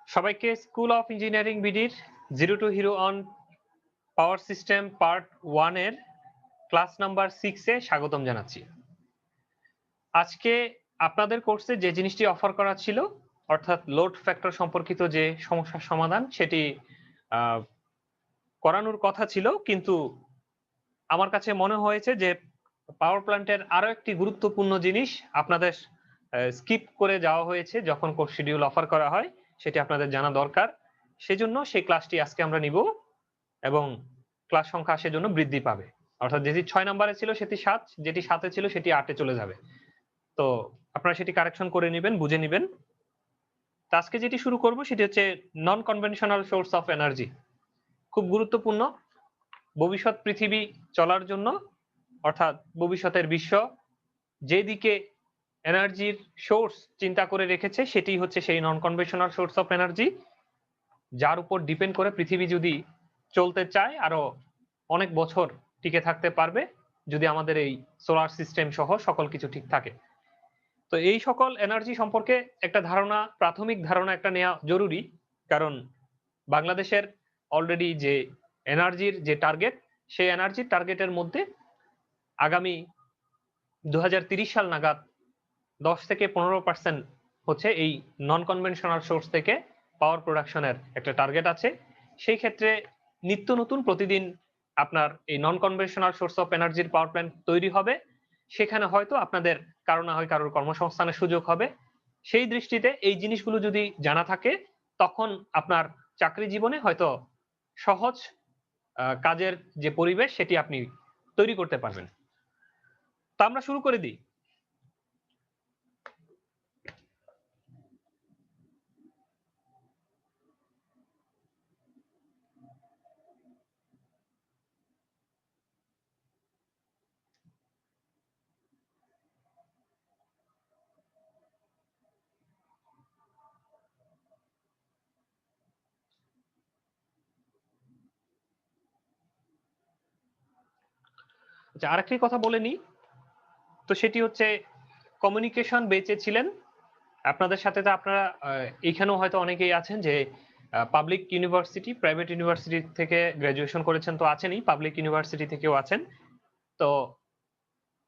সবাইকে school of engineering বিডির zero to hero on power system part 1 এর class number 6 এ স্বাগতম জানাচ্ছি। আজকে আপনাদের কোর্সে যে জিনিসটি অফার করা ছিল অর্থাৎ লোড ফ্যাক্টর সম্পর্কিত যে সমস্যার সমাধান সেটি করানোর কথা ছিল, কিন্তু আমার কাছে মনে হয়েছে যে পাওয়ার প্ল্যান্টের আরো একটি গুরুত্বপূর্ণ জিনিস আপনাদের স্কিপ করে যাওয়া হয়েছে যখন কোর্স শিডিউল অফার করা হয়, সেটি আপনাদের জানা দরকার। সেজন্য সেই ক্লাসটি আজকে আমরা নিব এবং ক্লাস সংখ্যা সেজন্য বৃদ্ধি পাবে। অর্থাৎ যেটি 6 নম্বরে ছিল সেটি 7, যেটি 7 এ ছিল সেটি 8 এ চলে যাবে। তো আপনারা সেটি কারেকশন করে নিবেন, বুঝে নিবেন। তো আজকে যেটি শুরু করব সেটি হচ্ছে নন কনভেনশনাল সোর্স অফ এনার্জি। খুব গুরুত্বপূর্ণ ভবিষ্যৎ পৃথিবী চলার জন্য, অর্থাৎ ভবিষ্যতের বিশ্ব যেদিকে এনার্জির সোর্স চিন্তা করে রেখেছে সেটি হচ্ছে সেই নন কনভেনশনাল সোর্স অফ এনার্জি, যার উপর ডিপেন্ড করে পৃথিবী যদি চলতে চায় আরো অনেক বছর টিকে থাকতে পারবে, যদি আমাদের এই সোলার সিস্টেম সহ সকল কিছু ঠিক থাকে। তো এই সকল এনার্জি সম্পর্কে একটা ধারণা, প্রাথমিক ধারণা একটা নেওয়া জরুরি, কারণ বাংলাদেশের অলরেডি যে এনার্জির যে টার্গেট, সেই এনার্জির টার্গেটের মধ্যে আগামী 2030 সাল নাগাদ 10 থেকে 15% হচ্ছে এই নন কনভেনশনাল সোর্স থেকে পাওয়ার প্রোডাকশনের একটা টার্গেট আছে। সেই ক্ষেত্রে নিত্য নতুন প্রতিদিন আপনার এই নন কনভেনশনাল সোর্স অফ এনার্জির পাওয়ার প্ল্যান্ট তৈরি হবে। সেখানে হয়তো আপনাদের কারো না হয় কারোর কর্মসংস্থানের সুযোগ হবে। সেই দৃষ্টিতে এই জিনিসগুলো যদি জানা থাকে, তখন আপনার চাকরি জীবনে হয়তো সহজ কাজের যে পরিবেশ সেটি আপনি তৈরি করতে পারবেন। তো আমরা শুরু করে দিই। আচ্ছা, আরেকটি কথা বলে নিই। তো সেটি হচ্ছে কমিউনিকেশন বেঁচে ছিলেন আপনাদের সাথে। তো আপনারা এখানেও হয়তো অনেকেই আছেন যে পাবলিক ইউনিভার্সিটি, প্রাইভেট ইউনিভার্সিটি থেকে গ্রাজুয়েশন করেছেন, তো আছেনই, পাবলিক ইউনিভার্সিটি থেকেও আছেন। তো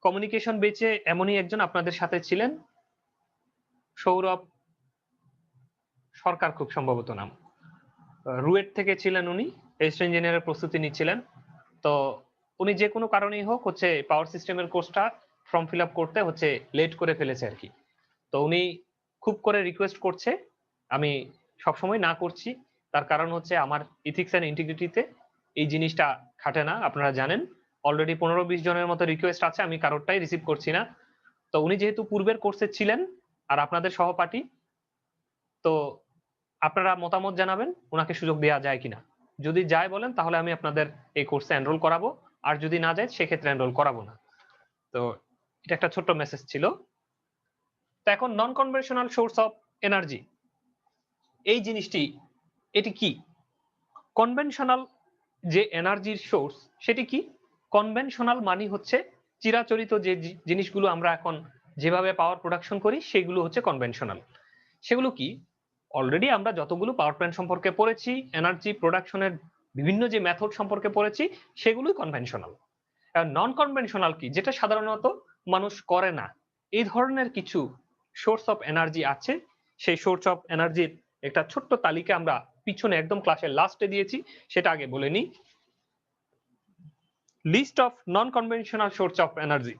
কমিউনিকেশন বেঁচে এমনই একজন আপনাদের সাথে ছিলেন, সৌরভ সরকার খুব সম্ভবত নাম। রুয়েট থেকে ছিলেন উনি, রেজিস্ট্রার ইঞ্জিনিয়ারের প্রস্তুতি নিচ্ছিলেন। তো উনি যে কোনো কারণেই হোক হচ্ছে পাওয়ার সিস্টেমের কোর্সটা ফর্ম ফিল আপ করতে হচ্ছে লেট করে ফেলেছে আর কি। তো উনি খুব করে রিকোয়েস্ট করছে, আমি সবসময় না করছি। তার কারণ হচ্ছে আমার ইথিক্স অ্যান্ড ইন্টিগ্রিটিতে এই জিনিসটা খাটে না, আপনারা জানেন। অলরেডি 15-20 জনের মতো রিকোয়েস্ট আছে, আমি কারোরটাই রিসিভ করছি না। তো উনি যেহেতু পূর্বের কোর্সে ছিলেন আর আপনাদের সহপাঠী, তো আপনারা মতামত জানাবেন ওনাকে সুযোগ দেওয়া যায় কিনা। যদি যায় বলেন তাহলে আমি আপনাদের এই কোর্সে এনরোল করাবো, আর যদি না যায় সেক্ষেত্রে এনরোল করাবো না। তো এটা একটা ছোট্ট মেসেজ ছিল। তো এখন নন কনভেনশনাল সোর্স অফ এনার্জি এই জিনিসটি, এটি কি? কনভেনশনাল যে এনার্জির সোর্স সেটি কি? কনভেনশনাল মানে হচ্ছে চিরাচরিত যে জিনিসগুলো আমরা এখন যেভাবে পাওয়ার প্রোডাকশন করি সেগুলো হচ্ছে কনভেনশনাল। সেগুলো কি? অলরেডি আমরা যতগুলো পাওয়ার প্ল্যান্ট সম্পর্কে পড়েছি, এনার্জি প্রোডাকশনের বিভিন্ন যে মেথড সম্পর্কে পড়েছি, সেগুলোই কনভেনশনাল। নন কনভেনশনাল কি? যেটা সাধারণত মানুষ করে না। এই ধরনের কিছু সোর্স অফ এনার্জি আছে। সেই সোর্স অফ এনার্জির একটা ছোট্ট তালিকা আমরা পিছনে একদম ক্লাসের লাস্টে দিয়েছি, সেটা আগে বলে নিই। List of non conventional source of energy.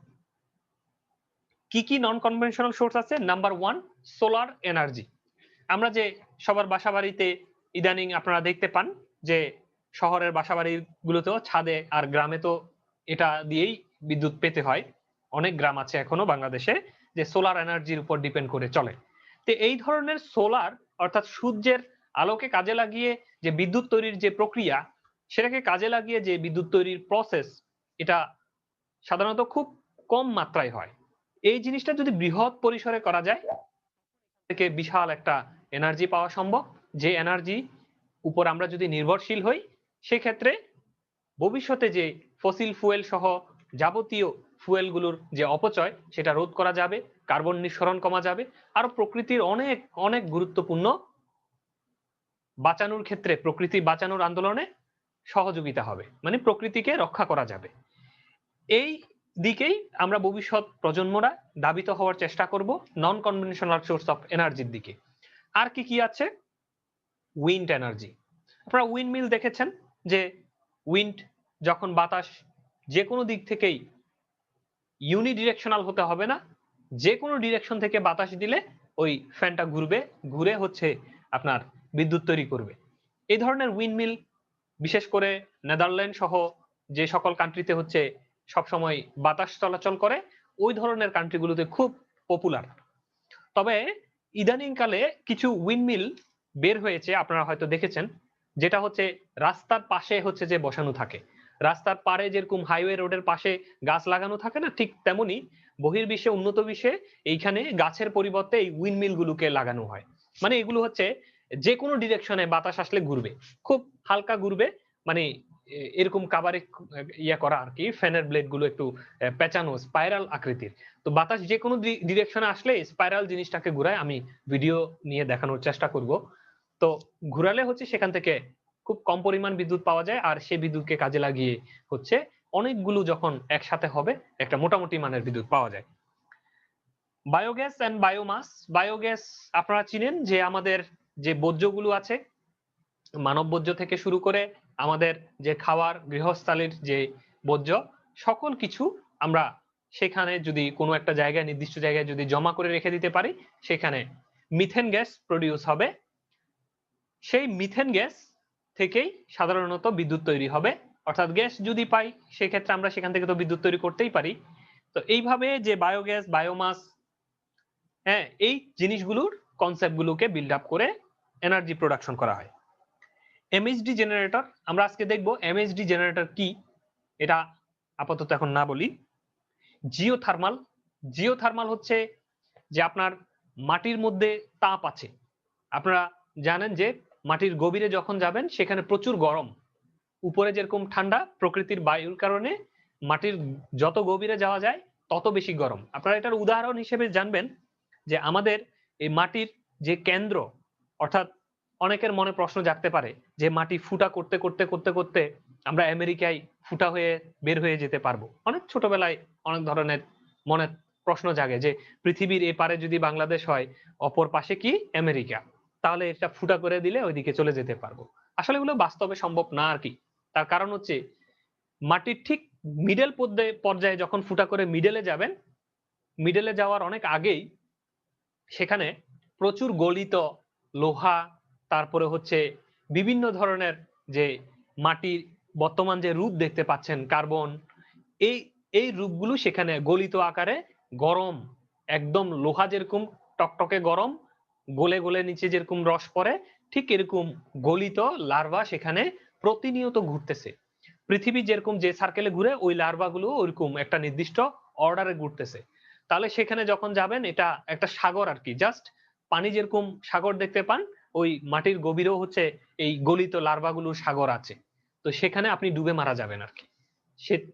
কি কি নন কনভেনশনাল সোর্স আছে? Number 1, solar energy. আমরা যে সবার বাসাবাড়িতে ইদানিং আপনারা দেখতে পান যে শহরের বাসাবাড়িগুলোতেও ছাদে, আর গ্রামে তো এটা দিয়েই বিদ্যুৎ পেতে হয়। অনেক গ্রাম আছে এখনো বাংলাদেশে যে সোলার এনার্জির উপর ডিপেন্ড করে চলে। তো এই ধরনের সোলার, অর্থাৎ সূর্যের আলোকে কাজে লাগিয়ে যে বিদ্যুৎ তৈরির যে প্রক্রিয়া, সেটাকে কাজে লাগিয়ে যে বিদ্যুৎ তৈরির প্রসেস, এটা সাধারণত খুব কম মাত্রায় হয়। এই জিনিসটা যদি বৃহৎ পরিসরে করা যায় থেকে বিশাল একটা এনার্জি পাওয়া সম্ভব, যে এনার্জি উপর আমরা যদি নির্ভরশীল হই, সেক্ষেত্রে ভবিষ্যতে যে ফসিল ফুয়েল সহ যাবতীয় ফুয়েলগুলোর যে অপচয় সেটা রোধ করা যাবে, কার্বন নিঃসরণ কমা যাবে, আর প্রকৃতির অনেক অনেক গুরুত্বপূর্ণ বাঁচানোর ক্ষেত্রে, প্রকৃতি বাঁচানোর আন্দোলনে সহযোগিতা হবে, মানে প্রকৃতিকে রক্ষা করা যাবে। এই দিকেই আমরা ভবিষ্যৎ প্রজন্মরা ধাবিত হওয়ার চেষ্টা করব, নন কনভেনশনাল সোর্স অফ এনার্জির দিকে। আর কি কি আছে? Wind energy. আপনারা উইন্ড মিল দেখেছেন, যে উইন্ড যখন বাতাস যে কোনো দিক থেকেই ইউনিডিরেকশনাল হতে হবে না, যে কোনো ডিরেকশন থেকে বাতাস দিলে ওই ফ্যানটা ঘুরবে, ঘুরে হচ্ছে আপনার বিদ্যুৎ তৈরি করবে। এই ধরনের উইন্ডমিল বিশেষ করে নেদারল্যান্ড সহ যে সকল কান্ট্রিতে হচ্ছে সবসময় বাতাস চলাচল করে, ওই ধরনের কান্ট্রিগুলোতে খুব পপুলার। তবে ইদানিং কালে কিছু উইন্ডমিল বের হয়েছে, আপনারা হয়তো দেখেছেন, যেটা হচ্ছে রাস্তার পাশে হচ্ছে যে বসানো থাকে। রাস্তার পারে যেরকম হাইওয়ে রোডের পাশে গাছ লাগানো থাকে না, ঠিক তেমনি বহির্বিশ্বে, উন্নত বিশ্বে এইখানে গাছের পরিবর্তে এই উইন্ডমিল গুলোকে লাগানো হয়। মানে এগুলো হচ্ছে যে কোনো ডিরেকশনে বাতাস আসলে ঘুরবে, খুব হালকা ঘুরবে, মানে এরকম কাভারে ইয়া করা আর কি, ফ্যানের ব্লেড গুলো একটু পেঁচানো, স্পাইরাল আকৃতির। তো বাতাস যে কোনো ডিরেকশনে আসলে স্পাইরাল জিনিসটাকে ঘুরায়, আমি ভিডিও নিয়ে দেখানোর চেষ্টা করব। তো ঘুরালে হচ্ছে সেখান থেকে খুব কম পরিমাণ বিদ্যুৎ পাওয়া যায়, আর সেই বিদ্যুৎকে কাজে লাগিয়ে হচ্ছে অনেকগুলো যখন একসাথে হবে একটা মোটামুটি মানের বিদ্যুৎ পাওয়া যায়। Biogas and biomass. বায়োগ্যাস আপনারা চিনেন, যে আমাদের যে বর্জ্যগুলো আছে, মানব বর্জ্য থেকে শুরু করে আমাদের যে খাওয়ার গৃহস্থালির যে বর্জ্য, সকল কিছু আমরা সেখানে যদি কোনো একটা জায়গায়, নির্দিষ্ট জায়গায় যদি জমা করে রেখে দিতে পারি, সেখানে মিথেন গ্যাস প্রডিউস হবে। সেই মিথেন গ্যাস থেকেই সাধারণত বিদ্যুৎ তৈরি হবে। অর্থাৎ গ্যাস যদি পাই, সেক্ষেত্রে আমরা সেখান থেকে তো বিদ্যুৎ তৈরি করতেই পারি। তো এইভাবে যে বায়োগ্যাস, বায়োমাস, হ্যাঁ, এই জিনিসগুলোর কনসেপ্ট গুলোকে বিল্ড আপ করে এনার্জি প্রোডাকশন করা হয়। এমএইচডি জেনারেটর আমরা আজকে দেখব। এমএইচডি জেনারেটর কি, এটা আপাতত এখন না বলি। জিওথার্মাল। জিওথার্মাল হচ্ছে যে আপনার মাটির মধ্যে তাপ আছে। আপনারা জানেন যে মাটির গভীরে যখন যাবেন সেখানে প্রচুর গরম, উপরে যেরকম ঠান্ডা প্রকৃতির বায়ুর কারণে, মাটির যত গভীরে যাওয়া যায় তত বেশি গরম। আপনারা এটার উদাহরণ হিসেবে জানবেন যে আমাদের এই মাটির যে কেন্দ্র, অর্থাৎ অনেকের মনে প্রশ্ন জাগতে পারে যে মাটি ফুটা করতে করতে করতে করতে আমরা আমেরিকায় ফুটা হয়ে বের হয়ে যেতে পারবো। অনেক ছোটবেলায় অনেক ধরনের মনে প্রশ্ন জাগে যে পৃথিবীর এপারে যদি বাংলাদেশ হয়, অপর পাশে কি আমেরিকা, তাহলে এটা ফুটা করে দিলে ওইদিকে চলে যেতে পারবো। আসলে এগুলো বাস্তবে সম্ভব না আর কি। তার কারণ হচ্ছে মাটির ঠিক মিডল পর্যায়ে যখন ফুটা করে মিডলে যাবেন, মিডলে যাওয়ার অনেক আগেই সেখানে প্রচুর গলিত লোহা, তারপরে হচ্ছে বিভিন্ন ধরনের যে মাটির বর্তমান যে রূপ দেখতে পাচ্ছেন, কার্বন, এই এই রূপগুলো সেখানে গলিত আকারে গরম, একদম লোহা যেরকম টকটকে গরম, গলে গলে নিচে যেরকম রস পড়ে, ঠিক এরকম গলিত লার্ভা সেখানে প্রতিনিয়ত ঘুরতেছে। পৃথিবী যেরকম যে সার্কেলে ঘুরে, ওই লার্ভা গুলো ওইরকম একটা নির্দিষ্ট অর্ডারে ঘুরতেছে। তাহলে সেখানে যখন যাবেন, এটা একটা সাগর আর কি, জাস্ট পানি যেরকম সাগর দেখতে পান, ওই মাটির গভীরেও হচ্ছে এই গলিত লার্ভাগুলোর সাগর আছে। তো সেখানে আপনি ডুবে মারা যাবেন আর কি।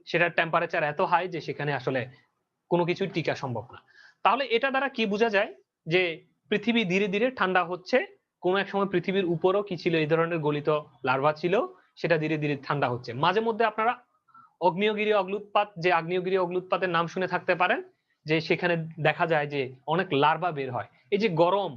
সেটার টেম্পারেচার এত হাই যে সেখানে আসলে কোনো কিছু টিকা সম্ভব না। তাহলে এটা দ্বারা কি বোঝা যায় যে পৃথিবী ধীরে ধীরে ঠান্ডা হচ্ছে। কোনো এক সময় পৃথিবীর উপরও কি ছিল, এই ধরনের গলিত লার্ভা ছিল, সেটা ধীরে ধীরে ঠান্ডা হচ্ছে। মাঝে মধ্যে আপনারা আগ্নেয়গিরি অগ্নুৎপাত, যে আগ্নেয়গিরি অগ্নুৎপাতের নাম শুনে থাকতে পারেন, যে সেখানে দেখা যায় যে অনেক লার্ভা বের হয়। এই যে গরম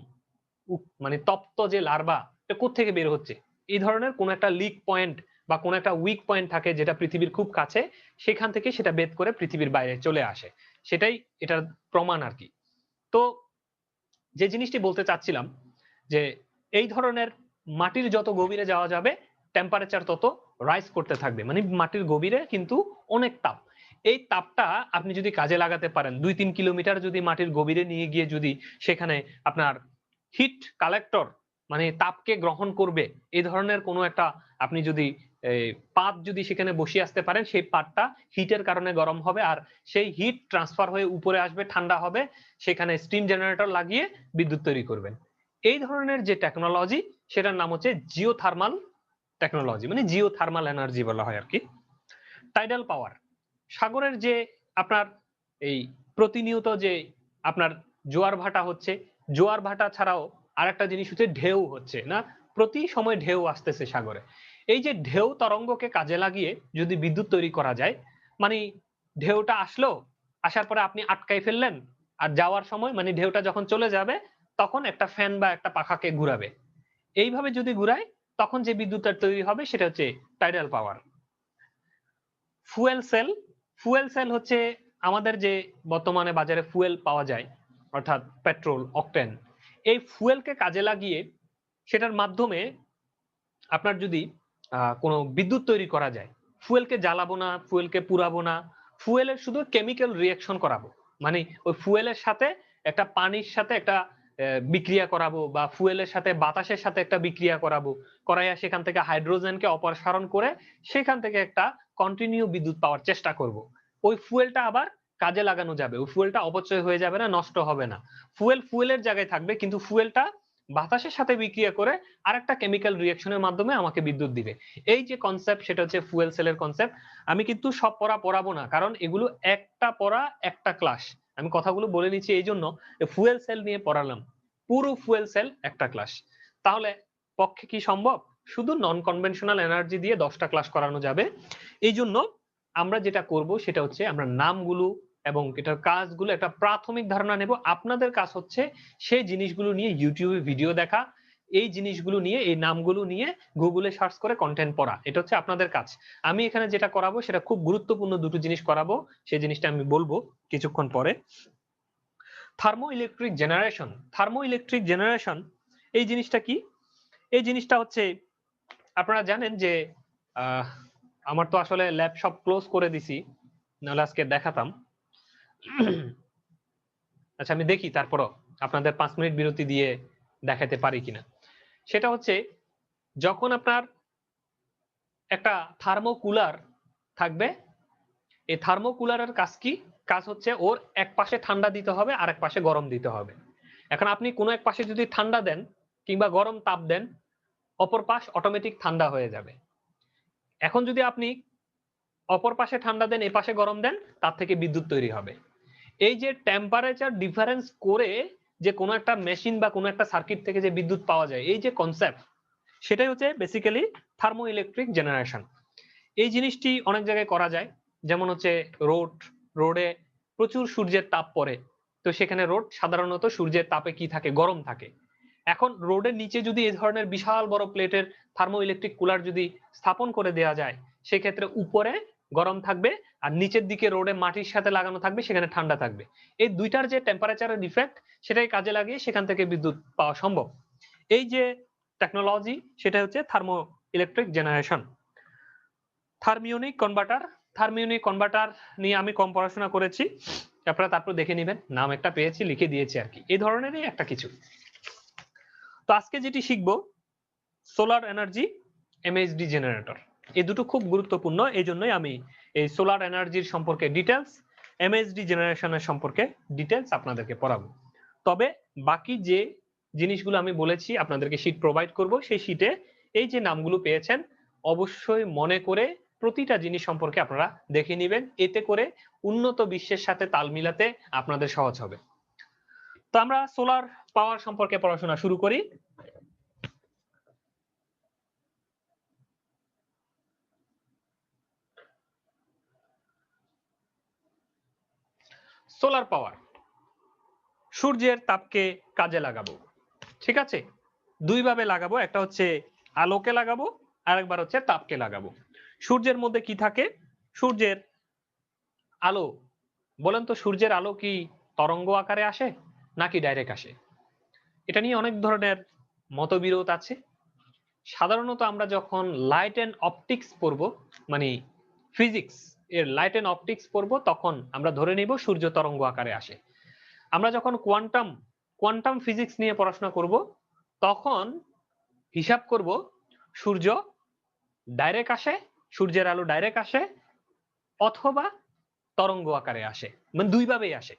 মানে তপ্ত যে লার্ভা, এটা কোত্থেকে বের হচ্ছে? এই ধরনের কোন একটা লিক পয়েন্ট বা কোন একটা উইক পয়েন্ট থাকে যেটা পৃথিবীর খুব কাছে, সেখান থেকে সেটা বেদ করে পৃথিবীর বাইরে চলে আসে। সেটাই এটার প্রমাণ আর কি। তো যে জিনিসটি বলতে চাচ্ছিলাম, যে এই ধরনের মাটির যত গভীরে যাওয়া যাবে, টেম্পারেচার তত রাইজ করতে থাকবে। মানে মাটির গভীরে কিন্তু অনেক তাপ। এই তাপটা আপনি যদি কাজে লাগাতে পারেন, 2-3 কিলোমিটার যদি মাটির গভীরে নিয়ে গিয়ে যদি সেখানে আপনার হিট কালেক্টর, মানে তাপকে গ্রহণ করবে, এই ধরনের কোনো একটা আপনি যদি পাত যদি সেখানে বসিয়ে আসতে পারেন, সেই পাতটা হিটের কারণে গরম হবে, আর সেই হিট ট্রান্সফার হয়ে উপরে আসবে, ঠান্ডা হবে, সেখানে স্টিম জেনারেটর লাগিয়ে বিদ্যুৎ তৈরি করবেন। এই ধরনের যে টেকনোলজি, সেটার নাম হচ্ছে জিওথার্মাল টেকনোলজি, মানে জিওথার্মাল এনার্জি বলা হয় আর কি। টাইডাল পাওয়ার, সাগরের যে আপনার এই প্রতিনিয়ত যে আপনার জোয়ার ভাটা হচ্ছে, জোয়ার ভাটা ছাড়াও আরেকটা জিনিস হচ্ছে ঢেউ হচ্ছে না, প্রতি সময় ঢেউ আসতেছে সাগরে। এই যে ঢেউ তরঙ্গকে কাজে লাগিয়ে যদি বিদ্যুৎ তৈরি করা যায়, মানে ঢেউটা আসলো, আসার পরে আপনি আটকাই ফেললেন, আর যাওয়ার সময় মানে ঢেউটা যখন চলে যাবে তখন একটা ফ্যান বা একটা পাখাকে ঘুরাবে। এইভাবে যদি ঘুরায় তখন যে বিদ্যুৎটা তৈরি হবে সেটা হচ্ছে tidal power. Fuel sell, fuel cell হচ্ছে আমাদের যে বর্তমানে বাজারে ফুয়েল পাওয়া যায়, অর্থাৎ পেট্রোল, অকটেন, এই ফুয়েলকে কাজে লাগিয়ে সেটার মাধ্যমে আপনার যদি কোনো বিদ্যুৎ তৈরি করা যায়, ফুয়েলকে জ্বালাবো না, ফুয়েলকে পুড়াবো না, ফুয়েলের শুধু কেমিক্যাল রিঅ্যাকশন করাবো। মানে ওই ফুয়েলের সাথে একটা পানির সাথে একটা বিক্রিয়া করাবো, বা ফুয়েলের সাথে বাতাসের সাথে একটা বিক্রিয়া করাবো, করাইয়া সেখান থেকে হাইড্রোজেনকে অপসারণ করে সেখান থেকে একটা কন্টিনিউ বিদ্যুৎ পাওয়ার চেষ্টা করব। ওই ফুয়েলটা আবার কাজে লাগানো যাবে, ওই ফুয়েলটা অপচয় হয়ে যাবে না, নষ্ট হবে না। ফুয়েল ফুয়েলের জায়গায় থাকবে, কিন্তু ফুয়েলটা বাতাসের সাথে বিক্রিয়া করে আরেকটা কেমিক্যাল রিঅ্যাকশনের মাধ্যমে আমাকে বিদ্যুৎ দিবে। এই যে কনসেপ্ট, সেটা হচ্ছে ফুয়েল সেলের কনসেপ্ট। আমি কিন্তু সব পড়া পড়াবো না, কারণ এগুলো একটা পড়া একটা ক্লাস। আমি কথাগুলো বলে নিচ্ছি এই জন্য, ফুয়েল সেল নিয়ে পড়ালাম, পুরো ফুয়েল সেল একটা ক্লাস। তাহলে পক্ষে কি সম্ভব? শুধু নন কনভেনশনাল এনার্জি দিয়ে 10টা ক্লাস করানো যাবে। এই জন্য আমরা যেটা করব সেটা হচ্ছে আমরা নামগুলো এবং এটার কাজগুলো একটা প্রাথমিক ধারণা নেব। আপনাদের কাজ হচ্ছে সেই জিনিসগুলো নিয়ে ইউটিউবে ভিডিও দেখা, এই জিনিসগুলো নিয়ে, এই নামগুলো নিয়ে গুগলে সার্চ করে কন্টেন্ট পড়া। এটা হচ্ছে আপনাদের কাজ। আমি এখানে যেটা করাবো সেটা খুব গুরুত্বপূর্ণ দুটো জিনিস করাবো, সেই জিনিসটা আমি বলবো কিছুক্ষণ পরে। Thermo electric generation, thermo electric generation এই জিনিসটা কি? এই জিনিসটা হচ্ছে আপনারা জানেন যে আমার তো আসলে ল্যাব সব ক্লোজ করে দিছি, নাহলে আজকে দেখাতাম। আচ্ছা আমি দেখি তারপরও আপনাদের 5 মিনিট বিরতি দিয়ে দেখাতে পারি কিনা। সেটা হচ্ছে যখন আপনার একটা থার্মোকুলার থাকবে, এই থার্মোকুলারের কাজ কি? কাজ হচ্ছে ওর এক পাশে ঠান্ডা দিতে হবে আর এক পাশে গরম দিতে হবে। এখন আপনি কোনো এক পাশে যদি ঠান্ডা দেন কিংবা গরম তাপ দেন, অপর পাশ অটোমেটিক ঠান্ডা হয়ে যাবে। এখন যদি আপনি অপর পাশে ঠান্ডা দেন, এই পাশে গরম দেন, তার থেকে বিদ্যুৎ তৈরি হবে। এই যে টেম্পারেচার ডিফারেন্স করে যে কোনো একটা মেশিন বা কোনো একটা সার্কিট থেকে যে বিদ্যুৎ পাওয়া যায়, এই যে কনসেপ্ট, সেটাই হচ্ছে বেসিক্যালি থার্মো ইলেকট্রিক জেনারেশন। এই জিনিসটি অনেক জায়গায় করা যায়, যেমন হচ্ছে রোডে প্রচুর সূর্যের তাপ পড়ে, তো সেখানে রোড সাধারণত সূর্যের তাপে কি থাকে? গরম থাকে। এখন রোডের নিচে যদি এই ধরনের বিশাল বড় প্লেটের থার্মো ইলেকট্রিক কুলার যদি স্থাপন করে দেওয়া যায়, সেক্ষেত্রে উপরে গরম থাকবে আর নিচের দিকে রোডে মাটির সাথে লাগানো থাকবে, সেখানে ঠান্ডা থাকবে। এই দুইটার যে টেম্পারেচারের ইফেক্ট, সেটাই কাজে লাগিয়ে সেখান থেকে বিদ্যুৎ পাওয়া সম্ভব। এই যে টেকনোলজি, সেটা হচ্ছে thermo electric generation. Thermionic converter, thermionic converter নিয়ে আমি কম পড়াশোনা করেছি, আপনারা তারপর দেখে নেবেন, নাম একটা পেয়েছি লিখে দিয়েছি আর কি, এই ধরনেরই একটা কিছু। তো আজকে যেটি শিখবো, সোলার এনার্জি, এমএইচডি জেনারেটর, এই দুটো খুব গুরুত্বপূর্ণ। এই জন্যই আমি এই সোলার এনার্জির সম্পর্কে ডিটেলস, এমএইচডি জেনারেশনের সম্পর্কে ডিটেলস আপনাদেরকে পড়াবো। তবে বাকি যে জিনিসগুলো আমি বলেছি আপনাদেরকে শীট প্রোভাইড করব, সেই শীটে এই যে নামগুলো পেয়েছেন অবশ্যই মনে করে প্রতিটা জিনিস সম্পর্কে আপনারা দেখে নেবেন, এতে করে উন্নত বিশ্বের সাথে তাল মিলাতে আপনাদের সহজ হবে। তো আমরা সোলার পাওয়ার সম্পর্কে পড়াশোনা শুরু করি। সোলার পাওয়ার, সূর্যের তাপকে কাজে লাগাবো, ঠিক আছে? দুই ভাবে লাগাবো, একটা হচ্ছে আলোকে লাগাবো, আরেকবার হচ্ছে তাপকে লাগাবো। সূর্যের মধ্যে কি থাকে? সূর্যের আলো, বলেন তো সূর্যের আলো কি তরঙ্গ আকারে আসে নাকি ডাইরেক্ট আসে? এটা নিয়ে অনেক ধরনের মতবিরোধ আছে। সাধারণত আমরা যখন লাইট এন্ড অপটিক্স পড়বো, মানে ফিজিক্স এর লাইট এন্ড অপটিক্স পড়বো, তখন আমরা ধরে নিব সূর্য তরঙ্গ আকারে আসে। আমরা যখন কোয়ান্টাম ফিজিক্স নিয়ে পড়াশোনা করব, তখন হিসাব করব সূর্য ডাইরেক্ট আসে, সূর্যের আলো ডাইরেক্ট আসে, অথবা তরঙ্গ আকারে আসে, মানে দুই ভাবেই আসে।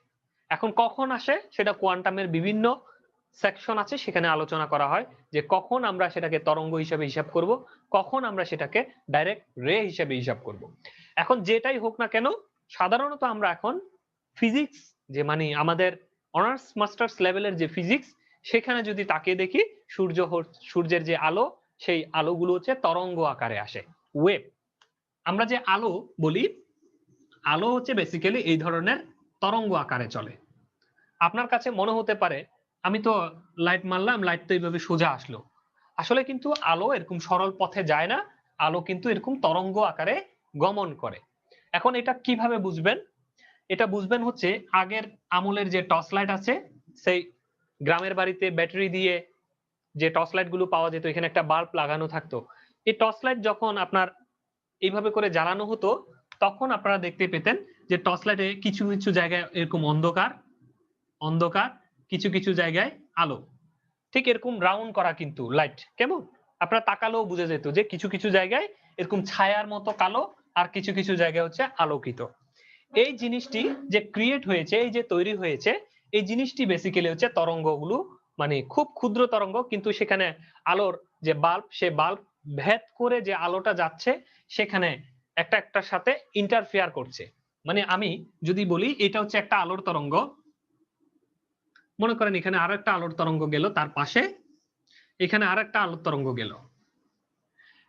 এখন কখন আসে সেটা কোয়ান্টামের বিভিন্ন সেকশন আছে, সেখানে আলোচনা করা হয় যে কখন আমরা সেটাকে তরঙ্গ হিসেবে হিসাব করব, কখন আমরা সেটাকে ডাইরেক্ট রে হিসেবে হিসাব করব। এখন যেটাই হোক না কেন, সাধারণত আমরা এখন ফিজিক্স, যে মানে আমাদের অনার্স মাস্টার্স লেভেলের যে ফিজিক্স, সেখানে যদি তাকিয়ে দেখি সূর্যের যে আলো, সেই আলোগুলো হচ্ছে তরঙ্গ আকারে আসে, ওয়েভ। আমরা যে আলো বলি, আলো হচ্ছে বেসিক্যালি এই ধরনের তরঙ্গ আকারে চলে। আপনার কাছে মনে হতে পারে আমি তো লাইট মারলাম, লাইট তো এইভাবে সোজা আসলো। আসলে কিন্তু আলো এরকম সরল পথে যায় না, আলো কিন্তু এরকম তরঙ্গ আকারে গমন করে। এখন এটা কিভাবে বুঝবেন? এটা বুঝবেন হচ্ছে আগের আমলের যে টর্চ লাইট আছে, সেই গ্রামের বাড়িতে ব্যাটারি দিয়ে যে টর্চ লাইট গুলো পাওয়া যেত, এখানে একটা বাল্ব লাগানো থাকতো। এই টর্চ লাইট যখন আপনার এইভাবে করে জ্বালানো হতো, তখন আপনারা দেখতে পেতেন যে টর্চ লাইটে কিছু কিছু জায়গায় এরকম অন্ধকার অন্ধকার, কিছু কিছু জায়গায় আলো। ঠিক এরকম রাউন্ড করা কিন্তু লাইট, কেমন আপনারা তাকালেও বুঝে যেত যে কিছু কিছু জায়গায় এরকম ছায়ার মতো কালো, আর কিছু কিছু জায়গায় হচ্ছে আলোকিত। এই জিনিসটি যে ক্রিয়েট হয়েছে, এই যে তৈরি হয়েছে, এই জিনিসটি বেসিক্যালি হচ্ছে তরঙ্গগুলো, মানে খুব ক্ষুদ্র তরঙ্গ, কিন্তু সেখানে আলোর যে বাল্ব, সে বাল্ব ভেদ করে যে আলোটা যাচ্ছে, সেখানে একটা একটার সাথে ইন্টারফেয়ার করছে। মানে আমি যদি বলি এটা হচ্ছে একটা আলোর তরঙ্গ, মনে করেন এখানে আরো একটা আলোর তরঙ্গ গেল, তার পাশে এখানে আর একটা আলোর তরঙ্গ গেল।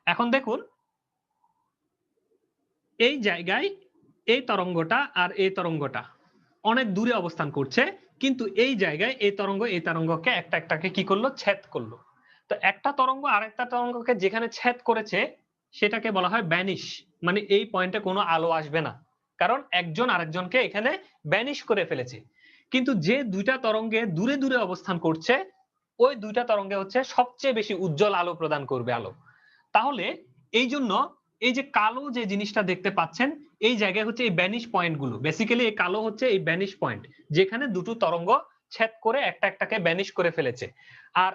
এখন দেখুন এই জায়গায় এই তরঙ্গটা আর এই তরঙ্গটা অনেক দূরে অবস্থান করছে, কিন্তু এই জায়গায় এই তরঙ্গকে একটা একটাকে কি করলো, ছেদ করলো। তো একটা তরঙ্গ আরেকটা তরঙ্গকে যেখানে ছেদ করেছে, সেটাকে বলা হয় ব্যানিশ। মানে এই পয়েন্টে কোনো আলো আসবে না, কারণ একজন আরেকজনকে এখানে ব্যানিশ করে ফেলেছে। কিন্তু যে দুইটা তরঙ্গে দূরে দূরে অবস্থান করছে, ওই দুইটা তরঙ্গে হচ্ছে সবচেয়ে বেশি উজ্জ্বল আলো প্রদান করবে আলো। তাহলে এই জন্য এই যে কালো যে জিনিসটা দেখতে পাচ্ছেন, এই জায়গায় হচ্ছে এই ব্যানিশ পয়েন্ট গুলো, বেসিক্যালি এই কালো হচ্ছে এই ব্যানিশ পয়েন্ট, যেখানে দুটো তরঙ্গ ছেদ করে একটা একটাকে ব্যানিশ করে ফেলেছে। আর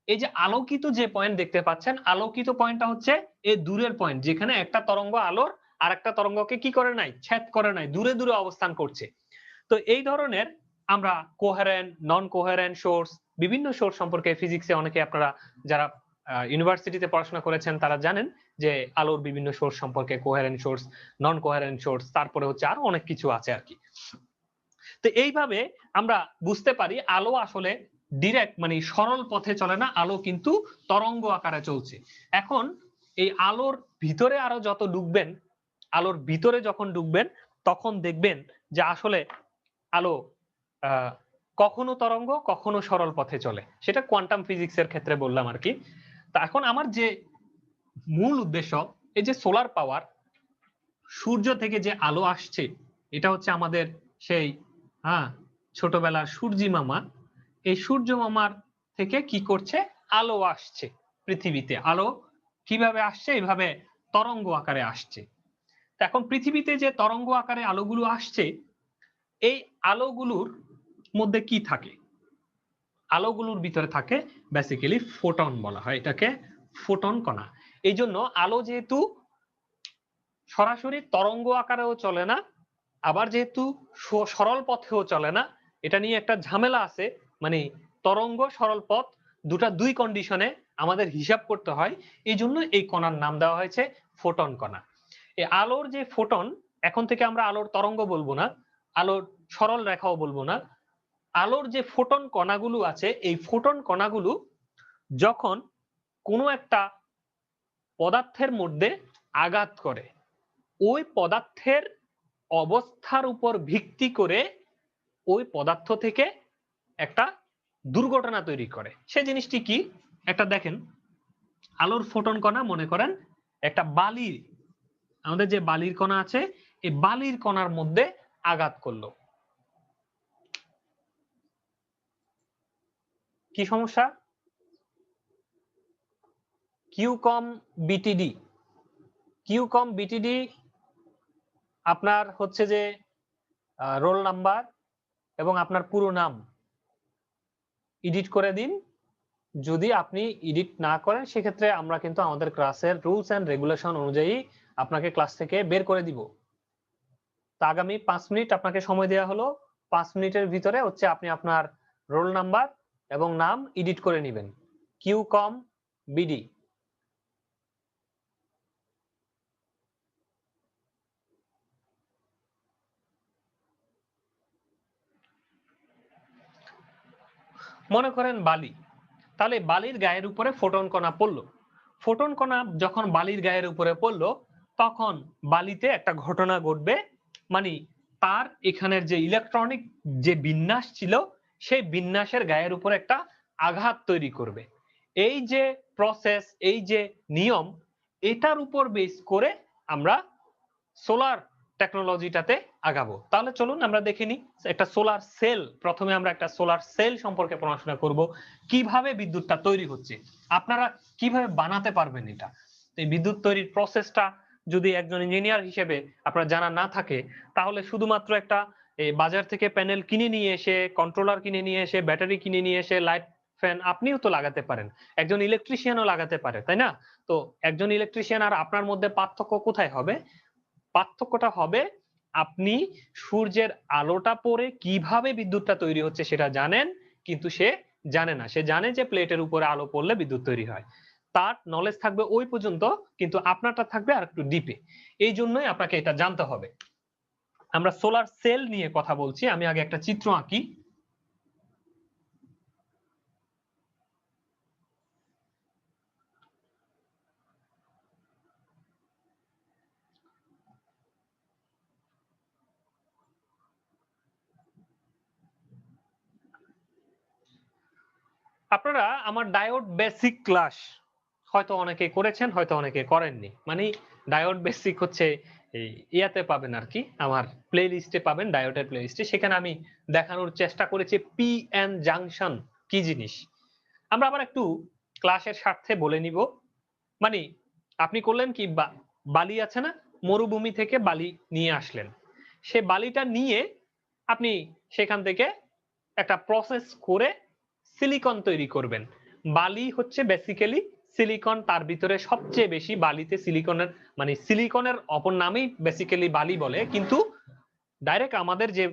এই যে আলোকিত যে পয়েন্ট দেখতে পাচ্ছেন, আলোকিত পয়েন্টটা হচ্ছে এই দূরের পয়েন্ট, যেখানে একটা তরঙ্গ আলোর আর একটা তরঙ্গকে কি করে নাই, ছেদ করে নাই, দূরে দূরে অবস্থান করছে। তো এই ধরনের আমরা কোহেরেন্ট, নন কোহেরেন্ট সোর্স, বিভিন্ন সোর্স সম্পর্কে ফিজিক্সে অনেকে আপনারা যারা ইউনিভার্সিটিতে পড়াশোনা করেছেন তারা জানেন যে আলোর বিভিন্ন সোর্স সম্পর্কে, কোহেরেন্ট সোর্স, নন কোহেরেন্ট সোর্স, তারপরে হচ্ছে আরো অনেক কিছু আছে আর কি। তো এইভাবে আমরা বুঝতে পারি আলো আসলে ডিরেক্ট মানে সরল পথে চলে না, আলো কিন্তু তরঙ্গ আকারে চলছে। এখন এই আলোর ভিতরে আরো যত ঢুকবেন, আলোর ভিতরে যখন ঢুকবেন, তখন দেখবেন যে আসলে আলো কখনো তরঙ্গ কখনো সরল পথে চলে। সেটা কোয়ান্টাম ফিজিক্সের ক্ষেত্রে বললাম আর কি। তা এখন আমার যে মূল উদ্দেশ্য, এই যে সোলার পাওয়ার, সূর্য থেকে যে আলো আসছে, এটা হচ্ছে আমাদের সেই হ্যাঁ ছোটবেলার সূর্যি মামা। এই সূর্য মামার থেকে কি করছে, আলো আসছে পৃথিবীতে। আলো কিভাবে আসছে, এইভাবে তরঙ্গ আকারে আসছে। এখন পৃথিবীতে যে তরঙ্গ আকারে আলোগুলো আসছে, এই আলোগুলোর মধ্যে কি থাকে, আলোগুলোর ভিতরে থাকে বেসিক্যালি ফোটন, বলা হয় এটাকে ফোটন কণা। এই জন্য আলো যেহেতু সরাসরি তরঙ্গ আকারেও চলে না, আবার যেহেতু সরল পথেও চলে না, এটা নিয়ে একটা ঝামেলা আছে। মানে তরঙ্গ সরল পথ দুই কন্ডিশনে আমাদের হিসাব করতে হয়। এই জন্য এই কণার নাম দেওয়া হয়েছে ফোটন কণা। এই আলোর যে ফোটন, এখন থেকে আমরা আলোর তরঙ্গ বলবো না, আলোর সরল রেখাও বলবো না, আলোর যে ফোটন কণাগুলো আছে, এই ফোটন কণাগুলো যখন কোনো একটা পদার্থের মধ্যে আঘাত করে, ওই পদার্থের অবস্থার উপর ভিত্তি করে ওই পদার্থ থেকে একটা দুর্ঘটনা তৈরি করে। সে জিনিসটি কি, একটা দেখেন আলোর ফোটন কণা, মনে করেন একটা বালির, আমাদের যে বালির কণা আছে, এই বালির কণার মধ্যে আঘাত করলো, কি সমস্যা, কিউ কম বিটিডি। কিউ কম বিটিডি আপনার হচ্ছে যে রোল নাম্বার এবং আপনার পুরো নাম এডিট করে দিন। যদি আপনি এডিট না করেন, সেক্ষেত্রে আমরা কিন্তু আমাদের ক্লাসের রুলস এন্ড রেগুলেশন অনুযায়ী আপনাকে ক্লাস থেকে বের করে দিব। তো আগামী 5 মিনিট আপনাকে সময় দেওয়া হলো, 5 মিনিটের ভিতরে হচ্ছে আপনি আপনার রোল নাম্বার এবং নাম এডিট করে নেবেন। Q com BD. মনে করেন বালি, তাহলে বালির গায়ের উপরে ফোটন কণা পড়লো। ফোটন কণা যখন বালির গায়ের উপরে পড়লো তখন বালিতে একটা ঘটনা ঘটবে, মানে তার এখানের যে ইলেকট্রনিক যে বিন্যাস ছিল সেই বিন্যাসের গায়ের উপরে একটা আঘাত তৈরি করবে। এই যে প্রসেস, এই যে নিয়ম, এটার উপর বেস করে আমরা সোলার টেকনোলজিটাতে আগাবো। তাহলে চলুন আমরা দেখে নিই একটা সোলার সেল। প্রথমে আমরা একটা সোলার সেল সম্পর্কে পড়াশোনা করব, কিভাবে বিদ্যুৎটা তৈরি হচ্ছে, আপনারা কিভাবে বানাতে পারবেন এটা। এই বিদ্যুৎ তৈরির প্রসেসটা যদি একজন ইঞ্জিনিয়ার হিসেবে আপনার জানা না থাকে, তাহলে শুধুমাত্র একটা বাজার থেকে প্যানেল কিনে নিয়ে এসে, কন্ট্রোলার কিনে নিয়ে এসে, ব্যাটারি কিনে নিয়ে এসে, লাইট ফ্যান আপনিও তো লাগাতে পারেন, একজন ইলেকট্রিশিয়ানও লাগাতে পারে, তাই না? তো একজন ইলেকট্রিশিয়ান আর আপনার মধ্যে পার্থক্য কোথায় হবে? পার্থক্যটা হবে আপনি সূর্যের আলোটা পড়ে কিভাবে বিদ্যুৎটা তৈরি হচ্ছে সেটা জানেন, কিন্তু সে জানে না। সে জানে যে প্লেটের উপরে আলো পড়লে বিদ্যুৎ তৈরি হয়, তার নলেজ থাকবে ওই পর্যন্ত, কিন্তু আপনারটা থাকবে আর একটু ডিপে। এই জন্যই আপনাকে এটা জানতে হবে। আমরা সোলার সেল নিয়ে কথা বলছি। আমি আগে একটা চিত্র আঁকি। আপনারা আমার ডায়োড বেসিক ক্লাস হয়তো অনেকে করেছেন, হয়তো অনেকে করেননি। মানে ডায়োড বেসিক হচ্ছে ইয়াতে পাবেন আর কি, আমার প্লে লিস্টে পাবেন, ডায়োডের প্লে লিস্টে। সেখানে আমি দেখানোর চেষ্টা করেছি পিএন জাংশন কি জিনিস। আমরা আবার একটু ক্লাসের স্বার্থে বলে নিব। মানে আপনি করলেন কি, বালি আছে না, মরুভূমি থেকে বালি নিয়ে আসলেন। সে বালিটা নিয়ে আপনি সেখান থেকে একটা প্রসেস করে সিলিকন তৈরি করবেন। বালি হচ্ছে বেসিক্যালি সিলিকন, তার ভিতরে সবচেয়ে বেশি বালিতে সিলিকনের, মানে সিলিকনের অপর নামেই বেসিক্যালি বালি বলে, কিন্তু ডাইরেক্ট আমাদের যে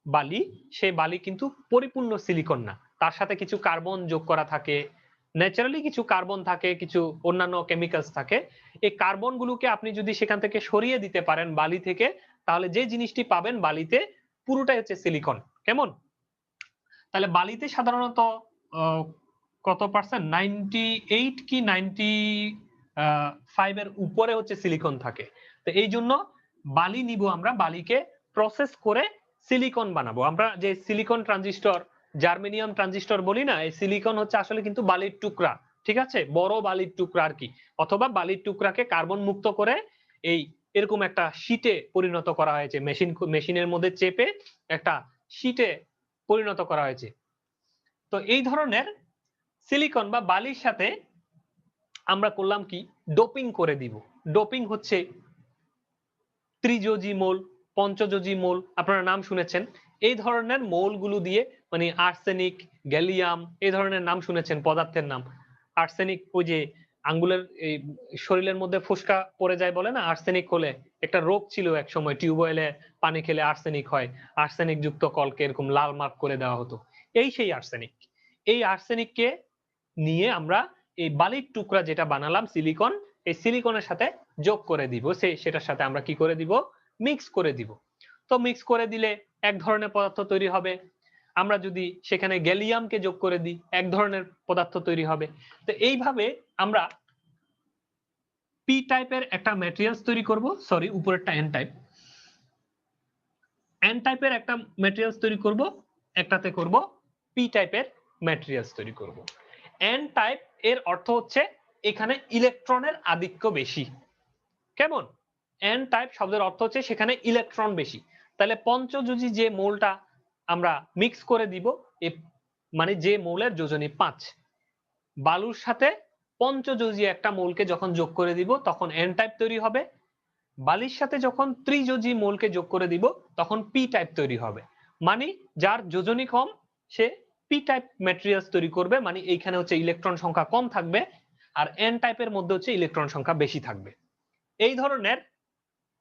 বালি, সেই বালি কিন্তু পরিপূর্ণ সিলিকন না, তার সাথে কিছু কার্বন যোগ করা থাকে, ন্যাচারালি কিছু কার্বন থাকে, কিছু অন্যান্য কেমিক্যালস থাকে। এই কার্বন গুলোকে আপনি যদি সেখান থেকে সরিয়ে দিতে পারেন বালি থেকে, তাহলে যে জিনিসটি পাবেন বালিতে পুরোটাই হচ্ছে সিলিকন। কেমন? তাহলে বালিতে সাধারণত কত পার্সেন্ট, 98 কি 95 এর উপরে হচ্ছে সিলিকন থাকে। তো এই জন্য বালি নিব আমরা, বালিকে প্রসেস করে সিলিকন বানাবো। আমরা যে সিলিকন ট্রানজিস্টর, জার্মেনিয়াম ট্রানজিস্টর বলি না, এই সিলিকন হচ্ছে আসলে কিন্তু বালির টুকরা, ঠিক আছে, বড় বালির টুকরা আর কি, অথবা বালির টুকরাকে কার্বন মুক্ত করে এই এরকম একটা শীটে পরিণত করা হয়েছে, মেশিনের মধ্যে চেপে একটা শীটে পরিণত করা হয়েছে। তো এই ধরনের সিলিকন বা বালির সাথে আমরা করলাম কি, ডোপিং করে দিব। ডোপিং হচ্ছে ত্রিযোজি মৌল, পঞ্চযোজি মৌল, আপনারা নাম শুনেছেন। এই ধরনের মৌলগুলো দিয়ে, মানে আর্সেনিক, গ্যালিয়াম, এই ধরনের নাম শুনেছেন পদার্থের নাম। আর্সেনিক ওই যে আঙ্গুলের এই শরীরের মধ্যে ফুসকা পড়ে যায় বলে না, আর্সেনিক হলে একটা রোগ ছিল এক সময়, টিউবওয়েলে পানি খেলে আর্সেনিক হয়, আর্সেনিক যুক্ত কলকে এরকম লাল মার্ক করে দেওয়া হতো। এই সেই আর্সেনিক। এই আর্সেনিককে নিয়ে আমরা এই বালির টুকরা যেটা বানালাম সিলিকন, এই সিলিকনের সাথে যোগ করে দিব, সেটার সাথে আমরা কি করে দিব, মিক্স করে দিব। তো মিক্স করে দিলে এক ধরনের পদার্থ তৈরি হবে। আমরা যদি সেখানে গ্যালিয়ামকে যোগ করে দিই, এক ধরনের পদার্থ তৈরি হবে। তো এইভাবে আমরা পি টাইপের একটা ম্যাটেরিয়ালস তৈরি করব, সরি উপরেরটা এন টাইপ, এন টাইপের একটা ম্যাটেরিয়ালস তৈরি করব, একটাতে করব পি টাইপের ম্যাটেরিয়ালস তৈরি করব। এন টাইপ এর অর্থ হচ্ছে এখানে ইলেকট্রনের আধিক্য বেশি। কেমন? এন টাইপ শব্দের অর্থ হচ্ছে সেখানে ইলেকট্রন বেশি। তাহলে পঞ্চযোজি যে মৌলটা আমরা মিক্স করে দিব, মানে যে মৌলের যোজনী 5, বালুর সাথে পঞ্চযোজি একটা মৌলকে যখন যোগ করে দিব তখন এন টাইপ তৈরি হবে। বালির সাথে যখন ত্রিযোজি মৌলকে যোগ করে দিব তখন পি টাইপ তৈরি হবে। মানে যার যোজনী কম সে পি টাইপ ম্যাটেরিয়ালস তৈরি করবে, মানে এইখানে হচ্ছে ইলেকট্রন সংখ্যা কম থাকবে, আর এন টাইপের মধ্যে হচ্ছে ইলেকট্রন সংখ্যা বেশি থাকবে। এই ধরনের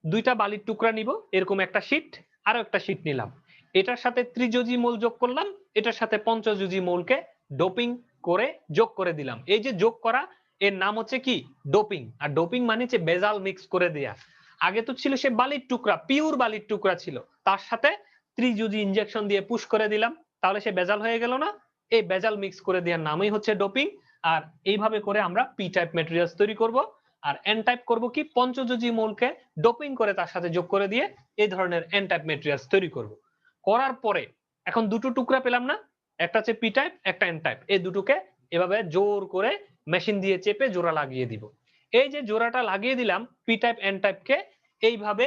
দুইটা বালির টুকরা নিব, এরকম একটা শীট, আরো একটা শীট নিলাম, এটার সাথে ত্রিযোজি মৌল যোগ করলাম, এটার সাথে পঞ্চযোজি মৌলকে ডোপিং করে যোগ করে দিলাম। এই যে যোগ করা, এর নাম হচ্ছে কি, ডোপিং। আর ডোপিং মানে হচ্ছে বেজাল মিক্স করে দেয়া। আগে তো ছিল সে বালির টুকরা, পিওর বালির টুকরা ছিল, তার সাথে ত্রিযোজি ইনজেকশন দিয়ে পুশ করে দিলাম, তাহলে সে বেজাল হয়ে গেল না? এই বেজাল মিক্স করে দেওয়ার নামই হচ্ছে ডোপিং। আর এইভাবে করে আমরা পি টাইপ ম্যাটেরিয়ালস তৈরি করব। আর এন টাইপ করব কি, পঞ্চযোজী মৌলকে ডোপিং করে তার সাথে যোগ করে দিয়ে এই ধরনের এন টাইপ ম্যাটেরিয়ালস তৈরি করব। করার পরে এখন দুটো টুকরা পেলাম না, একটা হচ্ছে পি টাইপ, একটা এন টাইপ। এই দুটোকে এভাবে জোর করে মেশিন দিয়ে চেপে জোড়া লাগিয়ে দিব। এই যে জোড়াটা লাগিয়ে দিলাম পি টাইপ এন টাইপকে, এইভাবে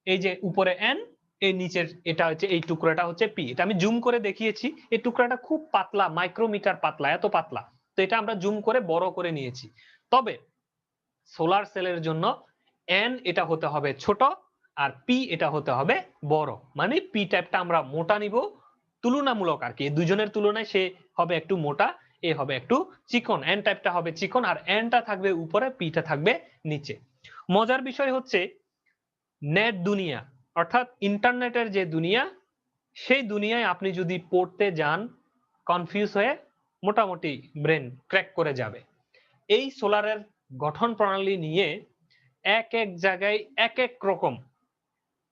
এই যে উপরে এন, এই নিচের এটা হচ্ছে, এই টুকরাটা হচ্ছে পি। এটা আমি জুম করে দেখিয়েছি। এই টুকরাটা খুব পাতলা, মাইক্রোমিটার পাতলা, এত পাতলা। তো এটা আমরা জুম করে বড় করে নিয়েছি। তবে সোলার সেলের জন্য এন এটা হতে হবে ছোট, আর পি এটা হতে হবে বড়। মানে পি টাইপটা আমরা মোটা নিব তুলনামূলক আর কি, দুজনের তুলনায় সে হবে একটু মোটা, এ হবে একটু চিকন। এন টাইপটা হবে চিকন, আর এনটা থাকবে উপরে, পিটা থাকবে নিচে। মজার বিষয় হচ্ছে নেট দুনিয়া অর্থাৎ ইন্টারনেটের যে দুনিয়া, সেই দুনিয়ায় আপনি যদি পড়তে যান, কনফিউজ হয়ে মোটামুটি ব্রেন ক্র্যাক করে যাবে। এই সোলারের গঠন প্রণালী নিয়ে এক এক জায়গায় এক এক রকম,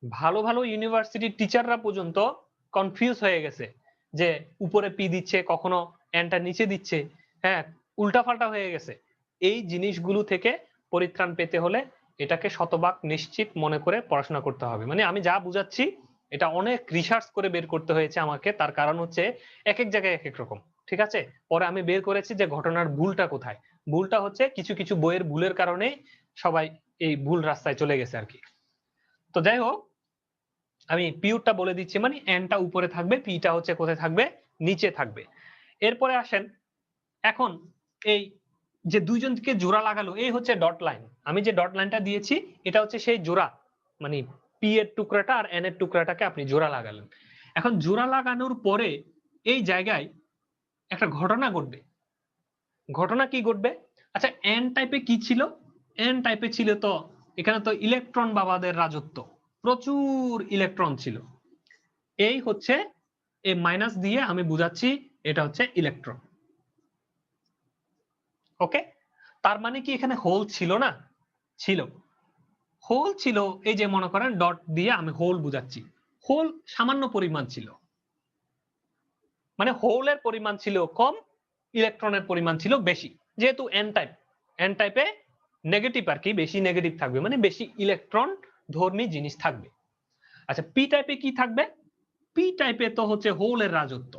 ভালো ভালো ইউনিভার্সিটির টিচাররা পর্যন্ত কনফিউজ হয়ে গেছে যে উপরে পি দিচ্ছে, কখনো এনটা নিচে দিচ্ছে, হ্যাঁ উল্টাপাল্টা হয়ে গেছে। এই জিনিসগুলো থেকে পরিত্রাণ পেতে হলে এটাকে শতভাগ নিশ্চিত মনে করে পড়াশোনা করতে হবে। মানে আমি যা বুঝাচ্ছি এটা অনেক রিসার্চ করে বের করতে হয়েছে আমাকে, তার কারণ হচ্ছে এক এক জায়গায় এক এক রকম। ঠিক আছে, পরে আমি বের করেছি যে ঘটনার ভুলটা কোথায়। ভুলটা হচ্ছে কিছু কিছু বইয়ের ভুলের কারণে সবাই এই ভুল রাস্তায় চলে গেছে আর কি। তো যাই হোক, আমি পিউরটা বলে দিচ্ছি, মানে এনটা উপরে থাকবে, পিটা হচ্ছে কোথায় থাকবে, নিচে থাকবে। এরপরে আসেন, এখন এই যে দুইজনকে জোড়া লাগালো, এই হচ্ছে ডট লাইন। আমি যে ডট লাইনটা দিয়েছি এটা হচ্ছে সেই জোড়া, মানে পি এর টুকরাটা আর এন এর টুকরাটাকে আপনি জোড়া লাগালেন। এখন জোড়া লাগানোর পরে এই জায়গায় একটা ঘটনা ঘটবে। ঘটনা কি ঘটবে? আচ্ছা, এন টাইপে কি ছিল? এন টাইপে ছিল তো এখানে তো ইলেকট্রন বাবাদের রাজত্ব, প্রচুর ইলেকট্রন ছিল। এই হচ্ছে এই মাইনাস দিয়ে আমি বুঝাচ্ছি এটা হচ্ছে ইলেকট্রন। ওকে, তার মানে কি এখানে হোল ছিল না? ছিল, হোল ছিল। এই যে মনে করেন ডট দিয়ে আমি হোল বুঝাচ্ছি, হোল সামান্য পরিমাণ ছিল, মানে হোলের পরিমাণ ছিল কম, ইলেকট্রনের পরিমাণ ছিল বেশি। যেহেতু এন টাইপ, এন টাইপে নেগেটিভ আর কি, বেশি নেগেটিভ থাকবে, মানে বেশি ইলেকট্রন ধর্মী জিনিস থাকবে। আচ্ছা, পি টাইপে কি থাকবে? পি টাইপে তো হচ্ছে হোলের রাজত্ব,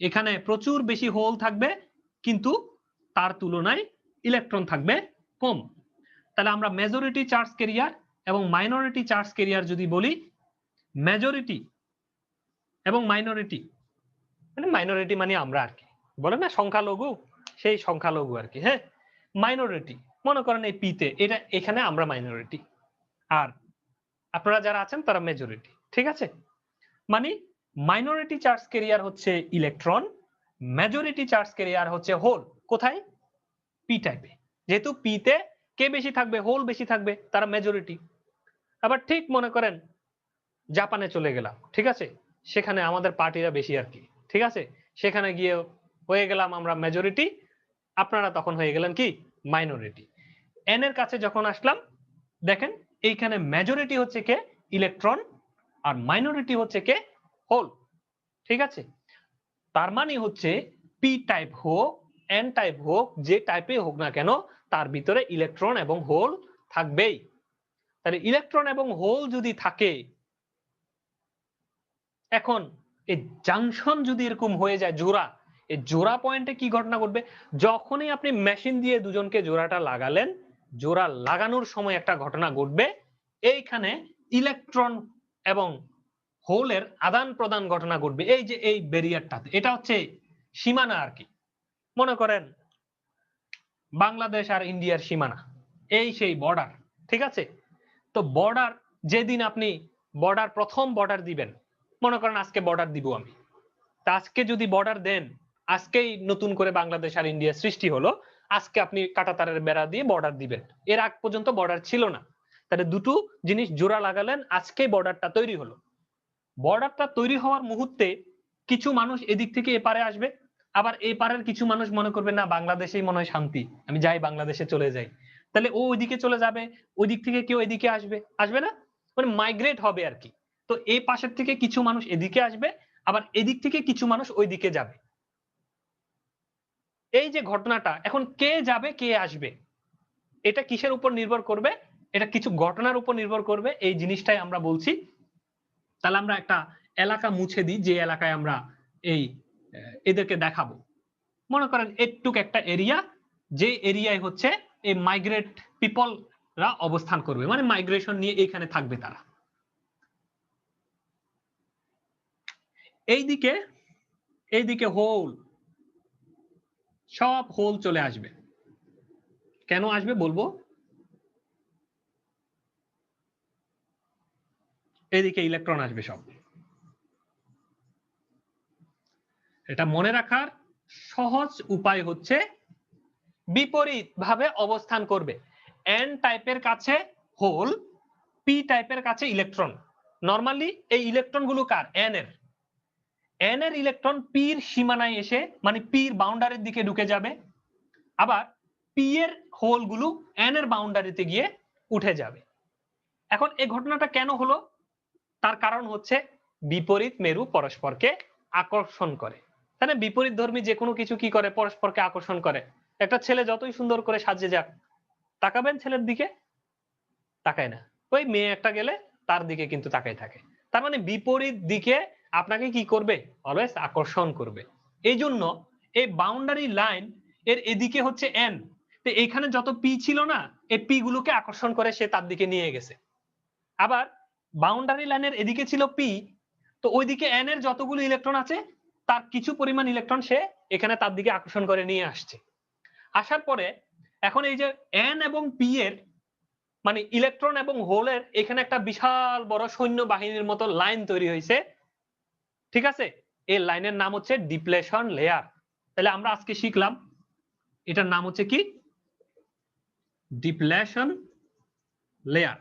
এখানে প্রচুর বেশি হোল থাকবে, কিন্তু তার তুলনায় ইলেকট্রন থাকবে কম। তাহলে আমরা মেজরিটি চার্জ ক্যারিয়ার এবং মাইনরিটি চার্জ ক্যারিয়ার যদি বলি, মেজরিটি এবং মাইনরিটি, মানে মাইনরিটি মানে আমরা আর কি, বলে না সংখ্যালঘু, সেই সংখ্যালঘু আর কি। হ্যাঁ, মাইনরিটি মনে করেন এই পিতে, এটা এখানে আমরা মাইনরিটি, আর আপনারা যারা আছেন তারা মেজরিটি। ঠিক আছে, মানে মাইনরিটি চার্জ ক্যারিয়ার হচ্ছে ইলেকট্রন, মেজরিটি চার্জ ক্যারিয়ার হচ্ছে হোল। কোথায়? পি টাইপে। যেহেতু পিতে কে বেশি থাকবে? হোল বেশি থাকবে, তারা মেজরিটি। আবার ঠিক মনে করেন জাপানে চলে গেলাম, ঠিক আছে, সেখানে আমাদের পার্টিরা বেশি আর কি। ঠিক আছে, সেখানে গিয়ে হয়ে গেলাম আমরা মেজরিটি, আপনারা তখন হয়ে গেলেন কি? মাইনরিটি। এন এর কাছে যখন আসলাম, দেখেন এইখানে মেজরিটি হচ্ছে কে? ইলেকট্রন, আর মাইনরিটি হচ্ছে কে? হোল। ঠিক আছে, তার মানে হচ্ছে পি টাইপ হোক, এন টাইপ হোক, যে টাইপে হোক না কেন, তার ভিতরে ইলেকট্রন এবং হোল থাকবেই। তাহলে ইলেকট্রন এবং হোল যদি থাকে, এখন এই জাংশন যদি এরকম হয়ে যায় জোড়া, এই জোড়া পয়েন্টে কি ঘটনা ঘটবে? যখনই আপনি মেশিন দিয়ে দুজনকে জোড়াটা লাগালেন, জোড়া লাগানোর সময় একটা ঘটনা ঘটবে, এইখানে ইলেকট্রন এবং হোলের আদান প্রদান ঘটনা ঘটবে। এই যে এই ব্যারিয়ারটাতে, এটা হচ্ছে সীমানা আর কি। মনে করেন বাংলাদেশ আর ইন্ডিয়ার সীমানা, এই সেই বর্ডার। ঠিক আছে, তো বর্ডার, যেদিন আপনি বর্ডার, প্রথম বর্ডার দিবেন, মনে করেন আজকে বর্ডার দিব আমি, তা আজকে যদি বর্ডার দেন, আজকেই নতুন করে বাংলাদেশ আর ইন্ডিয়া সৃষ্টি হলো, আজকে আপনি কাঁটাতারের বেড়া দিয়ে বর্ডার দিবেন, এর আগ পর্যন্ত বর্ডার ছিল না। তাহলে দুটো জিনিস জোড়া লাগালেন, আজকেই বর্ডারটা তৈরি হলো। বর্ডারটা তৈরি হওয়ার মুহূর্তে কিছু মানুষ এদিক থেকে এপারে আসবে, আবার এই পারের কিছু মানুষ মনে করবে না বাংলাদেশেই মনে হয় শান্তি, আমি যাই বাংলাদেশে চলে যাই। তাহলে ও ওইদিকে চলে যাবে, ওই দিক থেকে কেউ এদিকে আসবে, আসবে না? মানে মাইগ্রেট হবে আর কি। তো এই পাশের থেকে কিছু মানুষ এদিকে আসবে, আবার এদিক থেকে কিছু মানুষ ওইদিকে যাবে। এই যে ঘটনাটা, এখন কে যাবে কে আসবে, এটা কিসের উপর নির্ভর করবে? এটা কিছু ঘটনার উপর নির্ভর করবে, এই জিনিসটাই আমরা বলছি। তাহলে আমরা একটা এলাকা মুছে দিই, যে এলাকায় আমরা এই এদেরকে দেখাবো। মনে করেন এটুক একটা এরিয়া, যে এরিয়ায় হচ্ছে এই মাইগ্রেট পিপলরা অবস্থান করবে, মানে মাইগ্রেশন নিয়ে এখানে থাকবে তারা। এইদিকে হোল, সব হোল চলে আসবে। কেন আসবে বলবো। এদিকে ইলেকট্রন আসবে সব। এটা মনে রাখার সহজ উপায় হচ্ছে বিপরীত ভাবে অবস্থান করবে। এন টাইপের কাছে হোল, পি টাইপের কাছে ইলেকট্রন। নরমালি এই ইলেকট্রন গুলো কার? এন এর। এন এর ইলেকট্রন পির সীমানায় এসে, মানে পির বাউন্ডারির দিকে ঢুকে যাবে, আবার পি এর হোল গুলো এন এর বাউন্ডারিতে গিয়ে উঠে যাবে। এখন এই ঘটনাটা কেন হলো? তার কারণ হচ্ছে বিপরীত মেরু পরস্পরকে আকর্ষণ করে। তাহলে বিপরীত ধর্মী যে কোনো কিছু কি করে? পরস্পরকে আকর্ষণ করে। একটা ছেলে যতই সুন্দর করে সাজে যাক, তাকাবেন ছেলের দিকে? তাকায় না। ওই মেয়ে একটা গেলে তার দিকে কিন্তু তাকায় থাকে। তার মানে বিপরীত দিকে আপনাকে কি করবে? অলওয়েজ আকর্ষণ করবে। এই জন্য এই বাউন্ডারি লাইন এর এদিকে হচ্ছে এন, তো এইখানে যত পি ছিল না, এই পি গুলোকে আকর্ষণ করে সে তার দিকে নিয়ে গেছে। আবার বাউন্ডারি লাইনের এদিকে ছিল পি, তো ওইদিকে এন এর যতগুলো ইলেকট্রন আছে তার কিছু পরিমাণ ইলেকট্রন সে এখানে তার দিকে আকর্ষণ করে নিয়ে আসছে। আসার পরে এখন এই যে এন এবং পি এর, মানে ইলেকট্রন এবং হোলের এখানে একটা বিশাল বড় সৈন্য বাহিনীর মতো লাইন তৈরি হয়েছে। ঠিক আছে, এই লাইনের নাম হচ্ছে ডিপ্লেশন লেয়ার। তাহলে আমরা আজকে শিখলাম এটার নাম হচ্ছে কি? Depletion layer.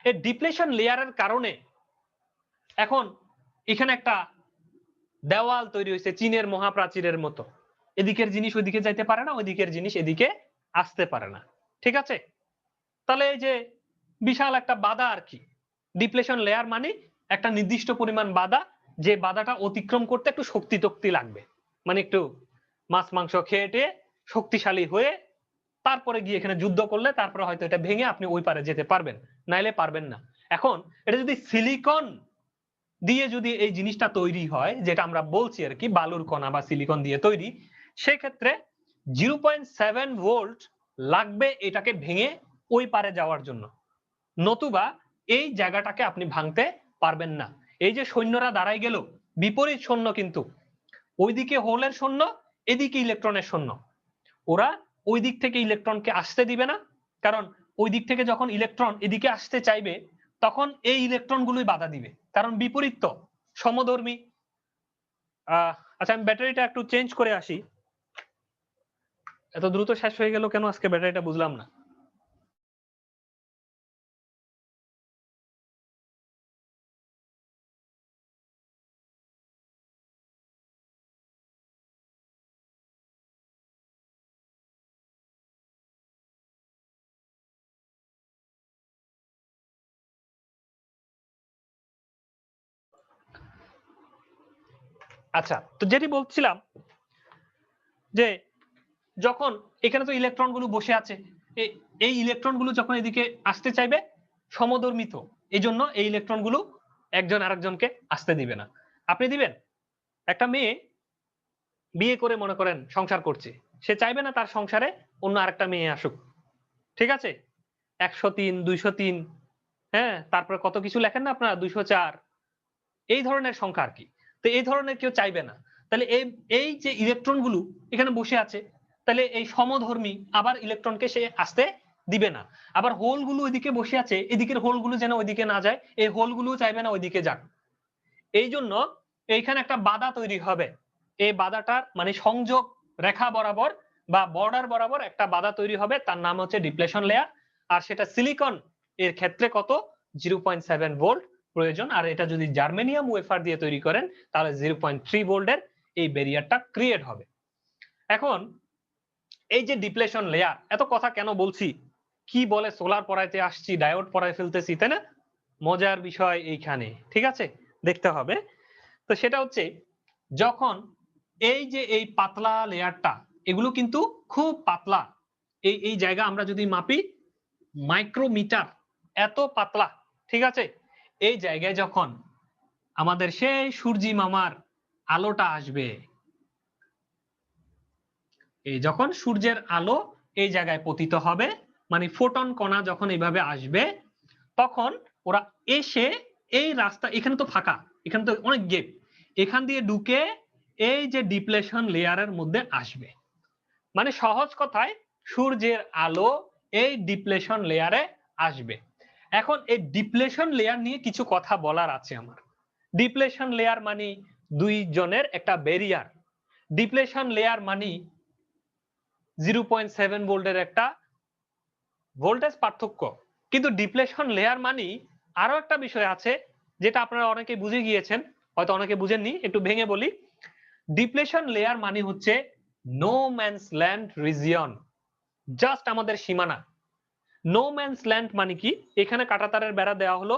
এই ডিপ্লেশন লেয়ারের কারণে এখন এখানে একটা দেওয়াল তৈরি হয়েছে চীনের মহাপ্রাচীরের মতো। এদিকের জিনিস ওইদিকে যাইতে পারে না, ওইদিকের জিনিস এদিকে আসতে পারে না। ঠিক আছে, তাহলে এই যে বিশাল একটা বাধা আর কি। ডিপ্লেশন লেয়ার মানে একটা নির্দিষ্ট পরিমাণ বাধা, যে বাধাটা অতিক্রম করতে একটু শক্তি তক্তি লাগবে, মানে একটু মাছ মাংস খেয়ে টেয়ে শক্তিশালী হয়ে তারপরে গিয়ে এখানে যুদ্ধ করলে তারপরে হয়তো এটা ভেঙে আপনি ওই পারে যেতে পারবেন, নাইলে পারবেন না। এখন এটা যদি সিলিকন দিয়ে যদি এই জিনিসটা তৈরি হয়, যেটা আমরা বলছি আর কি বালুর কণা বা সিলিকন দিয়ে তৈরি, সেক্ষেত্রে 0.7 ভোল্ট লাগবে এটাকে ভেঙে ওই পারে যাওয়ার জন্য, নতুবা এই জায়গাটাকে আপনি ভাঙতে পারবেন না। এই যে সৈন্যরা দাঁড়াই গেল, বিপরীত সৈন্য কিন্তু ওইদিকে হোলের সৈন্য, এদিকে ইলেকট্রনের সৈন্য, ওরা ওই দিক থেকে ইলেকট্রনকে আসতে দিবে না, কারণ ওই দিক থেকে যখন ইলেকট্রন এদিকে আসতে চাইবে তখন এই ইলেকট্রন গুলোই বাধা দিবে, কারণ বিপরীত তো, সমধর্মী। আচ্ছা, আমি ব্যাটারিটা একটু চেঞ্জ করে আসি। এত দ্রুত শেষ হয়ে গেল কেন আজকে ব্যাটারিটা, বুঝলাম না। আচ্ছা, তো যেটি বলছিলাম যে যখন এখানে তো ইলেকট্রন গুলো বসে আছে, এই ইলেকট্রন গুলো যখন এদিকে আসতে চাইবে, সমধর্মী তো, এই জন্য এই ইলেকট্রন গুলো একজন আরেকজনকে আসতে দিবে না। আপনি দিবেন? একটা মেয়ে বিয়ে করে মনে করেন সংসার করছে, সে চাইবে না তার সংসারে অন্য আরেকটা মেয়ে আসুক। ঠিক আছে, 103, 203, হ্যাঁ, তারপরে কত কিছু লেখেন না আপনারা, 204, এই ধরনের সংখ্যা আর কি। তো এই ধরনের কেউ চাইবে না। তাহলে এই যে ইলেকট্রন গুলো এখানে বসে আছে, তাহলে এই সমধর্মী আবার ইলেকট্রনকে সে আসতে দিবে না। আবার হোল গুলো ওইদিকে বসে আছে, এদিকের হোল গুলো যেন ওইদিকে না যায়, এই হোল গুলো চাইবে না ওইদিকে যাক। এই জন্য এইখানে একটা বাধা তৈরি হবে। এই বাধাটার মানে সংযোগ রেখা বরাবর বা বর্ডার বরাবর একটা বাধা তৈরি হবে, তার নাম হচ্ছে ডিপ্লেশন লেয়ার। আর সেটা সিলিকন এর ক্ষেত্রে কত? 0.7 ভোল্ট প্রয়োজন। আর এটা যদি জার্মেনিয়াম ওয়েফার দিয়ে তৈরি করেন তাহলে 0.3 ভোল্টের এই ব্যারিয়ারটা ক্রিয়েট হবে। এখন এই যে ডিপ্লেশন লেয়ার, এত কথা কেন বলছি? কি বলে সোলার পড়াইতে আসছি, ডায়োড পড়াই ফেলতেছি, তাই না? মজার বিষয় এইখানে, ঠিক আছে, দেখতে হবে। তো সেটা হচ্ছে যখন এই যে এই পাতলা লেয়ারটা, এগুলো কিন্তু খুব পাতলা। এই জায়গা আমরা যদি মাপি মাইক্রোমিটার, এত পাতলা। ঠিক আছে, এই জায়গায় যখন আমাদের সেই সূর্যি মামার আলোটা আসবে, এই যখন সূর্যের আলো এই জায়গায় পতিত হবে, মানে ফোটন কণা যখন এইভাবে আসবে, তখন ওরা এসে এই রাস্তা, এখানে তো ফাঁকা, এখানে তো অনেক গ্যাপ, এখান দিয়ে ঢুকে এই যে ডিপ্লেশন লেয়ারের মধ্যে আসবে। মানে সহজ কথায় সূর্যের আলো এই ডিপ্লেশন লেয়ারে আসবে। এখন এই ডিপ্লেশন লেয়ার নিয়ে কিছু কথা বলার আছে আমার। ডিপ্লেশন লেয়ার মানে দুই জনের একটা ব্যারিয়ার। ডিপ্লেশন লেয়ার মানে 0.7 ভোল্টের একটা ভোল্টেজ পার্থক্য। কিন্তু ডিপ্লেশন লেয়ার মানে আরো একটা বিষয় আছে, যেটা আপনারা অনেকে বুঝে গিয়েছেন, হয়তো অনেকে বুঝেননি, একটু ভেঙে বলি। ডিপ্লেশন লেয়ার মানে হচ্ছে no man's land region, just আমাদের সীমানা। নো ম্যানস ল্যান্ড মানে কি, এখানে কাঁটাতারের বেড়া দেওয়া হলো,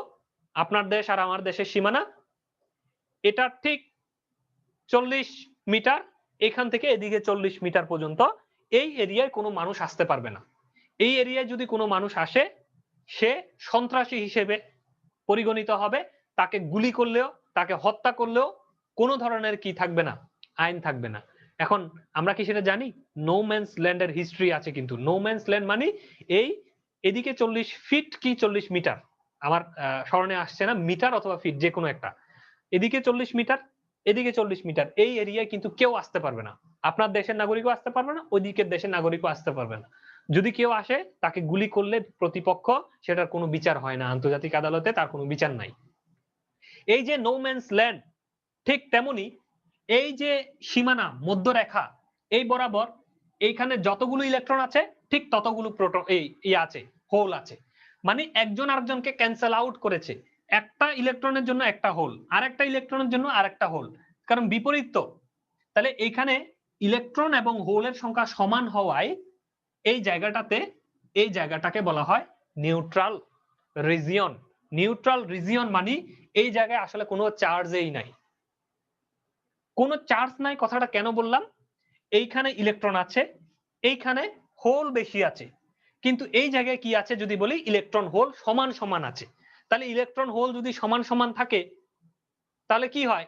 আপনার দেশ আর আমার দেশের সীমানা, এটা ঠিক 40 মিটার, এখান থেকে এদিকে 40 মিটার পর্যন্ত এই এরিয়ায় কোনো মানুষ আসতে পারবে না। এই এরিয়ায় যদি কোনো মানুষ আসে, সে সন্ত্রাসী হিসেবে পরিগণিত হবে, তাকে গুলি করলেও, তাকে হত্যা করলেও কোনো ধরনের কি থাকবে না, আইন থাকবে না। এখন আমরা কি সেটা জানি? নো ম্যানস ল্যান্ডের হিস্ট্রি আছে, কিন্তু নো ম্যানস ল্যান্ড মানে এই এদিকে 40 ফিট কি 40 মিটার, আমার স্মরণে আসছে না, মিটার অথবা ফিট যে কোনো একটা, এদিকে 40 মিটার, এদিকে 40 মিটার, এই এরিয়ায় কিন্তু কেউ আসতে পারবে না। আপনার দেশের নাগরিকও আসতে পারবে না, ওই দিকের দেশের নাগরিকও আসতে পারবে না। যদি কেউ আসে, তাকে গুলি করলে প্রতিপক্ষ, সেটার কোনো বিচার হয় না, আন্তর্জাতিক আদালতে তার কোনো বিচার নাই। এই যে নো ম্যানস ল্যান্ড, ঠিক তেমনি এই যে সীমানা মধ্যরেখা, এই বরাবর এইখানে যতগুলো ইলেকট্রন আছে ঠিক ততগুলো প্রোটন এই আছে, হোল আছে। মানে একজন আরেকজনকে ক্যান্সেল আউট করেছে, একটা ইলেকট্রনের জন্য একটা হোল, আর একটা ইলেকট্রনের জন্য আর একটা হোল, কারণ বিপরীত তো। তাহলে এইখানে ইলেকট্রন এবং হোলের সংখ্যা সমান হওয়ায় এই জায়গাটাতে, এই জায়গাটাকে বলা হয় নিউট্রাল রিজিয়ন। নিউট্রাল রিজিয়ন মানে এই জায়গায় আসলে কোনো চার্জই নাই, কোনো চার্জ নাই। কথাটা কেন বললাম? এইখানে ইলেকট্রন আছে, এইখানে হোল বেশি আছে, কিন্তু এই জায়গায় কি আছে যদি বলি, ইলেকট্রন হোল সমান সমান আছে। তাহলে ইলেকট্রন হোল যদি সমান সমান থাকে, তাহলে কি হয়?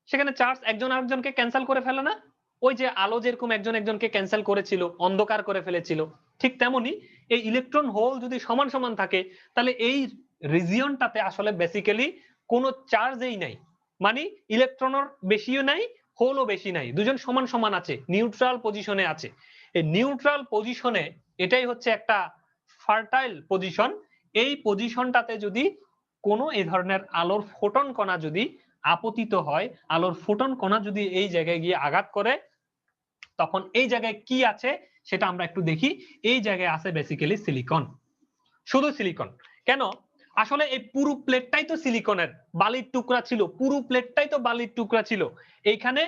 সেখানে চার্জ একজন আরেকজনকে ক্যান্সেল করে ফেলে না? ওই যে আলো যেরকম একজন একজনকে ক্যান্সেল করেছিল, অন্ধকার করে ফেলেছিল, ঠিক তেমনি এই ইলেকট্রন হোল যদি সমান সমান থাকে, তাহলে এই রিজিয়নটাতে আসলে বেসিক্যালি কোনো চার্জই নাই। মানে ইলেকট্রনের বেশিও নাই, হোলও বেশি নাই, দুজন সমান সমান আছে, নিউট্রাল পজিশনে আছে। এই নিউট্রাল পজিশনে, এটাই হচ্ছে একটা ফার্টাইল পজিশন। এই পজিশনটাতে যদি কোনো এই ধরনের আলোর ফোটন কণা যদি আপতিত হয়, আলোর ফোটন কণা যদি এই জায়গায় গিয়ে আঘাত করে, তখন এই জায়গায় কি আছে সেটা আমরা একটু দেখি। এই জায়গায় আছে বেসিক্যালি সিলিকন, শুধু সিলিকন। কেন? আসলে এই পুরো প্লেটটাই তো সিলিকনের, বালির টুকরা ছিল, পুরো প্লেটটাই তো বালির টুকরা ছিল। এইখানে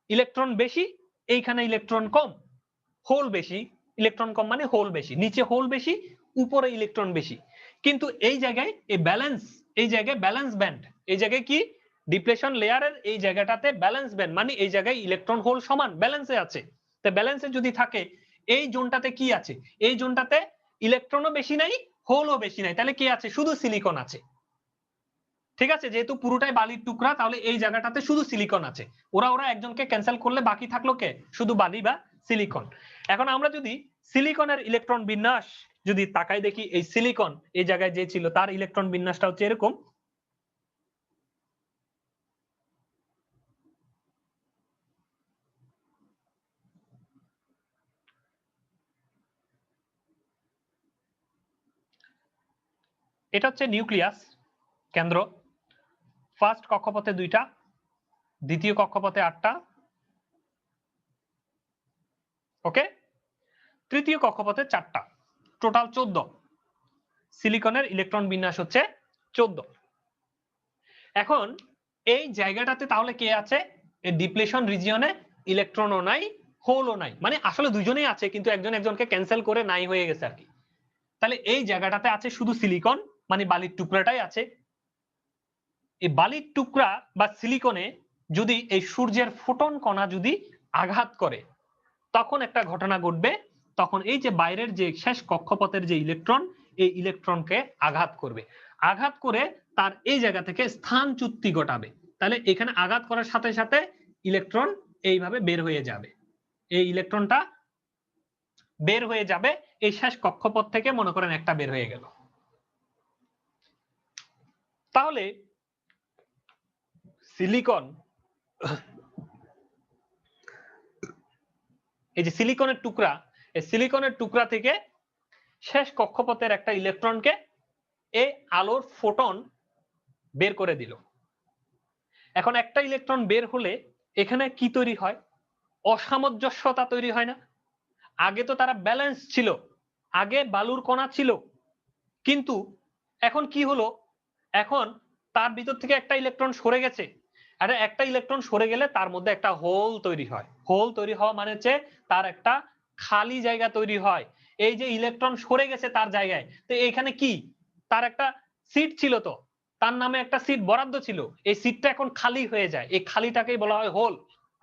ইলেকট্রন বেশি, এইখানে ইলেকট্রন কম, হোল বেশি। ইলেকট্রন কম মানে হোল বেশি, নিচে হোল বেশি, উপরে ইলেকট্রন বেশি। কিন্তু এই জায়গায় এই ব্যালেন্স, এই জায়গায় ব্যালেন্স ব্যান্ড, এই জায়গায় কি ডিপ্লেশন লেয়ারের এই জায়গাটাতে ব্যালেন্স ব্যান্ড, মানে এই জায়গায় ইলেকট্রন হোল সমান ব্যালেন্সে আছে। তো ব্যালেন্সে যদি থাকে, এই জোনটাতে কি আছে? এই জোনটাতে ইলেকট্রনও বেশি নাই, হোলও বেশি নাই, তাহলে কি আছে? শুধু সিলিকন আছে। ঠিক আছে, যেহেতু পুরোটাই বালির টুকরা, তাহলে এই জায়গাটাতে শুধু সিলিকন আছে। ওরা ওরা একজনকে ক্যান্সেল করলে বাকি থাকলো কে? শুধু বালি বা সিলিকন। এখন আমরা যদি সিলিকনের ইলেকট্রন বিন্যাস যদি তাকাই দেখি, এই সিলিকন এই জায়গায় যে ছিল তার ইলেকট্রন বিন্যাসটা হচ্ছে এরকম। এটা হচ্ছে নিউক্লিয়াস, কেন্দ্র। ফার্স্ট কক্ষপথে 2টা, দ্বিতীয় কক্ষপথে 8টা, ওকে, তৃতীয় কক্ষপথে 4টা, টোটাল 14। সিলিকনের ইলেকট্রন বিন্যাস হচ্ছে 14। এখন এই জায়গাটাতে তাহলে কে আছে? এই ডিপ্লেশন রিজিয়নে ইলেকট্রনও নাই, হোলও নাই, মানে আসলে দুজনেই আছে, কিন্তু একজন একজনকে ক্যান্সেল করে নাই হয়ে গেছে আর কি। তাহলে এই জায়গাটাতে আছে শুধু সিলিকন, মানে বালির টুকরাটাই আছে। এই বালির টুকরা বা সিলিকনে যদি এই সূর্যের ফোটন কণা যদি আঘাত করে তখন একটা ঘটনা ঘটবে, তখন এই যে বাইরের যে শেষ কক্ষপথের যে ইলেকট্রন, এই ইলেকট্রনকে আঘাত করবে, আঘাত করে তার এই জায়গা থেকে স্থানচ্যুতি ঘটাবে। তাহলে এখানে আঘাত করার সাথে সাথে ইলেকট্রন এইভাবে বের হয়ে যাবে, এই ইলেকট্রনটা বের হয়ে যাবে এই শেষ কক্ষপথ থেকে, মনে করেন একটা বের হয়ে গেল। তাহলে সিলিকন, এই যে সিলিকনের টুকরা, এই সিলিকনের টুকরা থেকে শেষ কক্ষপথের একটা ইলেকট্রনকে এই আলোর ফোটন বের করে দিল। এখন একটা ইলেকট্রন বের হলে এখানে কি তৈরি হয়? অসামঞ্জস্যতা তৈরি হয় না? আগে তো তারা ব্যালেন্স ছিল, আগে বালুর কণা ছিল, কিন্তু এখন কি হলো? এখন তার ভিতর থেকে একটা ইলেকট্রন সরে গেছে, আর একটা ইলেকট্রন সরে গেলে তার মধ্যে একটা হোল তৈরি হয়। হোল তৈরি হওয়া মানে হচ্ছে তার একটা খালি জায়গা তৈরি হয়। এই যে ইলেকট্রন সরে গেছে তার জায়গায়, তো এখানে কি তার একটা সিট ছিল, তো তার নামে একটা সিট বরাদ্দ ছিল, এই সিটটা এখন খালি হয়ে যায়, এই খালিটাকেই বলা হয় হোল।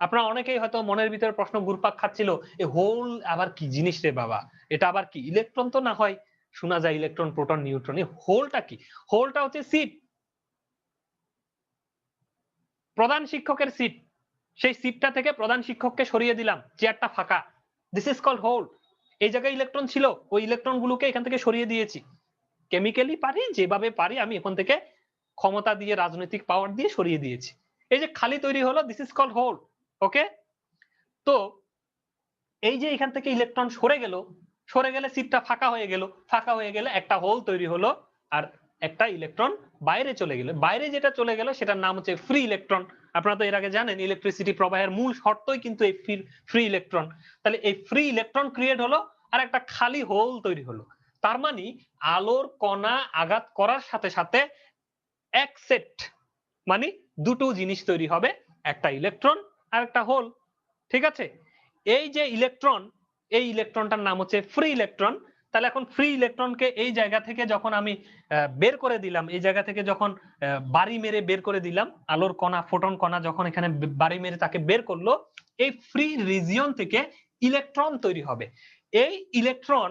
আপনারা অনেকেই হয়তো মনের ভিতরে প্রশ্ন ঘুরপাক খাচ্ছিল, এই হোল আবার কি জিনিস রে বাবা, এটা আবার কি? ইলেকট্রন তো না হয় শোনা যায় ইলেকট্রন, প্রোটন, নিউট্রন, এই হোলটা কি? হোলটা হচ্ছে সিট, প্রধান শিক্ষকের সিট, সেই সিটটা থেকে প্রধান শিক্ষককে সরিয়ে দিলাম, চেয়ারটা ফাঁকা, দিস ইজ কল্ড হোল। এই জায়গায় ইলেকট্রন ছিল, ওই ইলেকট্রন গুলোকে এখান থেকে সরিয়ে দিয়েছি, কেমিক্যালি পারি, যেভাবে পারি আমি এখন থেকে ক্ষমতা দিয়ে, রাজনৈতিক পাওয়ার দিয়ে সরিয়ে দিয়েছি। এই যে খালি তৈরি হলো, দিস ইজ কল্ড হোল। ওকে, তো এই যে এখান থেকে ইলেকট্রন সরে গেল, সরে গেলে সিটটা ফাঁকা হয়ে গেল, ফাঁকা হয়ে গেলে একটা হোল তৈরি হলো, আর একটা ইলেকট্রন বাইরে চলে গেল। বাইরে যেটা চলে গেল সেটার নাম হচ্ছে ফ্রি ইলেকট্রন। আপনারা তো এর আগে জানেন ইলেকট্রিসিটি প্রবাহের মূল শর্তই কিন্তু এই ফ্রি ইলেকট্রন। তাহলে এই ফ্রি ইলেকট্রন ক্রিয়েট হলো, আর একটা খালি হোল তৈরি হলো। তার মানে আলোর কণা আঘাত করার সাথে সাথে এক সেট, মানে দুটো জিনিস তৈরি হবে, একটা ইলেকট্রন আর একটা হোল। ঠিক আছে, এই যে ইলেকট্রন, এই ইলেকট্রনটার নাম হচ্ছে ফ্রি ইলেকট্রন। তাহলে এখন ফ্রি ইলেকট্রনকে এই জায়গা থেকে যখন আমি বের করে দিলাম, এই জায়গা থেকে যখন বাড়ি মেরে বের করে দিলাম, আলোর কণা, ফোটন কণা যখন এখানে বাড়ি মেরে তাকে বের করলো, এই ফ্রি রিজিয়ন থেকে ইলেকট্রন তৈরি হবে। এই ইলেকট্রন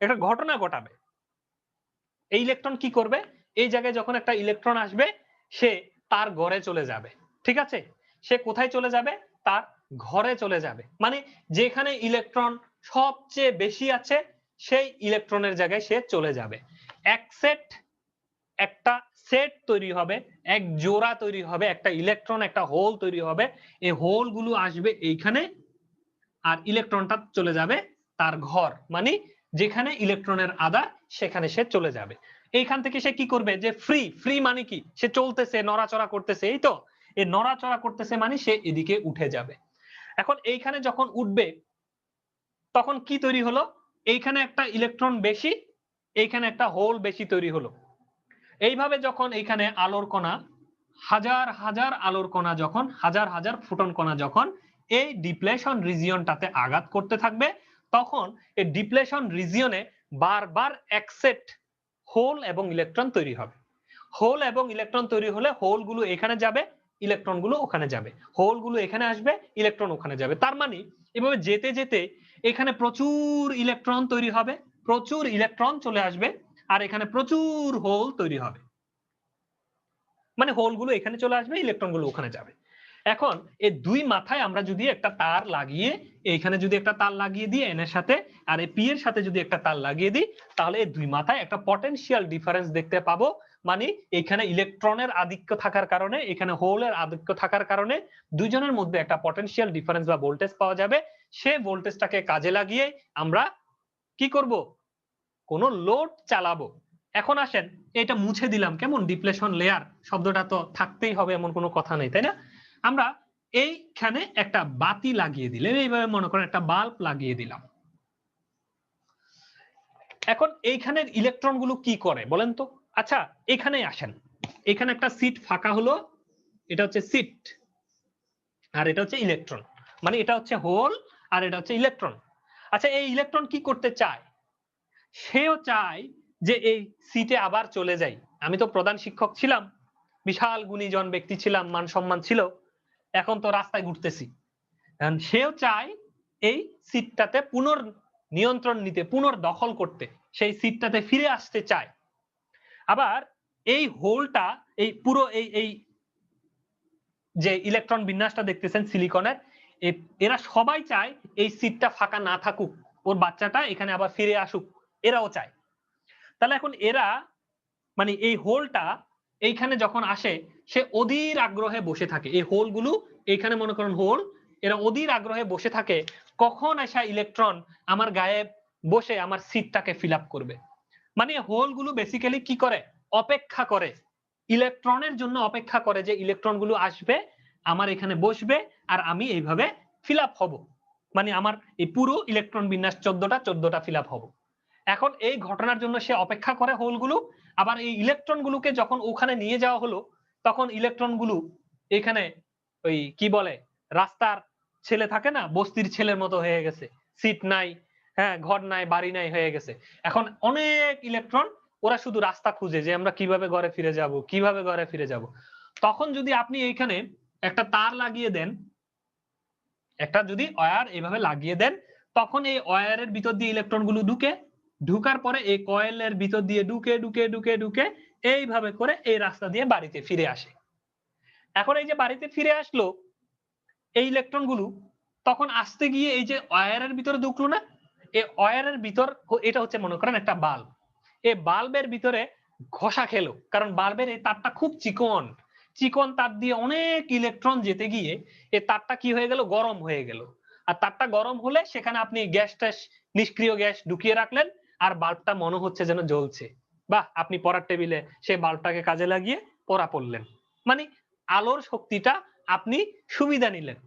একটা ঘটনা ঘটাবে। এই ইলেকট্রন কি করবে? এই জায়গায় যখন একটা ইলেকট্রন আসবে, সে তার ঘরে চলে যাবে। ঠিক আছে, সে কোথায় চলে যাবে? তার ঘরে চলে যাবে, মানে যেখানে ইলেকট্রন সবচেয়ে বেশি আছে সেই ইলেকট্রনের জায়গায় সে চলে যাবে। এক সেট, একটা সেট তৈরি হবে, এক জোড়া তৈরি হবে, একটা ইলেকট্রন একটা হোল তৈরি হবে। এই হোল গুলো আসবে এইখানে, আর ইলেকট্রনটা চলে যাবে তার ঘর, মানে যেখানে ইলেকট্রনের আধার সেখানে সে চলে যাবে। এইখান থেকে সে কি করবে? যে ফ্রি, ফ্রি মানে কি? সে চলতেছে, নড়াচড়া করতেছে, এই তো, এই নড়াচড়া করতেছে মানে সে এদিকে উঠে যাবে। এখন এইখানে যখন উঠবে তখন কি তৈরি হলো? এইখানে একটা ইলেকট্রন বেশি, এইখানে একটা হোল বেশি তৈরি হলো। এইভাবে যখন এইখানে আলোর কণা, হাজার হাজার আলোর কণা যখন, হাজার হাজার ফোটন কণা যখন এই ডিপ্লেশন রিজিয়নটাতে আঘাত করতে থাকবে, তখন এই ডিপ্লেশন রিজিয়নে বারবার এক সেট হোল এবং ইলেকট্রন তৈরি হবে। হোল এবং ইলেকট্রন তৈরি হলে হোল গুলো এখানে যাবে, ইলেকট্রন গুলো ওখানে যাবে, হোল গুলো এখানে আসবে, ইলেকট্রন ওখানে যাবে। তার মানে এভাবে যেতে যেতে এখানে প্রচুর ইলেকট্রন তৈরি হবে, প্রচুর ইলেকট্রন চলে আসবে, আর এখানে প্রচুর হোল তৈরি হবে, মানে হোল গুলো এখানে চলে আসবে, ইলেকট্রন গুলো ওখানে যাবে। এখন এই দুই মাথায় আমরা যদি একটা তার লাগিয়ে, এইখানে যদি একটা তার লাগিয়ে দিই এন এর সাথে, আর এই পি এর সাথে যদি একটা তার লাগিয়ে দিই, তাহলে এই দুই মাথায় একটা পটেনশিয়াল ডিফারেন্স দেখতে পাবো। মানে এখানে ইলেকট্রনের আধিক্য থাকার কারণে, এখানে হোলের আধিক্য থাকার কারণে দুইজনের মধ্যে একটা পটেনশিয়াল ডিফারেন্স বা ভোল্টেজ পাওয়া যাবে। সেই ভোল্টেজটাকে কাজে লাগিয়ে আমরা কি করব? কোন লোড চালাবো। এখন আসেন, এটা মুছে দিলাম, কেমন ডিপ্লেশন লেয়ার শব্দটা তো থাকতেই হবে এমন কোনো কথা নেই, তাই না? আমরা এইখানে একটা বাতি লাগিয়ে দিলাম, এইভাবে মনে করেন একটা বাল্ব লাগিয়ে দিলাম। এখন এইখানের ইলেকট্রন গুলো কি করে বলেন তো? আচ্ছা, এখানেই আসেন, এখানে একটা সিট ফাঁকা হলো, এটা হচ্ছে সিট, আর এটা হচ্ছে ইলেকট্রন, মানে এটা হচ্ছে হোল আর এটা হচ্ছে ইলেকট্রন। আচ্ছা, এই ইলেকট্রন কি করতে চায়? সেও চায় যে এই সিটে আবার চলে যাই। আমি তো প্রধান শিক্ষক ছিলাম, বিশাল গুণীজন ব্যক্তি ছিলাম, মান সম্মান ছিল, এখন তো রাস্তায় ঘুরতেছি। সেও চায় এই সিটটাতে নিয়ন্ত্রণ নিতে, পুনর্দখল করতে, সেই সিটটাতে ফিরে আসতে চায়। আবার এই হোলটা, এই পুরো এই যে ইলেকট্রন বিন্যাসটা দেখতেছেন সিলিকনের, এরা সবাই চায় এই সিটটা ফাঁকা না থাকুক, ওর বাচ্চাটা এখানে আবার ফিরে আসুক, এরাও চায়। তাহলে এখন এরা মানে এই হোলটা এইখানে যখন আসে, সে অধীর আগ্রহে বসে থাকে। এই হোলগুলো এইখানে মনে করেন হোল, এরা অধীর আগ্রহে বসে থাকে কখন আসা ইলেকট্রন আমার গায়ে বসে আমার সিটটাকে ফিল আপ করবে। মানে হোলগুলো বেসিক্যালি কি করে, অপেক্ষা করে, ইলেকট্রনের জন্য অপেক্ষা করে যে ইলেকট্রনগুলো আসবে, আমার এখানে বসবে, আর আমি এইভাবে ফিল আপ হব। মানে আমার এই পুরো ইলেকট্রন বিন্যাস 14টা ফিল আপ হব। এখন এই ঘটনার জন্য সে অপেক্ষা করে হোলগুলো। আবার এই ইলেকট্রনগুলোকে যখন ওখানে নিয়ে যাওয়া হলো, তখন ইলেকট্রনগুলো এখানে ওই কি বলে, রাস্তার ছেলে থাকে না, বস্তির ছেলের মতো হয়ে গেছে, সিট নাই, হ্যাঁ, ঘর নাই, বাড়ি নাই হয়ে গেছে। এখন অনেক ইলেকট্রন, ওরা শুধু রাস্তা খুঁজে যে আমরা কিভাবে ঘরে ফিরে যাব, কিভাবে ঘরে ফিরে যাব। তখন যদি আপনি এইখানে একটা তার লাগিয়ে দেন, একটা যদি ওয়্যার এইভাবে লাগিয়ে দেন, তখন এই ওয়্যারের ভিতর দিয়ে ইলেকট্রনগুলো ঢুকার পরে এই কয়েলের ভিতর দিয়ে ঢুকে এইভাবে করে এই রাস্তা দিয়ে বাড়িতে ফিরে আসে। এখন এই যে বাড়িতে ফিরে আসলো এই ইলেকট্রনগুলো, তখন আসতে গিয়ে এই যে ওয়্যারের ভিতরে ঢুকলো না, এই ওয়্যারের ভিতর, এটা হচ্ছে মনে করেন একটা বাল্ব, এই বাল্বের ভিতরে ঘষা খেলো, কারণ বাল্বের এই তারটা খুব চিকন, চিকন তার দিয়ে অনেক ইলেকট্রন যেতে গিয়ে এই তারটা কি হয়ে গেল, গরম হয়ে গেল। আর তারটা গরম হলে সেখানে আপনি গ্যাস ট্যাস, নিষ্ক্রিয় গ্যাস ঢুকিয়ে রাখলেন, আর বাল্বটা মনে হচ্ছে যেন জ্বলছে। বাহ, আপনি পড়ার টেবিলে সেই বাল্বটাকে কাজে লাগিয়ে পড়া পড়লেন। মানে আলোর শক্তিটা আপনি সুবিধা নিলেন।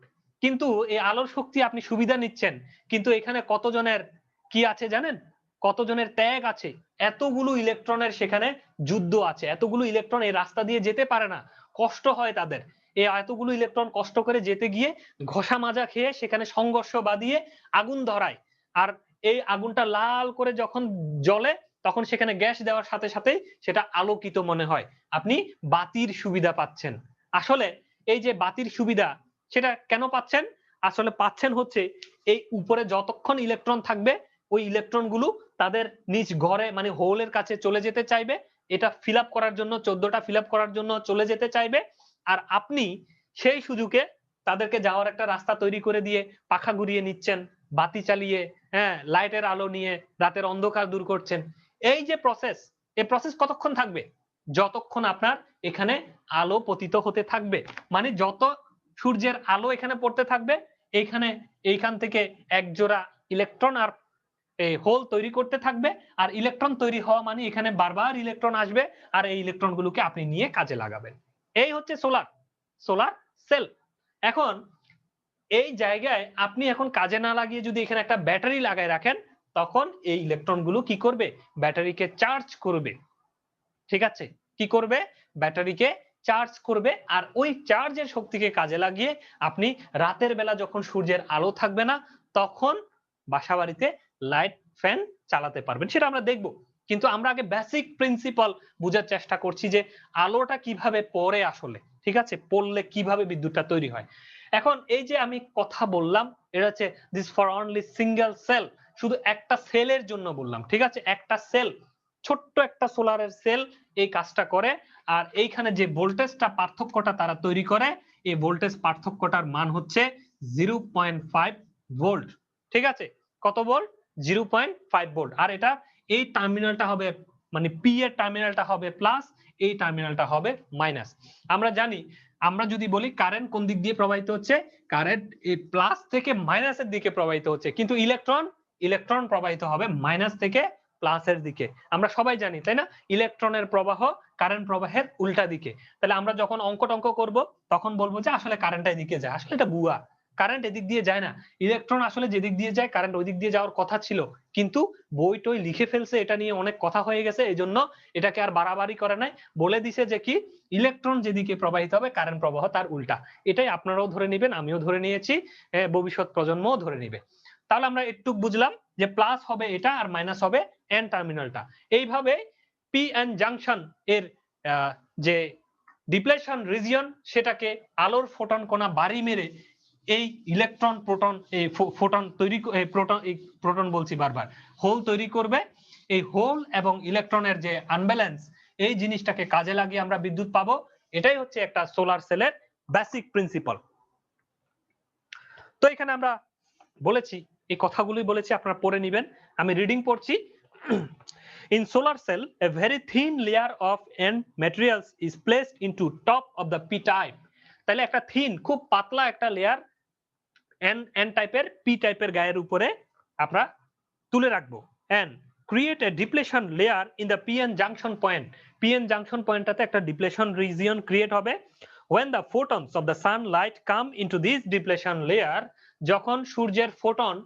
কিন্তু এই আলোর শক্তি আপনি সুবিধা নিচ্ছেন, কিন্তু এখানে কতজনের কি আছে জানেন, কতজনের ত্যাগ আছে, এতগুলো ইলেকট্রনের সেখানে যুদ্ধ আছে, এতগুলো ইলেকট্রন এই রাস্তা দিয়ে যেতে পারে না, কষ্ট হয় তাদের। এই এতগুলো ইলেকট্রন কষ্ট করে যেতে গিয়ে ঘষা মাজা খেয়ে সেখানে সংঘর্ষ বাঁধিয়ে আগুন ধরায়। আর এই আগুনটা লাল করে যখন জ্বলে, তখন সেখানে গ্যাস দেওয়ার সাথে সাথেই সেটা আলোকিত মনে হয়, আপনি বাতির সুবিধা পাচ্ছেন। আসলে এই যে বাতির সুবিধা, সেটা কেন পাচ্ছেন, আসলে পাচ্ছেন হচ্ছে এই উপরে যতক্ষণ ইলেকট্রন থাকবে, ওই ইলেকট্রন গুলো তাদের নিজ ঘরে মানে হোলের কাছে চলে যেতে চাইবে, এটা ফিল আপ করার জন্য, 14টা ফিল আপ করার জন্য চলে যেতে চাইবে। আর আপনি সেই সুযোগে তাদেরকে যাওয়ার একটা রাস্তা তৈরি করে দিয়ে পাখা ঘুরিয়ে নিচ্ছেন, বাতি চালিয়ে, হ্যাঁ, লাইটের আলো নিয়ে রাতের অন্ধকার দূর করছেন। এই যে প্রসেস, এই প্রসেস কতক্ষণ থাকবে, যতক্ষণ আপনার এখানে আলো পতিত হতে থাকবে। মানে যত সূর্যের আলো এখানে পড়তে থাকবে, এইখান থেকে এক জোড়া ইলেকট্রন আর এই হোল তৈরি করতে থাকবে। আর ইলেকট্রন তৈরি হওয়া মানে এখানে বারবার ইলেকট্রন আসবে, আর এই ইলেকট্রন গুলোকে আপনি নিয়ে কাজে লাগাবেন। এই হচ্ছে সোলার সেল। এখন এই জায়গায় আপনি এখন কাজে না লাগিয়ে যদি এখানে একটা ব্যাটারি লাগায় রাখেন, তখন এই ইলেকট্রন গুলো কি করবে, ব্যাটারিকে চার্জ করবে। ঠিক আছে, কি করবে, ব্যাটারিকে চার্জ করবে। আর ওই চার্জের শক্তিকে কাজে লাগিয়ে আপনি রাতের বেলা যখন সূর্যের আলো থাকবে না, তখন বাসাবাড়িতে লাইট ফ্যান চালাতে পারবেন। সেটা আমরা দেখব, কিন্তু আমরা আগে বেসিক প্রিন্সিপাল বোঝার চেষ্টা করছি যে আলোটা কিভাবে পড়ে আসলে, ঠিক আছে, পড়লে কিভাবে বিদ্যুৎটা তৈরি হয়। এখন এই যে আমি কথা বললাম, এটা হচ্ছে this for only single cell, শুধু একটা সেলের জন্য বললাম, ঠিক আছে, একটা সেল, ছোট্ট একটা সোলারের সেল এই কাজটা করে। আর এইখানে যে ভোল্টেজটা পার্থক্যটা তারা তৈরি করে, এই ভোল্টেজ পার্থক্যটার মান হচ্ছে 0.5 ভোল্ট। ঠিক আছে, কত ভোল্ট, 0.5 ভোল্ট। আর এটা এই টার্মিনালটা হবে মানে পি এর টার্মিনালটা হবে প্লাস, এই টার্মিনালটা হবে মাইনাস। আমরা জানি, আমরা যদি বলি কারেন্ট কোন দিক দিয়ে প্রবাহিত হচ্ছে, কারেন্ট এই প্লাস থেকে মাইনাসের দিকে প্রবাহিত হচ্ছে, কিন্তু ইলেকট্রন প্রবাহিত হবে মাইনাস থেকে প্লাসের দিকে। আমরা সবাই জানি, তাই না, ইলেকট্রনের প্রবাহ কারেন্ট প্রবাহের উল্টা দিকে। তাহলে আমরা যখন অঙ্ক করব, তখন বলবো যে আসলে কারেন্ট এদিকে যায়, আসলে এটা ভুয়া, কারেন্ট এদিক দিয়ে যায় না। ইলেকট্রন আসলে যেদিক দিয়ে যায়, কারেন্ট ওই দিক দিয়ে যাওয়ার কথা ছিল, কিন্তু বই টই লিখে ফেলছে, এটা নিয়ে অনেক কথা হয়ে গেছে, এই জন্য এটাকে আর বাড়াবাড়ি করে নাই, বলে দিছে যে কি ইলেকট্রন যেদিকে প্রবাহিত হবে কারেন্ট প্রবাহ তার উল্টা। এটাই আপনারাও ধরে নেবেন, আমিও ধরে নিয়েছি, ভবিষ্যৎ প্রজন্মও ধরে নিবে। তাহলে আমরা একটু বুঝলাম যে প্লাস হবে এটা আর মাইনাস হবে এন টার্মিনালটা। এইভাবে পি এন জাংশন এর যে ডিপ্লেশন রিজিয়ন সেটাকে আলোর ফোটন কণা বাড়ি মেরে এই ইলেকট্রন প্রোটন এই ফোটন তৈরি প্রোটন বলছি বারবার হোল তৈরি করবে। এই হোল এবং ইলেকট্রনের যে আনব্যালেন্স এই জিনিসটাকে কাজে লাগিয়ে আমরা বিদ্যুৎ পাবো। এটাই হচ্ছে একটা সোলার সেলের বেসিক প্রিন্সিপাল। তো এখানে আমরা বলেছি, এই কথাগুলোই বলেছি, আপনারা পড়ে নেবেন, আমি রিডিং পড়ছি। In solar cell, a very thin layer of N materials is placed into top of the p-type. তাহলে একটা থিন, খুব পাতলা একটা লেয়ার N টাইপের P টাইপের গায়ের উপরে আমরা তুলে রাখবো। And create a depletion layer in the PN junction point. PN junction পয়েন্টটাতে একটা depletion region create হবে। When the photons of the sunlight come into this depletion layer, যখন সূর্যের ফোটন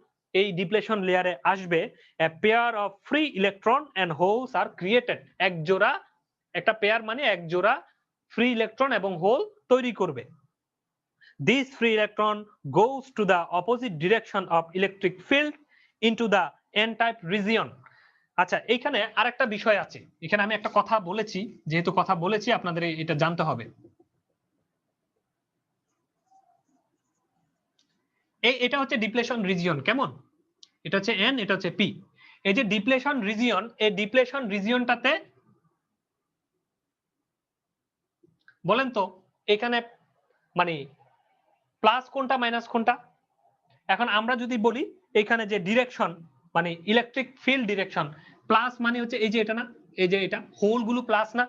এই ডিপ্লেশন লেয়ারে আসবে, a pair of free electron and holes are created. এক জোড়া, একটা পেয়ার মানে এক জোড়া ফ্রি ইলেকট্রন এবং হোল তৈরি করবে। This free electron goes to the opposite direction of electric field into the n-type region. আচ্ছা, এখানে আরেকটা বিষয় আছে, এখানে আমি একটা কথা বলেছি, যেহেতু কথা বলেছি আপনাদের এটা জানতে হবে। এটা হচ্ছে ডিপ্লেশন রিজিয়ন, কেমন? এটা হচ্ছে এন, এটা হচ্ছে পি। এই যে ডিপ্লেশন রিজিয়ন, এই ডিপ্লেশন রিজিয়নটাতে বলেন তো এখানে মানে প্লাস কোনটা মাইনাস কোনটা? এখন আমরা যদি বলি এখানে যে ডিরেকশন মানে ইলেকট্রিক ফিল্ড ডিরেকশন, প্লাস মানে হচ্ছে এই যে এটা না, এই যে এটা হোল গুলো প্লাস না,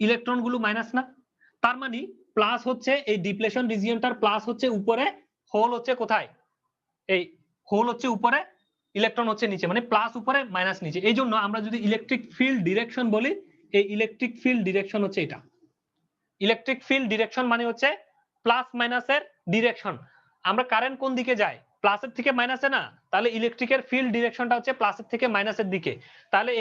ইলেকট্রন গুলো মাইনাস না, তার মানে প্লাস হচ্ছে এই ডিপ্লেশন রিজিয়নটার প্লাস হচ্ছে উপরে, হোল হচ্ছে কোথায়? এই হোল হচ্ছে উপরে, ইলেকট্রন হচ্ছে নিচে, মানে প্লাস উপরে মাইনাস নিচে। এই জন্য আমরা যদি ইলেকট্রিক ফিল্ড ডিরেকশন বলি, এই ইলেকট্রিক ফিল্ড ডিরেকশন হচ্ছে এটা। ইলেকট্রিক ফিল্ড ডিরেকশন মানে হচ্ছে প্লাস মাইনাসের ডিরেকশন। আমরা কারেন্ট কোন দিকে যায়? প্লাসের থেকে মাইনাসে না, তাহলে ইলেকট্রিকের ফিল্ড ডিরেকশনটা হচ্ছে প্লাসের থেকে মাইনাসের দিকে। তাহলে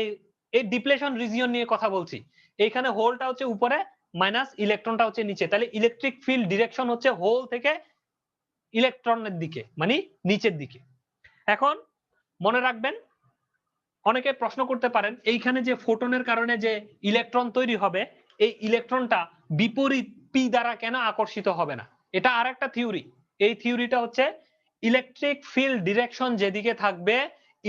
এই ডিপ্লেশন রিজিয়ন নিয়ে কথা বলছি। এইখানে হোলটা হচ্ছে উপরে, মাইনাস ইলেকট্রনটা হচ্ছে নিচে, তাহলে ইলেকট্রিক ফিল্ড ডিরেকশন হচ্ছে হোল থেকে ইলেকট্রনের দিকে, মানে নিচের দিকে। এখন মনে রাখবেন, অনেকে প্রশ্ন করতে পারেন এইখানে যে ফোটনের কারণে যে ইলেকট্রন তৈরি হবে, এই ইলেকট্রনটা বিপরীত পি দ্বারা কেন আকর্ষিত হবে না? এটা আরেকটা থিওরি। এই থিওরিটা হচ্ছে ইলেকট্রিক ফিল্ড ডিরেকশন যেদিকে থাকবে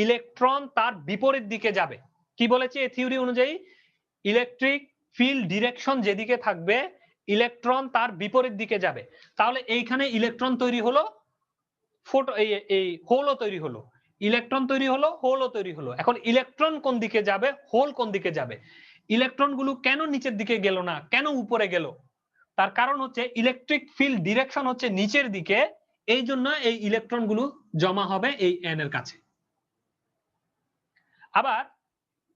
ইলেকট্রন তার বিপরীত দিকে যাবে। কি বলেছি এই থিওরি অনুযায়ী? ইলেকট্রিক ফিল্ড ডিরেকশন যেদিকে থাকবে ইলেকট্রন তার বিপরীত দিকে যাবে। তাহলে এইখানে ইলেকট্রন তৈরি হলো, ফোটো এই হোলও তৈরি হলো, ইলেকট্রন তৈরি হলো, হোলও তৈরি হলো। এখন ইলেকট্রন কোন দিকে যাবে, হোল কোন দিকে যাবে? ইলেকট্রন গুলো কেন নিচের দিকে গেল না, কেন উপরে গেল? তার কারণ হচ্ছে ইলেকট্রিক ফিল্ড ডিরেকশন হচ্ছে নিচের দিকে, এই জন্য এই ইলেকট্রন গুলো জমা হবে এই এন এর কাছে। আবার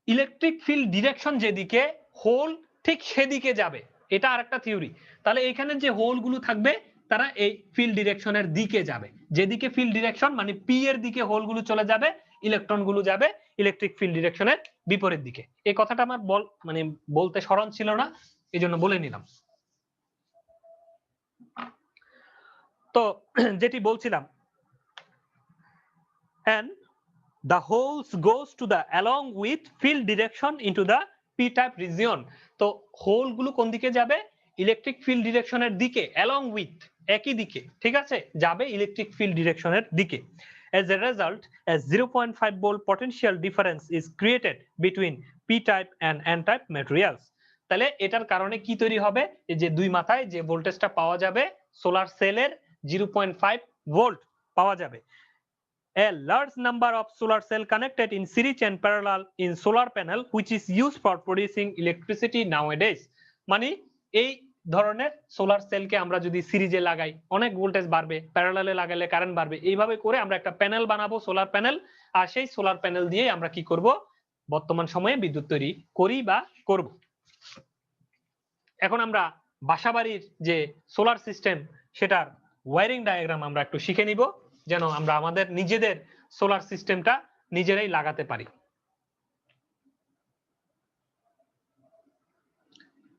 ইলেকট্রিক ফিল্ড ডিরেকশন যেদিকে, হোল ঠিক সেদিকে যাবে, এটা আরেকটা থিওরি। তাহলে এখানে যে হোল গুলো থাকবে তারা এই ফিল্ড ডিরেকশনের দিকে যাবে, যেদিকে ফিল্ড ডিরেকশন মানে পি এর দিকে হোল গুলো চলে যাবে, ইলেকট্রন গুলো যাবে ইলেকট্রিক ফিল্ড ডিরেকশনের বিপরীত দিকে। এই কথাটা আমার মানে বলতে স্মরণ ছিল না, এই জন্য বলে নিলাম। তো যেটি বলছিলাম, and the holes goes to the along with field direction into the p-type region. তো হোল গুলো কোন দিকে যাবে? ইলেকট্রিক ফিল্ড ডিরেকশনের দিকে, along with একই দিকে, ঠিক আছে, যাবে ইলেকট্রিক ফিল্ড ডিরেকশনের দিকে। As a result, a 0.5 volt potential difference is created between p-type and n-type materials. তাহলে এটার কারণে কি তৈরি হবে? এই যে দুই মাথায় যে ভোল্টেজটা পাওয়া যাবে সোলার সেলের 0.5 ভোল্ট পাওয়া যাবে। A large number of solar cells connected in series and parallel in solar panel which is used for producing electricity nowadays. মানে এই ধরনের সোলার সেলকে আমরা যদি সিরিজে লাগাই অনেক ভোল্টেজ বাড়বে, প্যারালালে লাগালে কারেন্ট বাড়বে, এইভাবে করে আমরা একটা প্যানেল বানাবো, সোলার প্যানেল। আর সেই সোলার প্যানেল দিয়ে আমরা কি করব? বর্তমান সময়ে বিদ্যুৎ তৈরি করি বা করব। এখন আমরা বাসাবাড়ির যে সোলার সিস্টেম সেটার ওয়্যারিং ডায়াগ্রাম আমরা একটু শিখে নিব, যেন আমরা আমাদের নিজেদের সোলার সিস্টেমটা নিজেরাই লাগাতে পারি।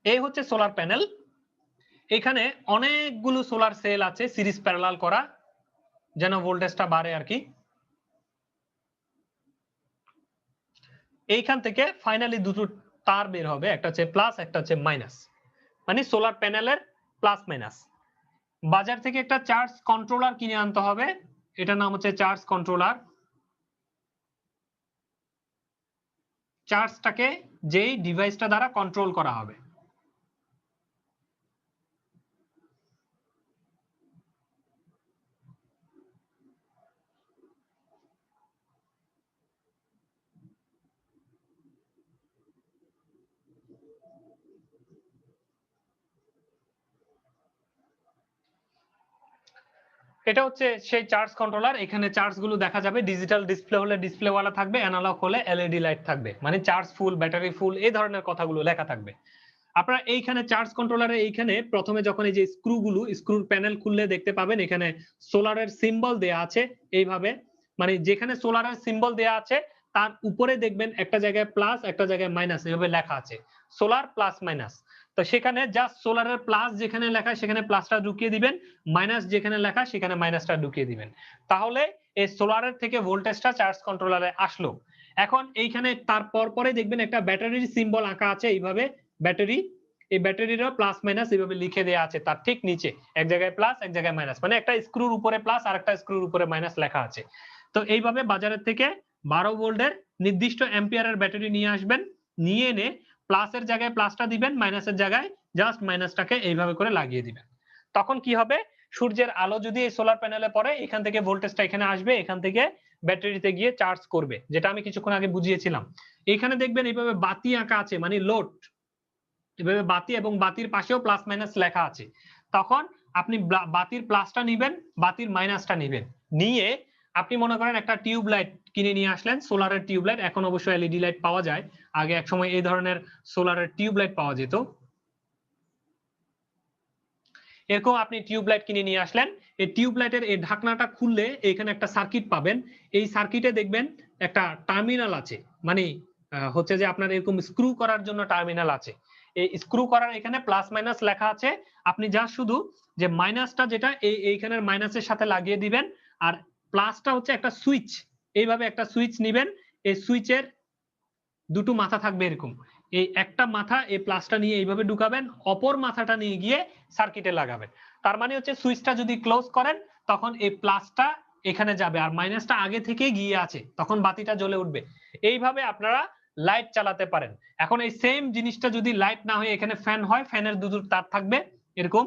এই হচ্ছে সোলার প্যানেল। এখানে অনেকগুলো সোলার সেল আছে সিরিজ প্যারালাল করা, যেন ভোল্টেজটা বাড়ে আর কি। এইখান থেকে ফাইনালি দুটো তার বের হবে, একটা হচ্ছে প্লাস, একটা হচ্ছে মাইনাস। মানে সোলার প্যানেলের প্লাস মাইনাস। বাজার থেকে একটা চার্জ কন্ট্রোলার কিনে আনতে হবে, এটার নাম হচ্ছে চার্জ কন্ট্রোলার। চার্জটাকে যেই ডিভাইসটা দ্বারা কন্ট্রোল করা হবে। এটা হচ্ছে সেই চার্জ কন্ট্রোলার। এখানে চার্জ গুলো দেখা যাবে, ডিজিটাল ডিসপ্লে হলে ডিসপ্লে ওয়ালা থাকবে, অ্যানালগ হলে এলইডি লাইট থাকবে, মানে চার্জ ফুল, ব্যাটারি ফুল, এই ধরনের কথাগুলো লেখা থাকবে। আপনারা এইখানে চার্জ কন্ট্রোলারে এইখানে প্রথমে যখন এই যে স্ক্রুর প্যানেল খুললে দেখতে পাবেন এখানে সোলারের সিম্বল দেয়া আছে এইভাবে, মানে যেখানে সোলারের সিম্বল দেয়া আছে তার উপরে দেখবেন একটা জায়গায় প্লাস একটা জায়গায় মাইনাস এইভাবে লেখা আছে, সোলার প্লাস মাইনাস। তো সেখানে জাস্ট সোলারের প্লাস যেখানে লেখা সেখানে প্লাসটা ঢুকিয়ে দিবেন, মাইনাস যেখানে লেখা সেখানে মাইনাসটা ঢুকিয়ে দিবেন, তাহলে এই সোলারের থেকে ভোল্টেজটা চার্জ কন্ট্রোলারে আসলো। এখন এইখানে তারপর পরে দেখবেন একটা ব্যাটারির সিম্বল আঁকা আছে এইভাবে, ব্যাটারি, এই ব্যাটারিরও প্লাস মাইনাস এইভাবে লিখে দেয়া আছে তার ঠিক নিচে, এক জায়গায় প্লাস এক জায়গায় মাইনাস, মানে একটা স্ক্রুর উপরে প্লাস আর একটা স্ক্রুর উপরে মাইনাস লেখা আছে। তো এইভাবে বাজারের থেকে 12 ভোল্টের নির্দিষ্ট অ্যাম্পিয়ারের ব্যাটারি নিয়ে আসবেন, নিয়ে এনে প্লাসের জায়গায় প্লাসটা দিবেন, মাইনাসের জায়গায় জাস্ট মাইনাসটাকে এইভাবে করে লাগিয়ে দিবেন। তখন কি হবে, সূর্যের আলো যদি এই সোলার প্যানেলে পড়ে এখান থেকে ভোল্টেজটা এখানে আসবে, এখান থেকে ব্যাটারিতে গিয়ে চার্জ করবে, যেটা আমি কিছুক্ষণ আগে বুঝিয়েছিলাম। এখানে দেখবেন এইভাবে বাতি আঁকা আছে, মানে লোড, এভাবে বাতি এবং বাতির পাশেও প্লাস মাইনাস লেখা আছে। তখন আপনি বাতির প্লাসটা নিবেন, বাতির মাইনাসটা নিবেন, নিয়ে আপনি মনে করেন একটা টিউব লাইট কিনে নিয়ে আসলেন, সোলারের টিউব লাইট, এখন অবশ্য এলইডি লাইট পাওয়া যায়, আগে এক সময় এই ধরনের সোলারের টিউব লাইট পাওয়া যেত। এরকম আপনি টিউব লাইট কিনে নিয়ে আসলেন, এই টিউব লাইটের এই ঢাকনাটা খুললে এখানে একটা সার্কিট পাবেন, এই সার্কিটে দেখবেন একটা টার্মিনাল আছে, মানে হচ্ছে যে আপনার এরকম স্ক্রু করার জন্য টার্মিনাল আছে, এই স্ক্রু করার এখানে প্লাস মাইনাস লেখা আছে, আপনি যা শুধু যে মাইনাসটা যেটা এইখানের মাইনাসের সাথে লাগিয়ে দিবেন, আর প্লাসটা হচ্ছে একটা সুইচ, এইভাবে একটা সুইচ নিবেন, এই সুইচের দুটো মাথা থাকবে এরকম, এই একটা মাথা এই প্লাসটা নিয়ে এইভাবে ঢুকাবেন, অপর মাথাটা নিয়ে গিয়ে সার্কিটে লাগাবেন। তার মানে হচ্ছে সুইচটা যদি ক্লোজ করেন তখন এই প্লাসটা এখানে যাবে আর মাইনাসটা আগে থেকে গিয়ে আছে, তখন বাতিটা জ্বলে উঠবে। এইভাবে আপনারা লাইট চালাতে পারেন। এখন এই সেম জিনিসটা যদি লাইট না হয়ে এখানে ফ্যান হয়, ফ্যানের দুটো তার থাকবে এরকম,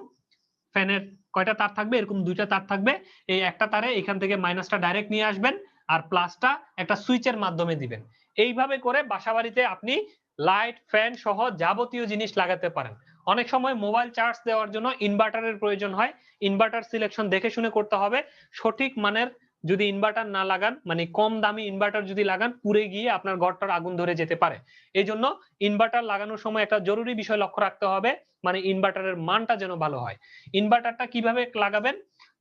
ফ্যানের কয়টা তার থাকবে, এরকম দুইটা তার থাকবে, এই একটা তারে এখান থেকে মাইনাসটা ডাইরেক্ট নিয়ে আসবেন আর প্লাসটা একটা সুইচের মাধ্যমে দিবেন। এইভাবে করে বাসাবাড়িতে আপনি লাইট, ফ্যান সহ যাবতীয় জিনিস লাগাতে পারেন। অনেক সময় মোবাইল চার্জ দেওয়ার জন্য ইনভার্টারের প্রয়োজন হয়, ইনভার্টার সিলেকশন দেখে শুনে করতে হবে। সঠিক মানের যদি ইনভার্টার না লাগান, মানে কম দামি ইনভার্টার যদি লাগান, পুড়ে গিয়ে আপনার ঘরটার আগুন ধরে যেতে পারে। এই জন্য ইনভার্টার লাগানোর সময় একটা জরুরি বিষয় লক্ষ্য রাখতে হবে, মানে ইনভার্টারের মানটা যেন ভালো হয়। ইনভার্টারটা কিভাবে লাগাবেন,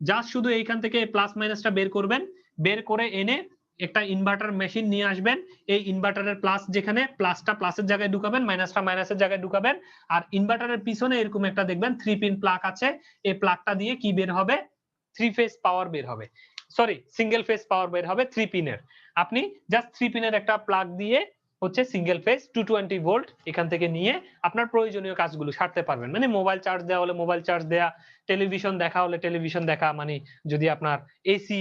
জাস্ট শুধু এইখান থেকে প্লাস মাইনাসটা বের করবেন, বের করে এনে একটা ইনভার্টার মেশিন নিয়ে আসবেন, এই ইনভার্টারের প্লাস যেখানে, প্লাসটা প্লাসের জায়গায় ঢুকাবেন, মাইনাসটা মাইনাসের জায়গায় ঢুকাবেন, আর ইনভার্টারের পিছনে এরকম একটা দেখবেন 3 পিন প্লাগ আছে, এই প্লাগটা দিয়ে কি বের হবে, 3 ফেজ পাওয়ার বের হবে, সরি সিঙ্গেল ফেজ পাওয়ার বের হবে 3 পিনের। আপনি জাস্ট 3 পিনের একটা প্লাগ দিয়ে হচ্ছে সিঙ্গেল ফেজ 220 ভোল্ট এখান থেকে নিয়ে আপনার প্রয়োজনীয় কাজগুলো সারতে পারবেন, মানে মোবাইল চার্জ দেওয়া হলে মোবাইল চার্জ দেয়া, টেলিভিশন দেখা হলে টেলিভিশন দেখা, মানে যদি আপনার এসি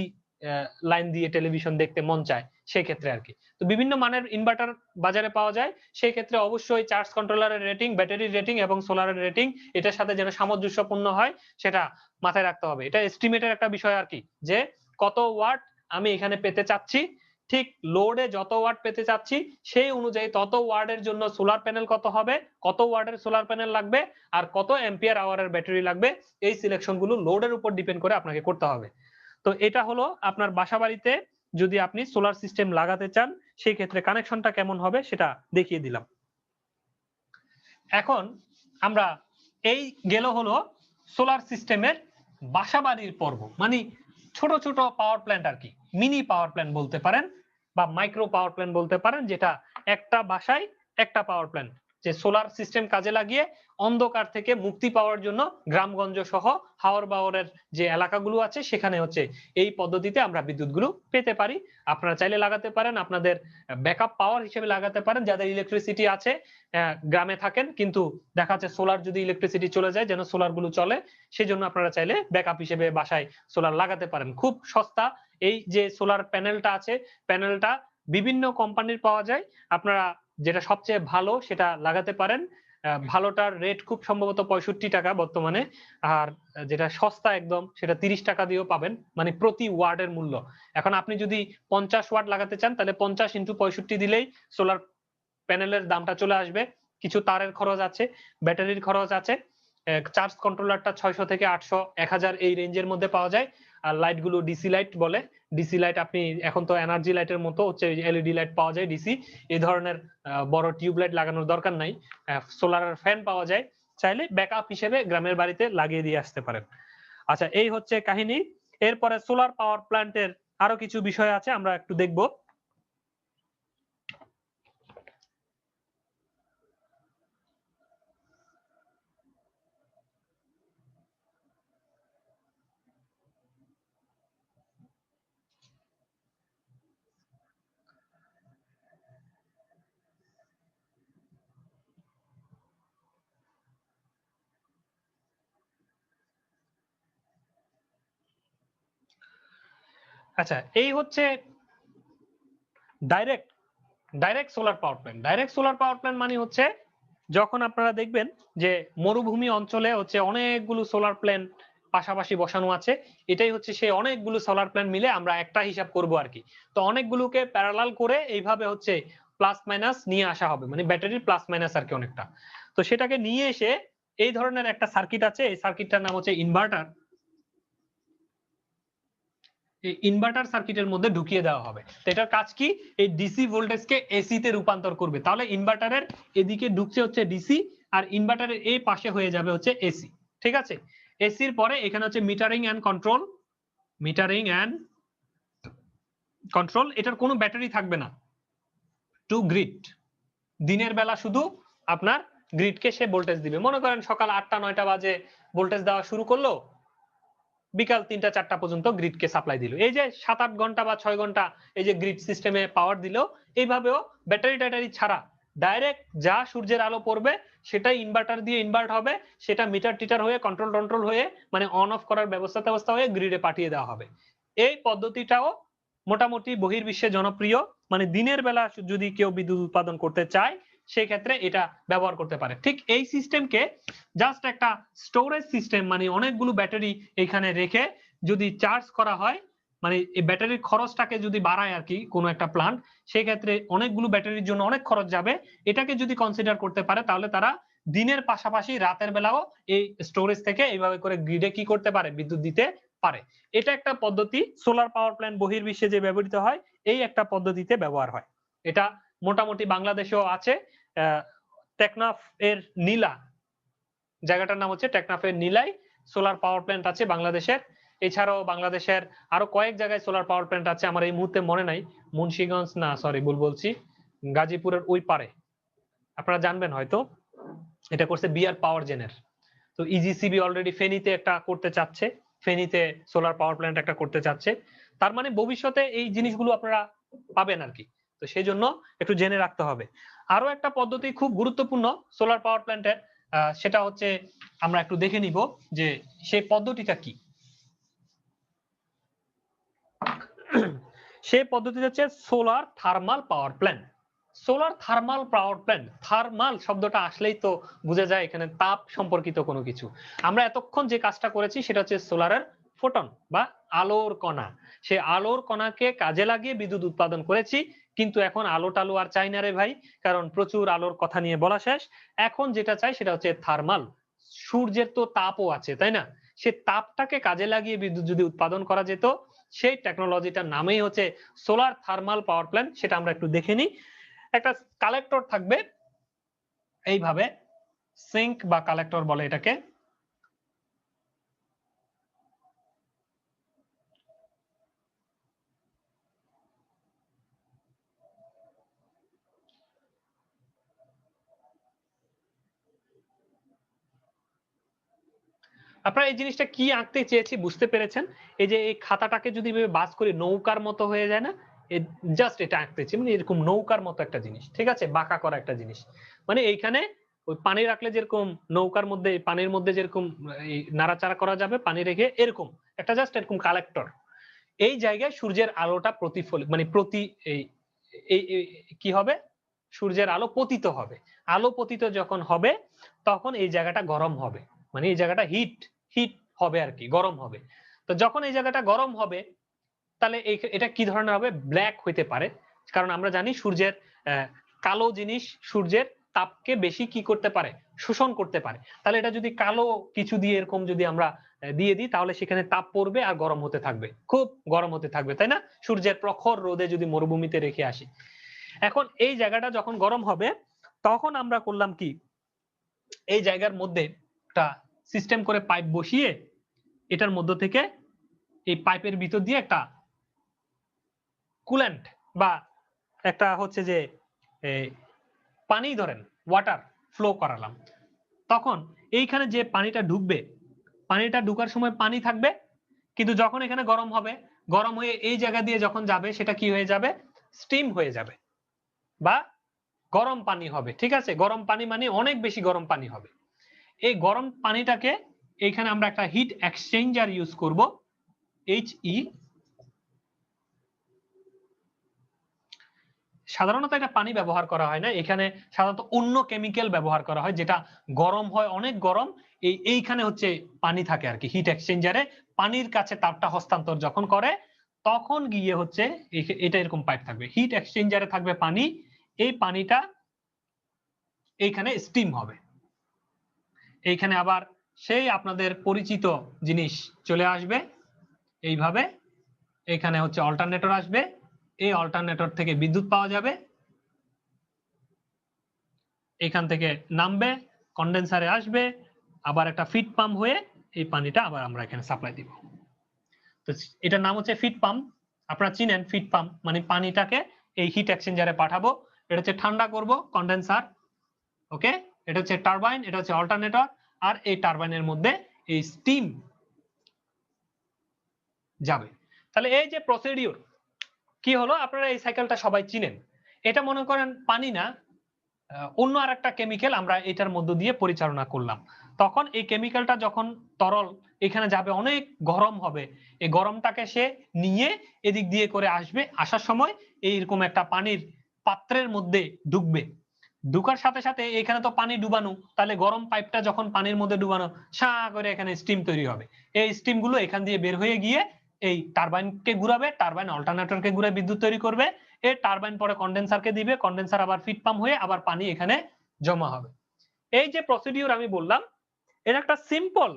লাইন দিয়ে টেলিভিশন দেখতে মন চায় সেই ক্ষেত্রে আর কি। তো বিভিন্ন মানের ইনভার্টার বাজারে পাওয়া যায়, সেই ক্ষেত্রে অবশ্যই চার্জ কন্ট্রোলারের রেটিং, ব্যাটারির রেটিং এবং সোলারের রেটিং এটার সাথে যেন সামঞ্জস্যপূর্ণ হয় সেটা মাথায় রাখতে হবে। এটা এস্টিমেটের একটা বিষয় আর কি, যে কত ওয়াট আমি এখানে পেতে চাচ্ছি, ঠিক লোডে যত ওয়াট পেতে চাচ্ছি সেই অনুযায়ী তত ওয়াটের জন্য সোলার প্যানেল কত হবে, কত ওয়াটের সোলার প্যানেল লাগবে আর কত অ্যাম্পিয়ার আওয়ারের ব্যাটারি লাগবে, এই সিলেকশন গুলো লোডের উপর ডিপেন্ড করে আপনাকে করতে হবে। তো এটা হলো আপনার বাসাবাড়িতে যদি আপনি সোলার সিস্টেম লাগাতে চান সেই ক্ষেত্রে কানেকশনটা কেমন হবে সেটা দেখিয়ে দিলাম। এখন আমরা এই গেল হলো সোলার সিস্টেমের বাসাবাড়ির পর্ব, মানে ছোট ছোট পাওয়ার প্ল্যান্ট আর কি, মিনি পাওয়ার প্ল্যান্ট বলতে পারেন বা মাইক্রো পাওয়ার প্ল্যান্ট বলতে পারেন, যেটা একটা বাসায় একটা পাওয়ার প্ল্যান্ট যে সোলার সিস্টেম কাজে লাগিয়ে অন্ধকার থেকে মুক্তি পাওয়ার জন্য গ্রামগঞ্জ সহ হাওর বাওরের যে এলাকাগুলো আছে সেখানে হচ্ছে এই পদ্ধতিতে আমরা বিদ্যুৎগুলো পেতে পারি। আপনারা চাইলে লাগাতে পারেন, আপনাদের ব্যাকআপ পাওয়ার হিসেবে লাগাতে পারেন। যাদের ইলেকট্রিসিটি আছে, গ্রামে থাকেন কিন্তু দেখা যাচ্ছে সোলার যদি ইলেকট্রিসিটি চলে যায় যেন সোলার গুলো চলে, সেজন্য আপনারা চাইলে ব্যাকআপ হিসেবে বাসায় সোলার লাগাতে পারেন। খুব সস্তা এই যে সোলার প্যানেলটা আছে, প্যানেলটা বিভিন্ন কোম্পানির পাওয়া যায়। আপনারা যেটা সবচেয়ে ভালো সেটা লাগাতে পারেন। ভালোটার রেট খুব সম্ভবত 65 টাকা বর্তমানে, আর যেটা সস্তা একদম সেটা 30 টাকা দিয়েও পাবেন, মানে প্রতি ওয়ার্ডের মূল্য। এখন আপনি যদি 50 ওয়াট লাগাতে চান তাহলে 50 × 65 দিলেই সোলার প্যানেলের দামটা চলে আসবে। কিছু তারের খরচ আছে, ব্যাটারির খরচ আছে। চার্জ কন্ট্রোলারটা 600 থেকে 800 1000 এই রেঞ্জের মধ্যে পাওয়া যায়। আর লাইট গুলো ডিসি লাইট বলে। ডিসি লাইট আপনি এখন তো এনার্জি লাইটের মতো হচ্ছে এলইডি লাইট পাওয়া যায় ডিসি, এই ধরনের বড় টিউব লাইট লাগানোর দরকার নাই। সোলার ফ্যান পাওয়া যায়, চাইলে ব্যাকআপ হিসেবে গ্রামের বাড়িতে লাগিয়ে দিয়ে আসতে পারেন। আচ্ছা, এই হচ্ছে কাহিনী। এরপরে সোলার পাওয়ার প্ল্যান্টের আরো কিছু বিষয় আছে, আমরা একটু দেখব। আচ্ছা, এই হচ্ছে direct direct solar power plant. Direct solar power plant মানে হচ্ছে যখন আপনারা দেখবেন যে মরুভূমি অঞ্চলে হচ্ছে অনেকগুলো সোলার প্ল্যান্ট পাশাপাশি বসানো আছে, এটাই হচ্ছে সেই অনেকগুলো সোলার প্ল্যান্ট মিলে আমরা একটা হিসাব করব আর কি। তো অনেকগুলোকে প্যারালাল করে এইভাবে হচ্ছে প্লাস মাইনাস নিয়ে আসা হবে, মানে ব্যাটারির প্লাস মাইনাস আর কি অনেকটা। তো সেটাকে নিয়ে এসে এই ধরনের একটা সার্কিট আছে, এই সার্কিটটার নাম হচ্ছে ইনভার্টার। এই ইনভার্টার সার্কিটের মধ্যে ঢুকিয়ে দেওয়া হবে। তো এটার কাজ কি? এই ডিসি ভোল্টেজকে এসি তে রূপান্তর করবে। তাহলে ইনভার্টারের এদিকে ঢুকছে হচ্ছে ডিসি, আর ইনভার্টারের এই পাশে হয়ে যাবে হচ্ছে এসি। ঠিক আছে? এসির পরে এখানে হচ্ছে metering and control. Metering and control, এটার কোনো ব্যাটারি থাকবে না। টু গ্রিড, দিনের বেলা শুধু আপনার গ্রিডকে সে ভোল্টেজ দিবে। মনে করেন সকাল 8টা 9টা বাজে ভোল্টেজ দেওয়া শুরু করলো, বিকাল 3টা 4টা পর্যন্ত গ্রিডকে সাপ্লাই দিল। এই যে 7-8 ঘন্টা বা 6 ঘন্টা এই যে গ্রিড সিস্টেমে পাওয়ার দিল, এইভাবেও ব্যাটারি ট্যাটারি ছাড়া ডাইরেক্ট যা সূর্যের আলো পড়বে সেটাই ইনভার্টার দিয়ে ইনভার্ট হবে, সেটা মিটার টিটার হয়ে কন্ট্রোল টন্ট্রোল হয়ে মানে অন অফ করার ব্যবস্থা হয়ে গ্রিডে পাঠিয়ে দেওয়া হবে। এই পদ্ধতিটাও মোটামুটি বহির্বিশ্বে জনপ্রিয়। মানে দিনের বেলা যদি কেউ বিদ্যুৎ উৎপাদন করতে চায় সেই ক্ষেত্রে এটা ব্যবহার করতে পারে। ঠিক এই সিস্টেমকে জাস্ট একটা স্টোরেজ সিস্টেম, মানে অনেকগুলো ব্যাটারি এখানে রেখে যদি চার্জ করা হয়, মানে এই ব্যাটারির খরচটাকে যদি বাড়ায় আর কি কোনো একটা প্ল্যান্ট, সেই ক্ষেত্রে অনেকগুলো ব্যাটারির জন্য অনেক খরচ যাবে। এটাকে যদি কনসিডার করতে পারে তাহলে তারা দিনের পাশাপাশি রাতের বেলাও এই স্টোরেজ থেকে এইভাবে করে গ্রিডে কি করতে পারে, বিদ্যুৎ দিতে পারে। এটা একটা পদ্ধতি, সোলার পাওয়ার প্ল্যান্ট বহির্বিশ্বে যে ব্যবহৃত হয় এই একটা পদ্ধতিতে ব্যবহার হয়। এটা মোটামুটি বাংলাদেশেও আছে। টেকনাফ এর নীলা, জায়গাটার নাম হচ্ছে টেকনাফের নীলাই সোলার পাওয়ার প্ল্যান্ট আছে বাংলাদেশের। এছাড়াও বাংলাদেশের আরো কয়েক জায়গায় সোলার পাওয়ার প্ল্যান্ট আছে, আমার এই মুহূর্তে মনে নাই। মুন্সিগঞ্জ না, সরি ভুল বলছি, গাজীপুরের ওই পারে আপনারা জানবেন হয়তো, এটা করছে বিআর পাওয়ার জেনের। তো ইজিসিবি অলরেডি ফেনীতে একটা করতে চাচ্ছে, ফেনীতে সোলার পাওয়ার প্ল্যান্ট একটা করতে চাচ্ছে। তার মানে ভবিষ্যতে এই জিনিসগুলো আপনারা পাবেন আর কি। তো সেই জন্য একটু জেনে রাখতে হবে। আরো একটা পদ্ধতি খুব গুরুত্বপূর্ণ সোলার পাওয়ার প্ল্যান্টের, সেটা হচ্ছে আমরা একটু দেখে নিব যে সেই পদ্ধতিটা কি। সেই পদ্ধতি হচ্ছে solar thermal power plant. Solar thermal power plant, thermal শব্দটা আসলেই তো বোঝা যায় এখানে তাপ সম্পর্কিত কোনো কিছু। আমরা এতক্ষণ যে কাজটা করেছি সেটা হচ্ছে সোলারের ফোটন বা আলোর কণা। সেই আলোর কণাকে কাজে লাগিয়ে বিদ্যুৎ উৎপাদন করেছি, কিন্তু এখন আলো টালো আর চাই না রে ভাই, কারণ প্রচুর আলোর কথা নিয়ে বলা শেষ। এখন যেটা চাই সেটা হচ্ছে থার্মাল। সূর্যের তো তাপও আছে, তাই না? সে তাপটাকে কাজে লাগিয়ে বিদ্যুৎ যদি উৎপাদন করা যেত, সেই টেকনোলজিটার নামেই হচ্ছে সোলার থার্মাল পাওয়ার প্ল্যান্ট। সেটা আমরা একটু দেখে নিই। একটা কালেক্টর থাকবে এইভাবে, সিঙ্ক বা কালেক্টর বলে এটাকে। আপনারা এই জিনিসটা কি আঁকতে চেয়েছি বুঝতে পেরেছেন? এই যে এই খাতাটাকে যদি এভাবে বাস করি নৌকার মতো হয়ে যায় না? জাস্ট এটা আঁকতে চেয়েছি, মানে এরকম নৌকার মতো একটা জিনিস, ঠিক আছে? বাঁকা করা একটা জিনিস। মানে এইখানে ওই পানি রাখলে যেরকম নৌকার মধ্যে পানির মধ্যে যেরকম এই নাড়াচাড়া করা যাবে পানি রেখে, এরকম একটা জাস্ট এরকম কালেক্টর। এই জায়গায় সূর্যের আলোটা প্রতিফলিত, মানে এই কি হবে? সূর্যের আলো পতিত হবে। আলো পতিত যখন হবে তখন এই জায়গাটা গরম হবে, মানে এই জায়গাটা হিট হবে আর কি, গরম হবে। তো যখন এই জায়গাটা গরম হবে তাহলে এটা কি ধরনের হবে? ব্ল্যাক হইতে পারে, কারণ আমরা জানি সূর্যের কালো জিনিস সূর্যের তাপকে বেশি কি করতে পারে? শোষণ করতে পারে। তাহলে এটা যদি কালো কিছু দিয়ে এরকম যদি আমরা দিয়ে দিই তাহলে সেখানে তাপ পড়বে আর গরম হতে থাকবে, খুব গরম হতে থাকবে, তাই না? সূর্যের প্রখর রোদে যদি মরুভূমিতে রেখে আসি, এখন এই জায়গাটা যখন গরম হবে তখন আমরা করলাম কি, এই জায়গার মধ্যে একটা সিস্টেম করে পাইপ বসিয়ে এটার মধ্য থেকে এই পাইপের ভিতর দিয়ে একটা কুল্যান্ট বা একটা হচ্ছে যে পানি ধরেন ওয়াটার ফ্লো করালাম। তখন এইখানে যে পানিটা ঢুকবে, পানিটা ঢুকার সময় পানি থাকবে, কিন্তু যখন এখানে গরম হবে, গরম হয়ে এই জায়গা দিয়ে যখন যাবে সেটা কি হয়ে যাবে? স্টিম হয়ে যাবে বা গরম পানি হবে, ঠিক আছে? গরম পানি মানে অনেক বেশি গরম পানি হবে। এই গরম পানিটাকে এইখানে আমরা একটা হিট এক্সচেঞ্জার ইউজ করব, HE। সাধারণত এটা পানি ব্যবহার করা হয় না, এখানে সাধারণত অন্য কেমিক্যাল ব্যবহার করা হয় যেটা গরম হয়, অনেক গরম। এইখানে হচ্ছে পানি থাকে আর কি, হিট এক্সচেঞ্জারে পানির কাছে তাপটা হস্তান্তর যখন করে তখন গিয়ে হচ্ছে এটা এরকম পাইপ থাকবে, হিট এক্সচেঞ্জারে থাকবে পানি, এই পানিটা এইখানে স্টিম হবে। এইখানে আবার সেই আপনাদের পরিচিত জিনিস চলে আসবে এইভাবে, এখানে হচ্ছে অল্টারনেটর আসবে, এই অল্টারনেটর থেকে বিদ্যুৎ পাওয়া যাবে, এখান থেকে নামবে, কন্ডেন্সারে আসবে, আবার একটা ফিড পাম্প হয়ে এই পানিটা আবার আমরা এখানে সাপ্লাই দিব। তো এটার নাম হচ্ছে ফিড পাম্প। আপনারা চিনেন ফিড পাম্প মানে পানিটাকে এই হিট এক্সচেঞ্জারে পাঠাবো, এটা হচ্ছে ঠান্ডা করব কন্ডেন্সার, ওকে? এটা হচ্ছে টারবাইন, এটা হচ্ছে অল্টারনেটর, আর এই টারবাইনের মধ্যে এই স্টিম যাবে। তাহলে এই যে প্রসিডিউর কি হলো, আপনারা এই সাইকেলটা সবাই চিনেন। এটা মনে করেন পানি না, অন্য আরেকটা কেমিক্যাল আমরা এটার মধ্য দিয়ে পরিচালনা করলাম। তখন এই কেমিক্যালটা যখন তরল এখানে যাবে অনেক গরম হবে, এই গরমটাকে সে নিয়ে এদিক দিয়ে করে আসবে, আসার সময় এইরকম একটা পানির পাত্রের মধ্যে ঢুকবে, ঢুকার সাথে সাথে এখানে তো পানি ডুবানো, তাহলে গরম পাইপটা যখন পানির মধ্যে ডুবানো সা করে এখানে স্টিম তৈরি হবে, এই স্টিম গুলো এখান দিয়ে বের হয়ে গিয়ে এই টারবাইনকে ঘুরাবে, টারবাইন অল্টারনেটরকে ঘুরে বিদ্যুৎ তৈরি করবে, এই টারবাইন পরে কন্ডেন্সারকে দিবে, কন্ডেন্সার আবার ফিড পাম্প হয়ে আবার পানি এখানে জমা হবে। এই যে প্রসিডিউর আমি বললাম এটা একটা simple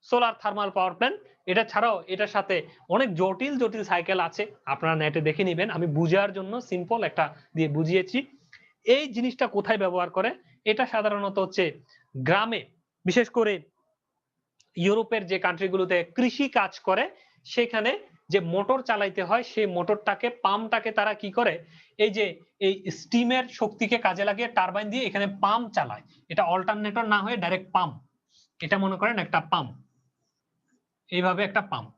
solar thermal power plant. এটা ছাড়াও এটার সাথে অনেক জটিল জটিল সাইকেল আছে, আপনারা নেটে দেখে নেবেন, আমি বুঝার জন্য সিম্পল একটা দিয়ে বুঝিয়েছি। এই জিনিসটা কোথায় ব্যবহার করে? এটা সাধারণত হচ্ছে গ্রামে, বিশেষ করে ইউরোপের যে কান্ট্রিগুলোতে কৃষি কাজ করে সেখানে যে মোটর চালাইতে হয় সেই মোটরটাকে পাম্পটাকে তারা কি করে, এই যে এই স্টিমের শক্তিকে কাজে লাগিয়ে টারবাইন দিয়ে এখানে পাম্প চালায়, এটা অল্টারনেটর না হয়ে ডাইরেক্ট পাম্প, এটা মনে করেন একটা পাম্প, এইভাবে একটা পাম্প,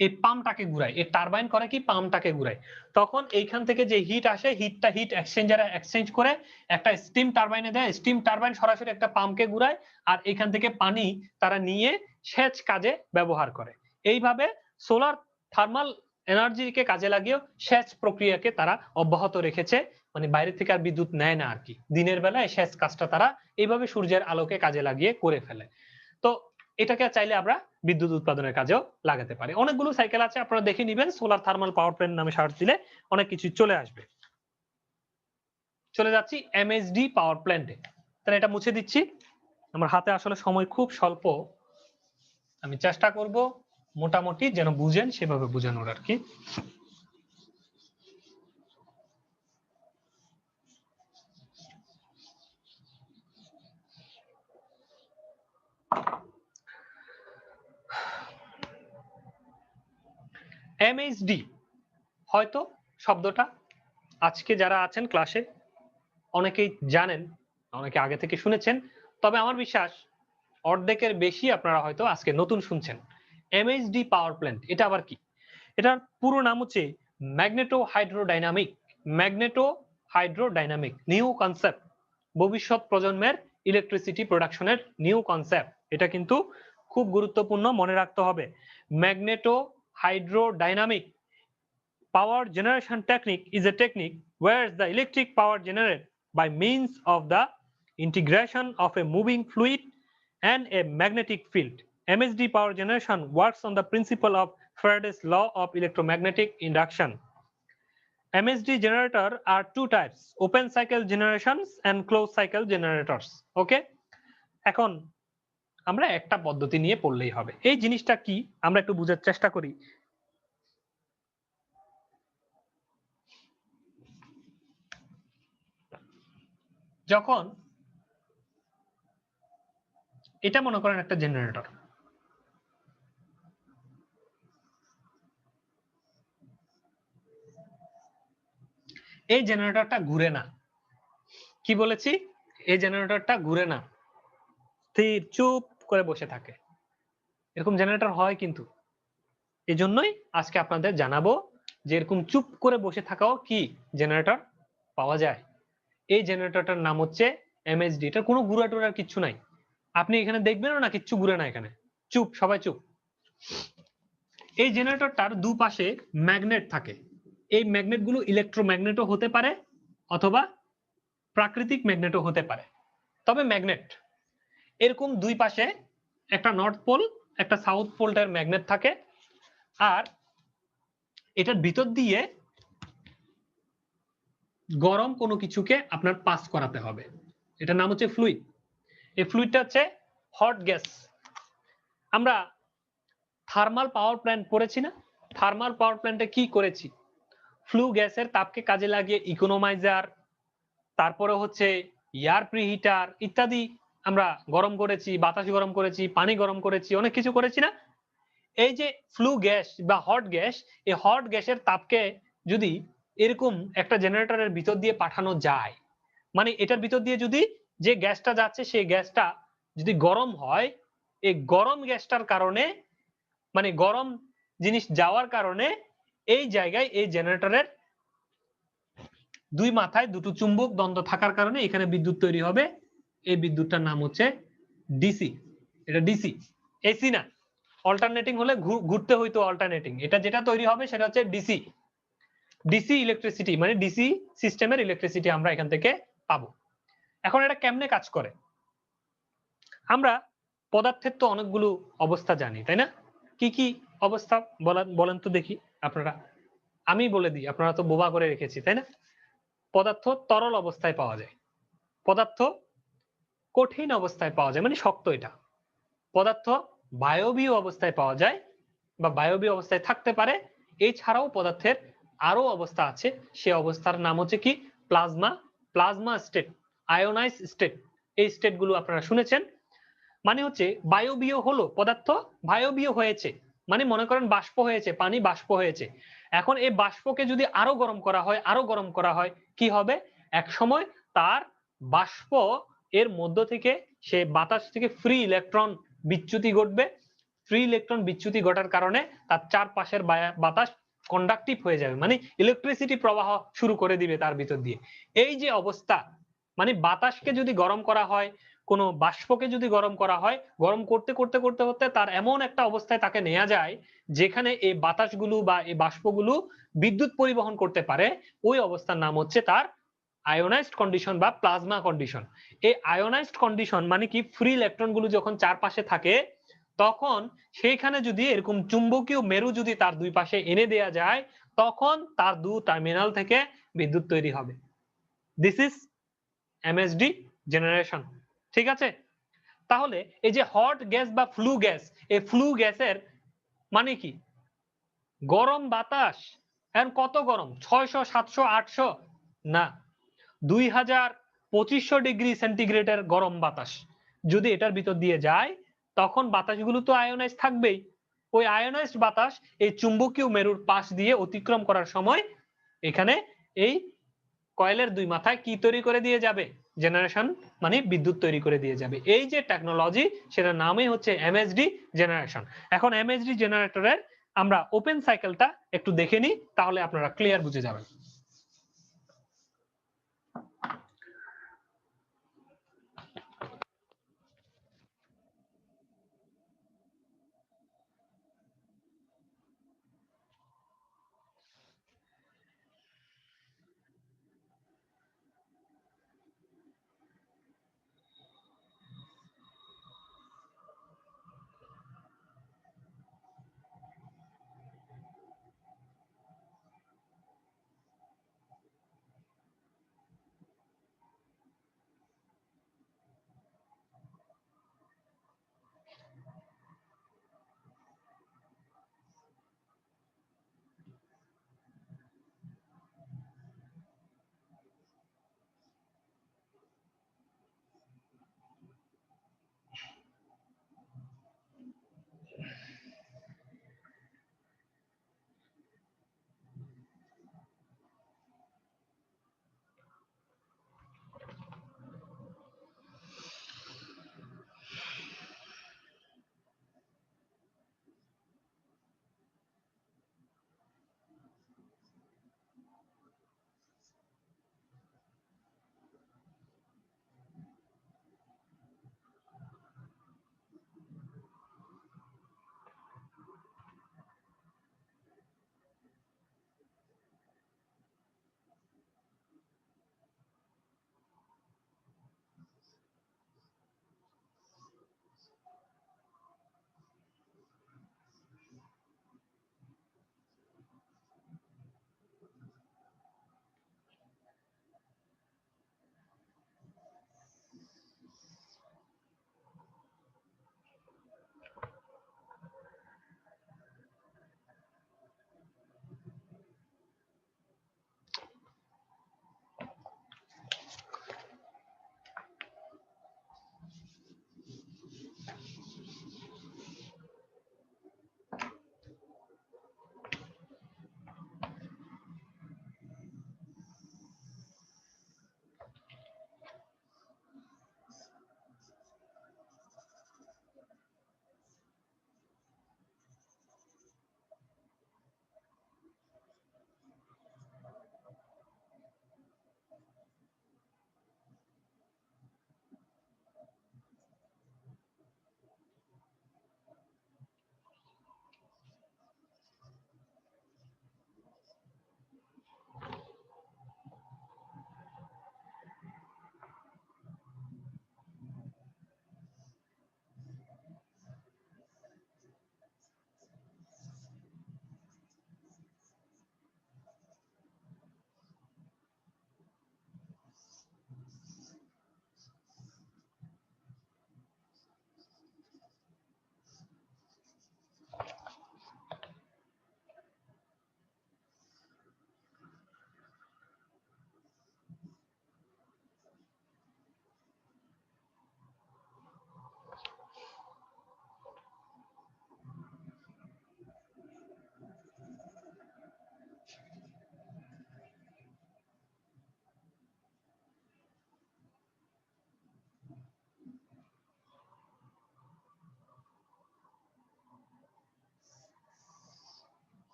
এই পাম্পটাকে ঘুরায়, এই টারবাইন করে কি পাম্পটাকে ঘুরায়, তখন এইখান থেকে যে হিট আসে হিটটা হিট এক্সচেঞ্জারে এক্সচেঞ্জ করে একটা স্টিম টারবাইনে দেয়, স্টিম টারবাইন সরাসরি একটা পাম্পকে ঘুরায়, আর এখান থেকে পানি তারা নিয়ে সেচ কাজে ব্যবহার করে। এইভাবে সোলার থার্মাল এনার্জিকে কাজে লাগিয়ে সেচ প্রক্রিয়াকে তারা অব্যাহত রেখেছে, মানে বাইরে থেকে আর বিদ্যুৎ নেয় না আর কি, দিনের বেলায় সেচ কাজটা তারা এইভাবে সূর্যের আলোকে কাজে লাগিয়ে করে ফেলে। তো এটাকে চাইলে আমরা বিদ্যুৎ উৎপাদনের কাজেও লাগাতে পারি। অনেকগুলো সাইকেল আছে, আপনারা দেখে নিবেন, সোলার থার্মাল পাওয়ার প্ল্যান্ট নামে সার্চ দিলে অনেক কিছু চলে আসবে। চলে যাচ্ছি এমএসডি পাওয়ার প্ল্যান্টে। তাহলে এটা মুছে দিচ্ছি, আমার হাতে আসলে সময় খুব স্বল্প, আমি চেষ্টা করব মোটামুটি যেন বুঝেন সেভাবে বোঝানোর আর কি। এমএসডি হয়তো শব্দটা আজকে যারা আছেন ক্লাসে অনেকেই জানেন, অনেকে আগে থেকে শুনেছেন, তবে আমার বিশ্বাস অর্ধেকের বেশি আপনারা হয়তো আজকে নতুন শুনছেন। এমএইচডি পাওয়ার প্ল্যান্ট এটা আবার কি? এটার পুরো নাম হচ্ছে magneto hydrodynamic. Magneto hydrodynamic new concept, ভবিষ্যৎ প্রজন্মের ইলেকট্রিসিটি প্রোডাকশনের নিউ কনসেপ্ট। এটা কিন্তু খুব গুরুত্বপূর্ণ, মনে রাখতে হবে। Magneto hydrodynamic power generation technique is a technique where the electric power generated by means of the integration of a moving fluid and a magnetic field. MHD power generation works on the principle of Faraday's law of electromagnetic induction. MHD generator are two types: open cycle generations and closed cycle generators. Okay, এখন আমরা একটা পদ্ধতি নিয়ে পড়লেই হবে। এই জিনিসটা কি আমরা একটু বোঝার চেষ্টা করি। যখন এটা মনে করেন একটা জেনারেটর, এই জেনারেটরটা ঘুরে না। কি বলেছি? এই জেনারেটরটা ঘুরে না, স্থির চুপ করে বসে থাকে। এরকম জেনারেটর হয় কিন্তু, এই জন্যই আজকে আপনাদের জানাবো যে এরকম চুপ করে বসে থাকাও কি জেনারেটর পাওয়া যায়। এই জেনারেটরটার নাম হচ্ছে এমএইচডি। এটা কোনো ঘুরা টুরার কিচ্ছু নাই, আপনি এখানে দেখবেনও না, কিচ্ছু ঘুরে না এখানে, চুপ, সবাই চুপ। এই জেনারেটরটার দুপাশে ম্যাগনেট থাকে। এই ম্যাগনেট গুলো ইলেকট্রোম্যাগনেটও হতে পারে অথবা প্রাকৃতিক ম্যাগনেটও হতে পারে, তবে ম্যাগনেট। এরকম দুই পাশে একটা নর্থ পোল একটা সাউথ পোলটার ম্যাগনেট থাকে, আর এটার ভিতর দিয়ে গরম কোনো কিছুকে আপনার পাস করাতে হবে। এটার নাম হচ্ছে ফ্লুইড। এই ফ্লুইডটা হচ্ছে হট গ্যাস। আমরা থার্মাল পাওয়ার প্ল্যান্ট পড়েছি না? থার্মাল পাওয়ার প্ল্যান্টে কি করেছি? ফ্লু গ্যাসের তাপকে কাজে লাগিয়ে ইকোনোমাইজার, তারপরে হচ্ছে এয়ার প্রিহিটার ইত্যাদি আমরা গরম করেছি, বাতাস গরম করেছি, পানি গরম করেছি, অনেক কিছু করেছি না? এই যে ফ্লু গ্যাস বা হট গ্যাস, এই হট গ্যাসের তাপকে যদি এরকম একটা জেনারেটরের ভিতর দিয়ে পাঠানো যায়, মানে এটার ভিতর দিয়ে যদি যে গ্যাসটা যাচ্ছে সেই গ্যাসটা যদি গরম হয়, এই গরম গ্যাসটার কারণে, মানে গরম জিনিস যাওয়ার কারণে এই জায়গায় এই জেনারেটরের দুই মাথায় দুটো চুম্বক দ্বন্দ্ব থাকার কারণে এখানে বিদ্যুৎ তৈরি হবে। এই বিদ্যুৎটার নাম হচ্ছে ডিসি। এটা ডিসি, এসি না। অল্টারনেটিং হলে ঘুরতে হইতো অল্টারনেটিং, এটা যেটা তৈরি হবে সেটা হচ্ছে ডিসি। ডিসি ইলেকট্রিসিটি মানে ডিসি সিস্টেমের ইলেকট্রিসিটি আমরা এখান থেকে পাবো। এখন এটা কেমনে কাজ করে? আমরা পদার্থের তো অনেকগুলো অবস্থা জানি, তাই না? কি কি অবস্থা বলেন তো দেখি আপনারা। আমি বলে দিই, আপনারা তো বোবা করে রেখেছি, তাই না? পদার্থ তরল অবস্থায় পাওয়া যায়, পদার্থ কঠিন অবস্থায় পাওয়া যায় মানে শক্ত। এটা পদার্থ বায়বীয় অবস্থায় পাওয়া যায় বা বায়বীয় অবস্থায় থাকতে পারে। এছাড়াও পদার্থের আরো অবস্থা আছে, সে অবস্থার নাম হচ্ছে কি plasma, plasma state, ionise state. এই স্টেট গুলো আপনারা শুনেছেন। মানে হচ্ছে বায়বীয় হলো পদার্থ, বায়বীয় হয়েছে মানে মনে করেন বাষ্প হয়েছে, পানি বাষ্প হয়েছে। এখন এই বাষ্পকে যদি আরো গরম করা হয়, আরো গরম করা হয়, কি হবে? এক সময় তার বাষ্প এর মধ্য থেকে সে বাতাস থেকে ফ্রি ইলেকট্রন বিচ্যুতি ঘটবে। ফ্রি ইলেকট্রন বিচ্যুতি ঘটার কারণে তার চারপাশের বাতাস কন্ডাক্টিভ হয়ে যাবে, মানে ইলেকট্রিসিটি প্রবাহ শুরু করে দিবে তার ভিতর দিয়ে। এই যে অবস্থা, মানে বাতাসকে যদি গরম করা হয়, কোন বাষ্পকে যদি গরম করা হয়, গরম করতে করতে করতে করতে তার এমন একটা অবস্থায় তাকে নেওয়া যায় যেখানে এই বাতাসগুলো বা এই বাষ্পগুলো বিদ্যুৎ পরিবহন করতে পারে, ওই অবস্থার নাম হচ্ছে তার আয়োনাইজড কন্ডিশন বা প্লাজমা কন্ডিশন। এই আয়োনাইজড কন্ডিশন মানে কি, ফ্রি ইলেকট্রন গুলো যখন চারপাশে থাকে তখন সেইখানে যদি এরকম চুম্বকীয় মেরু যদি তার দুই পাশে এনে দেয়া যায়, তখন তার দু টার্মিনাল থেকে বিদ্যুৎ তৈরি হবে। This is MSD generation. ঠিক আছে? তাহলে এই যে হট গ্যাস বা ফ্লু গ্যাস, এই ফ্লু গ্যাসের মানে কি? গরম বাতাস। এখন কত গরম? 600, 700, 800 না, 2000, 2500 ডিগ্রি সেন্টিগ্রেডের গরম বাতাস যদি এটার ভিতর দিয়ে যায়, তখন বাতাসগুলো তো আয়োনাইজ থাকবেই। ওই আয়োনাইজড বাতাস এই চুম্বকীয় মেরুর পাশ দিয়ে অতিক্রম করার সময় এখানে এই কয়েলের দুই মাথায় কি তৈরি করে দিয়ে যাবে? জেনারেশন মানে বিদ্যুৎ তৈরি করে দিয়ে যাবে। এই যে টেকনোলজি সেটার নামই হচ্ছে এমএসডি জেনারেশন। এখন এমএসডি জেনারেটরের আমরা ওপেন সাইকেলটা একটু দেখে নিই, তাহলে আপনারা ক্লিয়ার বুঝে যাবেন।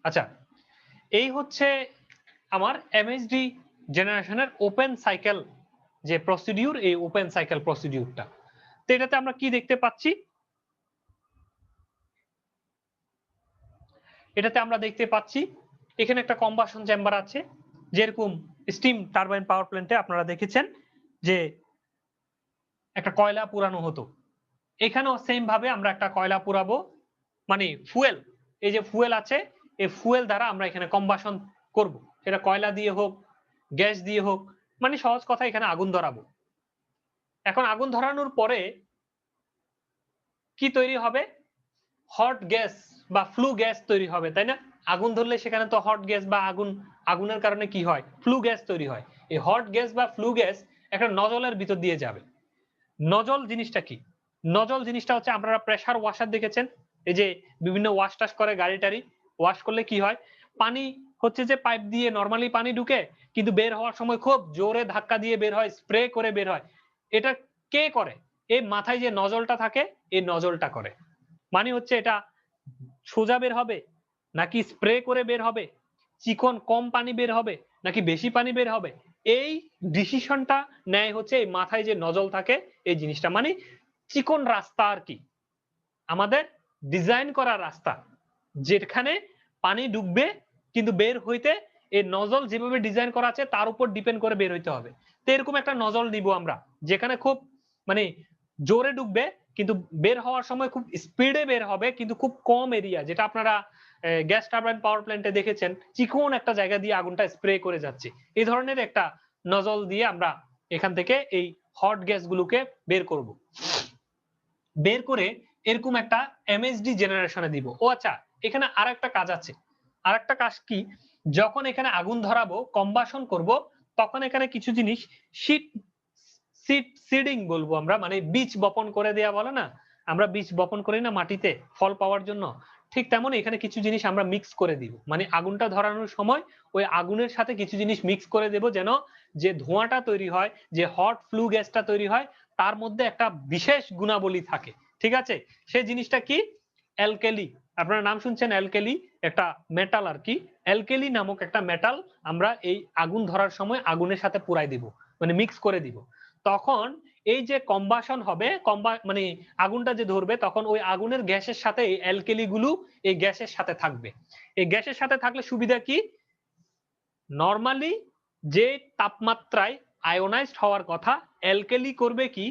আচ্ছা, এই হচ্ছে আমার এমএসডি জেনারেশনের ওপেন সাইকেল যে প্রসিডিউর, এই ওপেন সাইকেল প্রসিডিউরটা। তো এটাতে আমরা কি দেখতে পাচ্ছি, এটাতে আমরা দেখতে পাচ্ছি এখানে একটা কম্বাসন চেম্বার আছে, যেরকম স্টিম টারবাইন পাওয়ার প্ল্যান্টে আপনারা দেখেছেন যে একটা কয়লা পুরানো হতো, এখানেও সেম ভাবে আমরা একটা কয়লা পুরাবো, মানে ফুয়েল, এই যে ফুয়েল আছে এই ফুয়েল দ্বারা আমরা এখানে কম্বাসন করব, সেটা কয়লা দিয়ে হোক গ্যাস দিয়ে হোক, মানে সহজ কথা এখানে আগুন ধরাবো। এখন আগুন ধরানোর পরে কি তৈরি হবে, হট গ্যাস বা ফ্লু গ্যাস তৈরি হবে, তাই না? আগুন ধরলে সেখানে তো হট গ্যাস বা আগুনের কারণে কি হয়, ফ্লু গ্যাস তৈরি হয়। এই হট গ্যাস বা ফ্লু গ্যাস একটা নজলের ভিতর দিয়ে যাবে। নজল জিনিসটা কি, নজল জিনিসটা হচ্ছে আপনারা প্রেসার ওয়াশার দেখেছেন, এই যে বিভিন্ন ওয়াশ টাশ করে গাড়ি টাড়ি ওয়াশ করলে কি হয়, পানি হচ্ছে যে পাইপ দিয়ে নরমালি পানি ঢুকে, কিন্তু বের হওয়ার সময় খুব জোরে ধাক্কা দিয়ে বের হয়, স্প্রে করে বের হয়। এটা কে করে, এই মাথায় যে নজলটা থাকে এই নজলটা করে। মানে হচ্ছে এটা সোজা বের হবে নাকি স্প্রে করে বের হবে, চিকন কম পানি বের হবে নাকি বেশি পানি বের হবে, এই ডিসিশনটা নেয় হচ্ছে এই মাথায় যে নজল থাকে এই জিনিসটা, মানে চিকন রাস্তা আর কি, আমাদের ডিজাইন করা রাস্তা যেখানে পানি ঢুকবে কিন্তু বের হইতে এই নজল যেভাবে ডিজাইন করা আছে তার উপর ডিপেন্ড করে বের হইতে হবে। তো এরকম একটা নজল নিব আমরা, যেখানে খুব মানে জোরে ঢুকবে কিন্তু বের হওয়ার সময় খুব স্পিডে বের হবে, কিন্তু খুব কম এরিয়া, যেটা আপনারা গ্যাস টারবাইন পাওয়ার প্ল্যান্টে দেখেছেন চিকন একটা জায়গা দিয়ে আগুনটা স্প্রে করে যাচ্ছে, এই ধরনের একটা নজল দিয়ে আমরা এখান থেকে এই হট গ্যাস গুলোকে বের করব। বের করে এরকম একটা এমএসডি জেনারেশনে দিব। ও আচ্ছা, এখানে আরেকটা কাজ আছে, আরেকটা কাজ কি, যখন এখানে আগুন ধরাবো কম্বাসন করব তখন এখানে কিছু জিনিস সিডিং বলবো আমরা, মানে বীজ বপন করে দেয়া বলে না, আমরা বীজ বপন করি না মাটিতে ফল পাওয়ার জন্য, ঠিক তেমন এখানে কিছু জিনিস আমরা মিক্স করে দিব, মানে আগুনটা ধরানোর সময় ওই আগুনের সাথে কিছু জিনিস মিক্স করে দেব, যেন যে ধোঁয়াটা তৈরি হয়, যে হট ফ্লু গ্যাসটা তৈরি হয়, তার মধ্যে একটা বিশেষ গুণাবলী থাকে। ঠিক আছে, সেই জিনিসটা কি, অ্যালকেলি, আপনারা নাম শুনছেন অ্যালকেলি, একটা মেটাল আর কি, অ্যালকেলি নামক একটা মেটাল আমরা এই আগুন ধরার সময় আগুনের সাথে পুরাই দিব, মানে মিক্স করে দিব। তখন এই যে কম্বাসন হবে, মানে আগুনটা যে ধরবে তখন ওই আগুনের গ্যাসের সাথে এই অ্যালকেলি গুলো এই গ্যাসের সাথে থাকবে। এই গ্যাসের সাথে থাকলে সুবিধা কি, নরমালি যে তাপমাত্রায় আয়োনাইজড হওয়ার কথা, অ্যালকেলি করবে কি,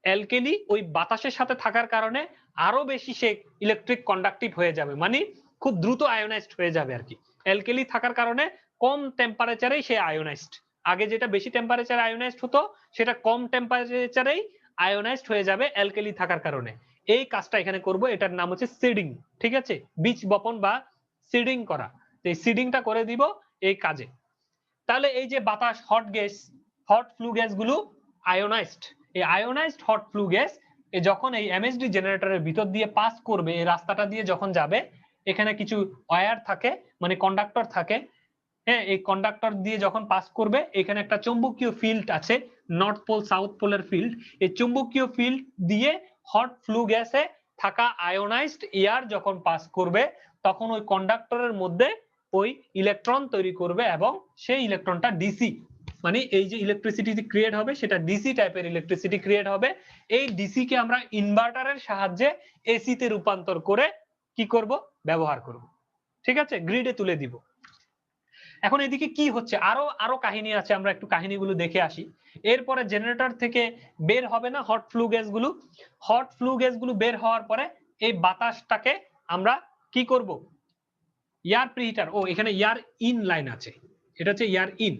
অ্যালকেলি ওই বাতাসের সাথে থাকার কারণে আরো বেশি সে ইলেকট্রিক কন্ডাক্টিভ হয়ে যাবে, মানে খুব দ্রুত আয়োনাইজড হয়ে যাবে আর কি। অ্যালকেলি থাকার কারণে কম টেম্পারেচারেই সে আয়োনাইজড, আগে যেটা বেশি টেম্পারেচারে আয়োনাইজড হতো সেটা কম টেম্পারেচারেই আয়োনাইজড হয়ে যাবে অ্যালকেলি থাকার কারণে। এই কাজটা এখানে করব, এটার নাম হচ্ছে সিডিং। ঠিক আছে, বীজ বপন বা সিডিং করা, এই সিডিংটা করে দিব এই কাজে। তাহলে এই যে বাতাস, hot gas, hot flue gas গুলো আয়োনাইজড, এই আয়োনাইজড হট ফ্লু গ্যাস যখন এই এমএসডি জেনারেটরের ভিতর দিয়ে পাস করবে, এই রাস্তাটা দিয়ে যখন যাবে, এখানে কিছু ওয়্যার থাকে, মানে কন্ডাক্টর থাকে, হ্যাঁ, এই কন্ডাক্টর দিয়ে যখন পাস করবে এখানে একটা চৌম্বকীয় ফিল্ড আছে, নর্থ পোল সাউথ পোলের ফিল্ড, এই চৌম্বকীয় ফিল্ড দিয়ে হট ফ্লু গ্যাসে থাকা আয়োনাইজড এয়ার যখন পাস করবে তখন ওই কন্ডাক্টরের মধ্যে ওই ইলেকট্রন তৈরি করবে এবং সেই ইলেকট্রনটা ডিসি, মানে এই যে ইলেকট্রিসিটি ক্রিয়েট হবে সেটা ডিসি টাইপের ইলেকট্রিসিটি ক্রিয়েট হবে। এই ডিসি কে আমরা ইনভার্টারের সাহায্যে এসি তে রূপান্তর করে কি করব, ব্যবহার করব। ঠিক আছে, গ্রিডে তুলে দিব। এখন এদিকে কি হচ্ছে, আরো আরো কাহিনী আছে, আমরা একটু কাহিনীগুলো দেখে আসি। এরপরে জেনারেটর থেকে বের হবে না হট ফ্লু গ্যাসগুলো, হট ফ্লু গ্যাসগুলো বের হওয়ার পরে এই বাতাসটাকে আমরা কি করব, এয়ার প্রিহিটার, ও এখানে এয়ার ইন লাইন আছে, এটা হচ্ছে এয়ার ইন,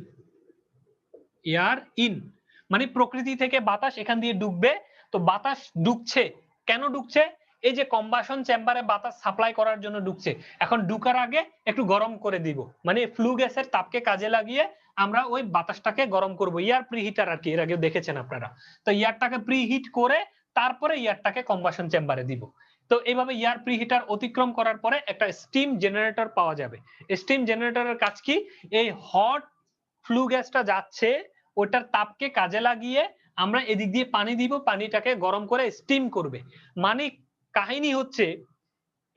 এয়ার ইন মানে প্রকৃতি থেকে বাতাস এখান দিয়ে ঢুকবে। তো বাতাস ঢুকছে, কেন ঢুকছে, এই যে কম্বাসন চেম্বারে বাতাস সাপ্লাই করার জন্য ঢুকছে। এখন ঢুকার আগে একটু গরম করে দিব, মানে ফ্লু গ্যাসের তাপকে কাজে লাগিয়ে আমরা ওই বাতাসটাকে গরম করব, এয়ার প্রিহিটার আর কি, এর আগে দেখেছেন আপনারা। তো এয়ারটাকে প্রিহিট করে তারপরে এয়ারটাকে কম্বাসন চেম্বারে দিব। তো এইভাবে এয়ার প্রিহিটার অতিক্রম করার পরে একটা স্টিম জেনারেটর পাওয়া যাবে। স্টিম জেনারেটরের কাজ কি, এই হট ফ্লু গ্যাসটা যাচ্ছে ওটার তাপকে কাজে লাগিয়ে আমরা এদিক দিয়ে পানি দিব, পানিটাকে গরম করে স্টিম করবে। মানে কাহিনী হচ্ছে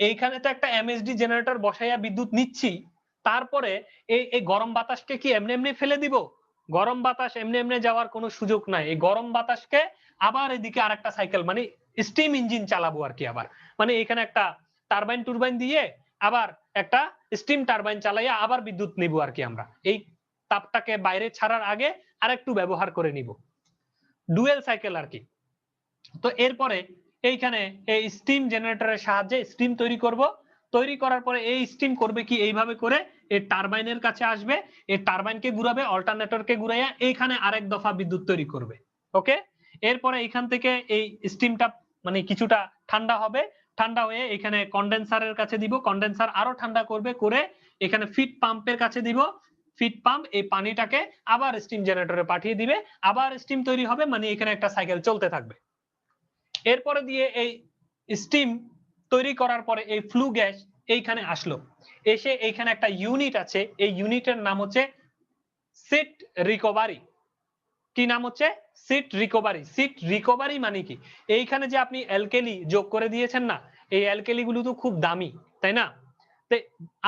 এইখানে তো একটা এমএসডি জেনারেটর বসাইয়া বিদ্যুৎ নিচ্ছি, তারপরে এই গরম বাতাসকে কি এমনি এমনি ফেলে দিব? গরম বাতাস এমনি এমনি যাওয়ার কোনো সুযোগ নাই। এই গরম বাতাসকে আবার এদিকে আরেকটা সাইকেল মানে স্টিম ইঞ্জিন চালাবো আর কি আবার। মানে এখানে একটা টারবাইন টুরবাইন দিয়ে আবার একটা স্টিম টারবাইন চালাইয়া আবার বিদ্যুৎ নিব আর কি আমরা। এই তাপটাকে বাইরে ছাড়ার আগে আরেকটু ব্যবহার করে নিব। ডুয়েল সাইকেল আর কি। তো এরপরে এইখানে এই স্টিম জেনারেটরের সাহায্যে স্টিম তৈরি করব। তৈরি করার পরে এই স্টিম করবে কি এইভাবে করে এই টারবাইনের কাছে আসবে, এই টারবাইনকে ঘুরাবে, অল্টারনেটরকে ঘুরাইয়া এইখানে আরেক দফা বিদ্যুৎ তৈরি করবে। ওকে, এরপরে এইখান থেকে এই স্টিমটা মানে কিছুটা ঠান্ডা হবে, ঠান্ডা হয়ে এখানে কন্ডেন্সারের কাছে দিব, কন্ডেন্সার আরো ঠান্ডা করবে, করে এখানে ফিড পাম্পের কাছে দিব, ফিড পাম্প এই পানিটাকে আবার স্টিম জেনারেটরে পাঠিয়ে দিবে, আবার স্টিম তৈরি হবে, মানে এখানে একটা সাইকেল চলতে থাকবে। এরপরে দিয়ে এই স্টিম তৈরি করার পরে এই ফ্লু গ্যাস এইখানে আসলো, এসে এইখানে একটা ইউনিট আছে, এই ইউনিটের নাম হচ্ছে সিট রিকভারি। কি নাম হচ্ছে? Seat recovery. সিট রিকভারি মানে কি? এইখানে যে আপনি অ্যালকেলি যোগ করে দিয়েছেন না, এই অ্যালকেলি গুলো তো খুব দামি, তাই না? তো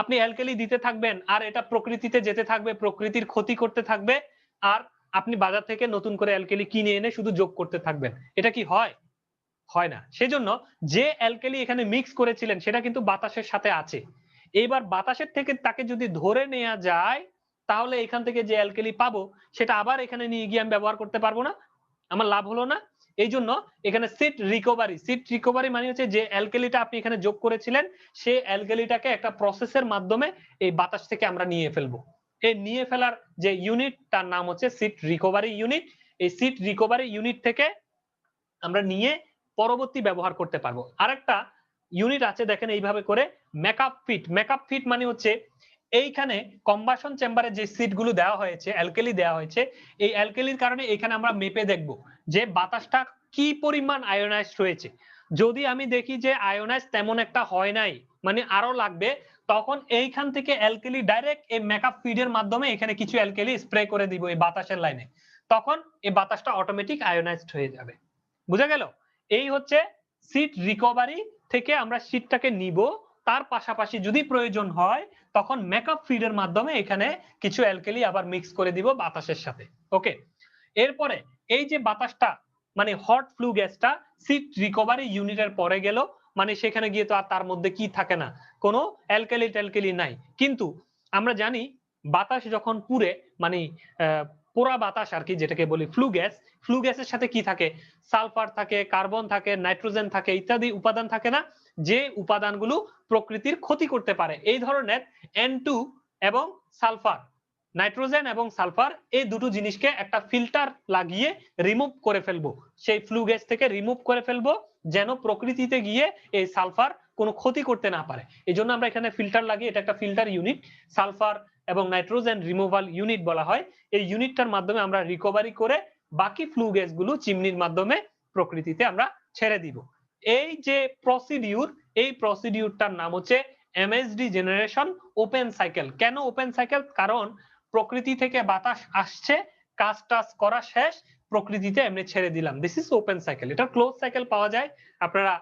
আপনি অ্যালকেলি দিতে থাকবেন আর এটা প্রকৃতিতে যেতে থাকবে, প্রকৃতির ক্ষতি করতে থাকবে, আর আপনি বাজার থেকে নতুন করে অ্যালকেলি কিনে এনে শুধু যোগ করতে থাকবেন। এটা কি হয়? হয় না। সেজন্য যে অ্যালকেলি এখানে মিক্স করেছিলেন সেটা কিন্তু বাতাসের সাথে আছে। এবার বাতাসের থেকে তাকে যদি ধরে নেওয়া যায়, তাহলে এখান থেকে যে অ্যালকেলি পাবো সেটা আবার এখানে নিয়ে গিয়ে আমি ব্যবহার করতে পারবো না, আমার লাভ হলো না। এই জন্য এখানে সিট রিকভারি। সিট রিকভারি মানে হচ্ছে যে অ্যালকেলিটা আপনি এখানে যোগ করেছিলেন, সেই অ্যালকেলিটাকে একটা প্রসেসের মাধ্যমে এই বাতাস থেকে আমরা নিয়ে ফেলবো। এই নিয়ে ফেলার যে ইউনিট তার নাম হচ্ছে সিট রিকভারি ইউনিট। এই সিট রিকভারি ইউনিট থেকে আমরা নিয়ে পরবর্তী ব্যবহার করতে পারবো। আরেকটা ইউনিট আছে দেখেন এইভাবে করে, মেকআপ ফিট। মেকআপ ফিট মানে হচ্ছে এইখানে কম্বাসন চেম্বারে যে সিট গুলো দেওয়া হয়েছে, অ্যালকেলি দেওয়া হয়েছে, এই অ্যালকেলির কারণে এখানে আমরা মেপে দেখব যে বাতাসটা কি পরিমাণ আয়োনাইজড হয়েছে। যদি আমি দেখি যে আয়োনাইজ তেমন একটা হয় নাই, মানে আরো লাগবে, তখন এইখান থেকে অ্যালকেলি ডাইরেক্ট এই মেকআপ ফিডের মাধ্যমে এখানে কিছু অ্যালকেলি স্প্রে করে দিব এই বাতাসের লাইনে, তখন এই বাতাসটা অটোমেটিক আয়োনাইজড হয়ে যাবে। বুঝা গেল? এই হচ্ছে সিট রিকভারি থেকে আমরা সিটটাকে নিব, তার পাশাপাশি যদি প্রয়োজন হয় তখন মেকআপ ফিডের মাধ্যমে এখানে কিছু অ্যালকেলি আবার মিক্স করে দিব বাতাসের সাথে। ওকে, এরপরে এই যে বাতাসটা মানে হট ফ্লু গ্যাসটা সিট রিকভারি ইউনিটের পরে গেল, মানে সেখানে গিয়ে তো আর তার মধ্যে কি থাকে না, কোনো অ্যালকেলি ট্যালকেলি নাই। কিন্তু আমরা জানি বাতাস যখন পুড়ে মানে পোড়া বাতাস আর কি, যেটাকে বলি ফ্লু গ্যাস, ফ্লু গ্যাসের সাথে কি থাকে? সালফার থাকে, কার্বন থাকে, নাইট্রোজেন থাকে, ইত্যাদি উপাদান থাকে না, যে উপাদানগুলো প্রকৃতির ক্ষতি করতে পারে। এই ধরনের N2 এবং সালফার, নাইট্রোজেন এবং সালফার, এই দুটো জিনিসকে একটা ফিল্টার লাগিয়ে রিমুভ করে ফেলবো, সেই ফ্লু গ্যাস থেকে রিমুভ করে ফেলবো, যেন প্রকৃতিতে গিয়ে এই সালফার কোনো ক্ষতি করতে না পারে। এই জন্য আমরা এখানে ফিল্টার লাগিয়ে, এটা একটা ফিল্টার ইউনিট, সালফার এবং নাইট্রোজেন রিমুভাল ইউনিট বলা হয়। এই ইউনিটটার মাধ্যমে আমরা রিকভারি করে বাকি ফ্লু গ্যাসগুলো চিমনির মাধ্যমে প্রকৃতিতে আমরা ছেড়ে দিব। এই যে প্রসিডিউর, এই প্রসিডিউরটার নাম হচ্ছে এমএসডি জেনারেশন ওপেন সাইকেল। কেন ওপেন সাইকেল? কারণ প্রকৃতি থেকে বাতাস আসছে, কাজ টাজ করা শেষ, প্রকৃতিতে এমনি ছেড়ে দিলাম, দিস ইজ ওপেন সাইকেল। এটা ক্লোজ সাইকেল পাওয়া যায়, আপনারা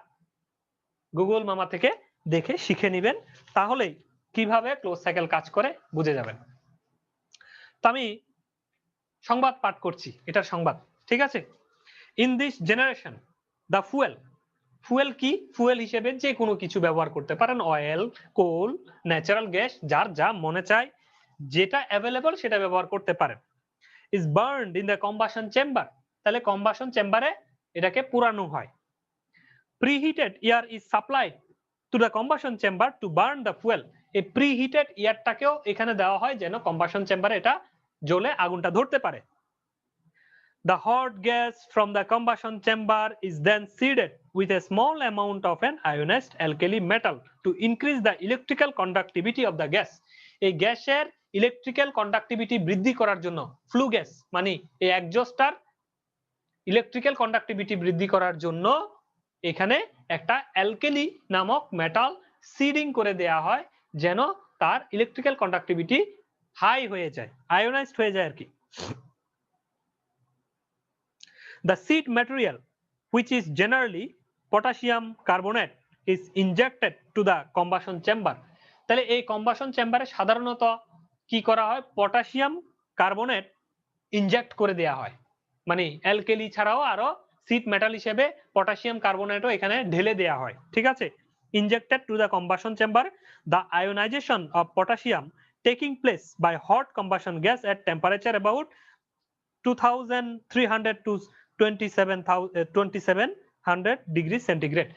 গুগল মামা থেকে দেখে শিখে নেবেন, তাহলেই কিভাবে ক্লোজ সাইকেল কাজ করে বুঝে যাবেন। তো আমি সংবাদ পাঠ করছি, এটার সংবাদ, ঠিক আছে? In this generation the fuel, fuel কি? ফুয়েল হিসেবে যে কোনো কিছু ব্যবহার করতে পারেন, অয়েল, কোল, ন্যাচারাল গ্যাস, যার যা মনে চায় যেটা অ্যাভেলেবল সেটা ব্যবহার করতে পারেন। Is burned in the combustion chamber, তাহলে কম্বাশন চেম্বারে এটাকে পুরানো হয়। Preheated air is supplied to the combustion chamber to burn the fuel, এই প্রিহিটেড এয়ারটাকেও এখানে দেওয়া হয় যেন কম্বাশন চেম্বারে এটা জ্বলে আগুনটা ধরতে পারে। The hot gas from the combustion chamber is then seeded with a small amount of an ionized alkali metal to increase the electrical conductivity of the gas. এই গ্যাসের ইলেকট্রিক্যাল কন্ডাক্টিভিটি বৃদ্ধি করার জন্য ফ্লু গ্যাস মানে এই এক্সজস্টার electrical conductivity বৃদ্ধি করার জন্য এখানে একটা অ্যালকেলি নামক মেটাল সিডিং করে দেয়া হয়, যেন তার ইলেকট্রিক্যাল কন্ডাক্টিভিটি হাই হয়ে যায়, আয়োনাইজড হয়ে যায় আর কি। The seed material, which is generally potassium carbonate, is injected to the combustion chamber. তাহলে এই কম্বাশন চেম্বারে সাধারণত কি করা হয়, পটাশিয়াম কার্বনেট ইনজেক্ট করে দেয়া হয়, মানে অ্যালকেলি ছাড়াও আরো সিট মেটাল হিসেবে পটাশিয়াম কার্বনেটও এখানে ঢেলে দেয়া হয়, ঠিক আছে। Injected to the combustion chamber, the ionization of potassium taking place by hot combustion gas at temperature about 2300 to 2700 degree centigrade.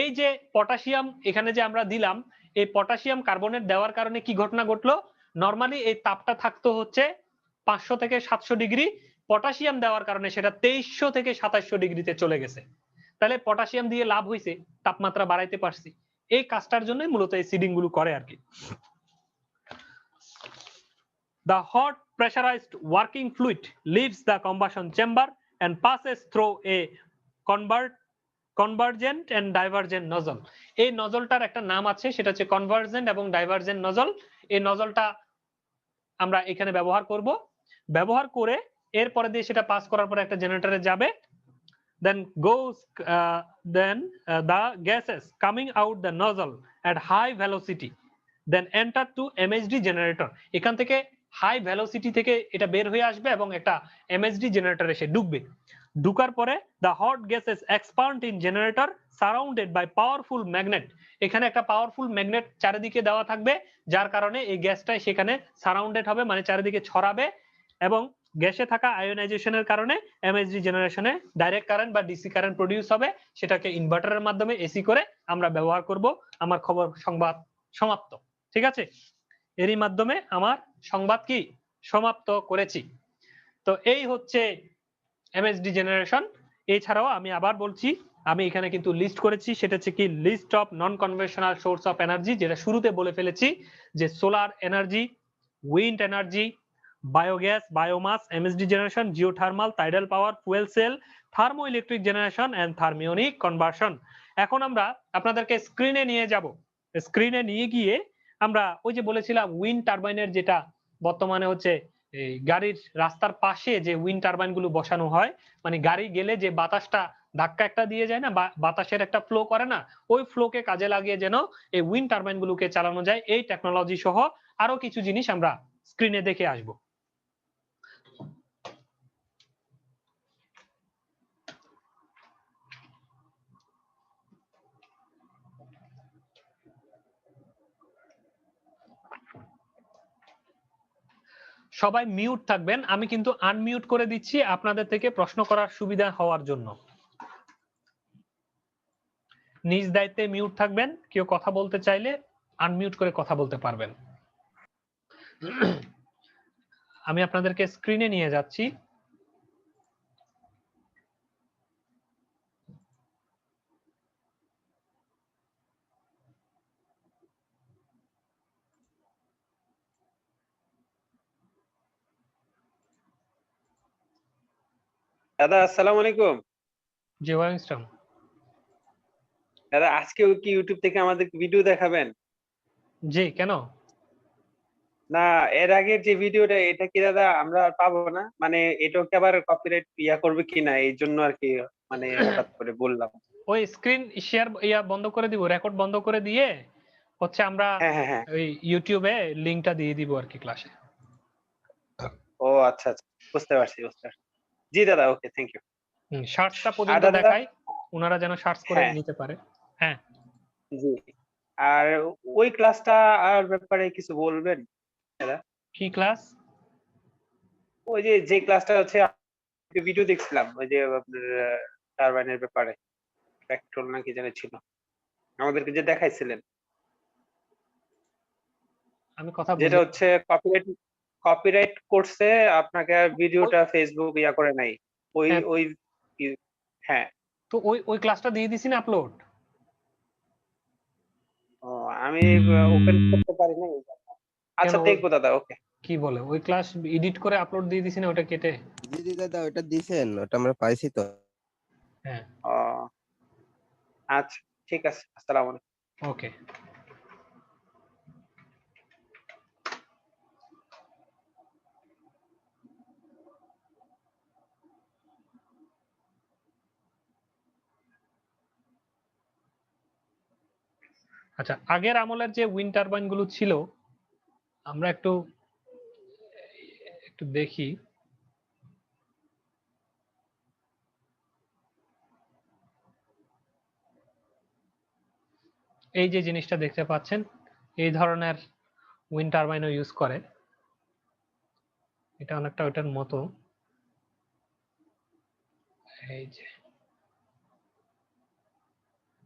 এই যে পটাশিয়াম এখানে যে আমরা দিলাম, এই পটাশিয়াম কার্বনেট দেওয়ার কারণে কি ঘটনা ঘটলো, নরমালি এই তাপটা থাকতো হচ্ছে 500 থেকে 700 ডিগ্রি, পটাশিয়াম দেওয়ার কারণে সেটা 2300 থেকে 2700 ডিগ্রিতে চলে গেছে। তাহলে পটাশিয়াম দিয়ে লাভ হয়েছে, তাপমাত্রা বাড়াইতে পারছি। এই কাজটার জন্য মূলত এই সিডিং গুলো করে আর কি। The hot pressurized working fluid leaves the combustion chamber and passes through a convergent and divergent nozzle. এই নজলটার একটা নাম আছে, সেটা হচ্ছে কনভার্জেন্ট এবং ডাইভার্জেন্ট নজল। এই নজলটা আমরা এখানে ব্যবহার করব, ব্যবহার করে এরপরে দিয়ে সেটা পাস করার পরে একটা জেনারেটরে যাবে, then the gases coming out the nozzle at high velocity then enter to MHD generator. এখান থেকে হাই ভেলোসিটি থেকে এটা বের হয়ে আসবে এবং একটা এমএসডি জেনারেটর এসে ঢুকবে। ঢুকার পরে the hot gases expand in generator surrounded by powerful magnet. এখানে একটা পাওয়ারফুল ম্যাগনেট চারিদিকে দেওয়া থাকবে, যার কারণে এই গ্যাসটা সেখানে সারাউন্ডেড হবে, মানে চারিদিকে ছড়াবে, এবং গ্যাসে থাকা আয়োনাইজেশনের কারণে এমএসডি জেনারেশনে ডাইরেক্ট কারেন্ট বা ডিসি কারেন্ট প্রডিউস হবে, সেটাকে ইনভার্টারের মাধ্যমে এসি করে আমরা ব্যবহার করব। আমার খবর সংবাদ সমাপ্ত, ঠিক আছে। এরই মাধ্যমে আমার সংবাদ কি সমাপ্ত করেছি। তো এই হচ্ছে এমএসডি জেনারেশন। এছাড়াও আমি আবার বলছি, আমি এখানে কিন্তু লিস্ট করেছি, সেটা হচ্ছে কি list of non conventional source of energy, যেটা শুরুতে বলে ফেলেছি যে solar energy, wind energy, biogas, biomass, MSD generation, geothermal, tidal power, fuel cell, thermo electric generation and thermionic conversion. এখন আমরা আপনাদেরকে স্ক্রিনে নিয়ে যাব। স্ক্রিনে নিয়ে গিয়ে আমরা ওই যে বলেছিলাম উইন্ড টারবাইনের, যেটা বর্তমানে হচ্ছে এই গাড়ির রাস্তার পাশে যে উইন্ড টারবাইন গুলো বসানো হয়, মানে গাড়ি গেলে যে বাতাসটা ধাক্কা একটা দিয়ে যায় না, বাতাসের একটা ফ্লো করে না, ওই ফ্লোকে কাজে লাগিয়ে যেন এই উইন্ড টারবাইন গুলোকে চালানো যায়, এই টেকনোলজি সহ আরো কিছু জিনিস আমরা স্ক্রিনে দেখে আসবো। সবাই মিউট থাকবেন, আমি কিন্তু আনমিউট করে দিচ্ছি আপনাদের থেকে প্রশ্ন করার সুবিধা হওয়ার জন্য। নিজ দায়িত্বে মিউট থাকবেন, কেউ কথা বলতে চাইলে আনমিউট করে কথা বলতে পারবেন। আমি আপনাদেরকে স্ক্রিনে নিয়ে যাচ্ছি। দাদা আসসালামু আলাইকুম। জি ওয়ালাইকুম আসসালাম। দাদা আজকে কি ইউটিউব থেকে আমাদের ভিডিও দেখাবেন? জি, কেন? না, এর আগের যে ভিডিওটা এটা কি দাদা আমরা আর পাবো না? মানে এটাও কি আবার কপিরাইট করবে কিনা, এই জন্য আর কি মানে হঠাৎ করে বললাম। ওই স্ক্রিন শেয়ার বন্ধ করে দিব, রেকর্ড বন্ধ করে দিয়ে হচ্ছে আমরা হ্যাঁ হ্যাঁ হ্যাঁ। ওই ইউটিউবে লিংকটা দিয়ে দিব আর কি ক্লাসে। ও আচ্ছা আচ্ছা, বুঝতে পারছি বুঝতে পারছি। জি দাদা, ওকে, থ্যাংক ইউ। শার্টসটা আর পর্যন্ত দাদা, দেখাই, ওনারা যেন শার্টস করে হ্যাঁ নিতে পারে। হ্যাঁ জি। আর ওই ক্লাসটা আর ব্যাপারে কিছু বলবেন দাদা? কি ক্লাস? ওই যে যে ক্লাসটা হচ্ছে ভিডিও দেখছিলাম, ওই যে আপনার টারবাইনের ব্যাপারে, পেট্রোল না কি জানি ছিল, আমাদেরকে যে দেখাইছিলেন, আমি কথা যেটা বুঝি। হচ্ছে কপিরাইট কপিরাইট করছে আপনাকে, আর ভিডিওটা ফেসবুক করে নাই ওই হ্যাঁ, ওই হ্যাঁ। তো ওই ওই ক্লাসটা দিয়ে দিছি না আপলোড। ও, আমি ওপেন করতে পারি না এই জন্য। কেন আচ্ছা দেখবো দাদা, ওকে। কি বলে ওই ক্লাস এডিট করে আপলোড দিয়ে দিছি না ওটা কেটে? জি জি দাদা, ওটা দিছেন, ওটা আমরা পাইছি তো। হ্যাঁ ও আচ্ছা, ঠিক আছে, আসসালামু আলাইকুম। ওকে। আচ্ছা, আগের আমলের যে উইন্ড টারবাইন গুলো ছিল আমরা একটু একটু দেখি। এই যে জিনিসটা দেখতে পাচ্ছেন, এই ধরনের উইন্ড টারবাইনও ইউজ করে। এটা অনেকটা ওইটার মতো। এই যে,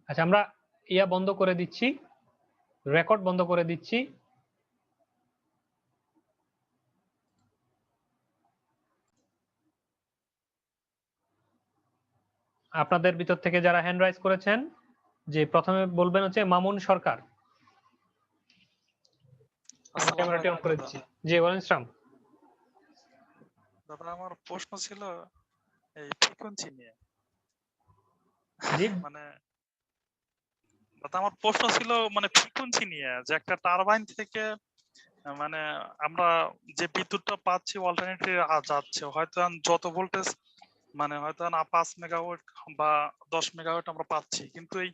আচ্ছা আমরা ইয়া বন্ধ করে দিচ্ছি, রেকর্ড বন্ধ করে দিচ্ছি। আপনাদের ভিতর থেকে যারা হ্যান্ড রাইজ করেছেন, যে প্রথমে বলবেন হচ্ছে মামুন সরকার। আমার ক্যামেরাটি অন করে দিচ্ছি। জি বলেন ইসলাম। দাদা আমার প্রশ্ন ছিল এই ফ্রিকোয়েন্সি নিয়ে। জি মানে দাদা আমার প্রশ্ন ছিল মানে ফ্রিকোয়েন্সি নিয়ে, যে একটা টারবাইন থেকে মানে আমরা যে বিদ্যুৎটা পাচ্ছি অল্টারনেটিভ যাচ্ছে, হয়তো যত ভোল্টেজ মানে হয়তো 5 মেগাওয়াট বা 10 মেগাওয়াট আমরা পাচ্ছি, কিন্তু এই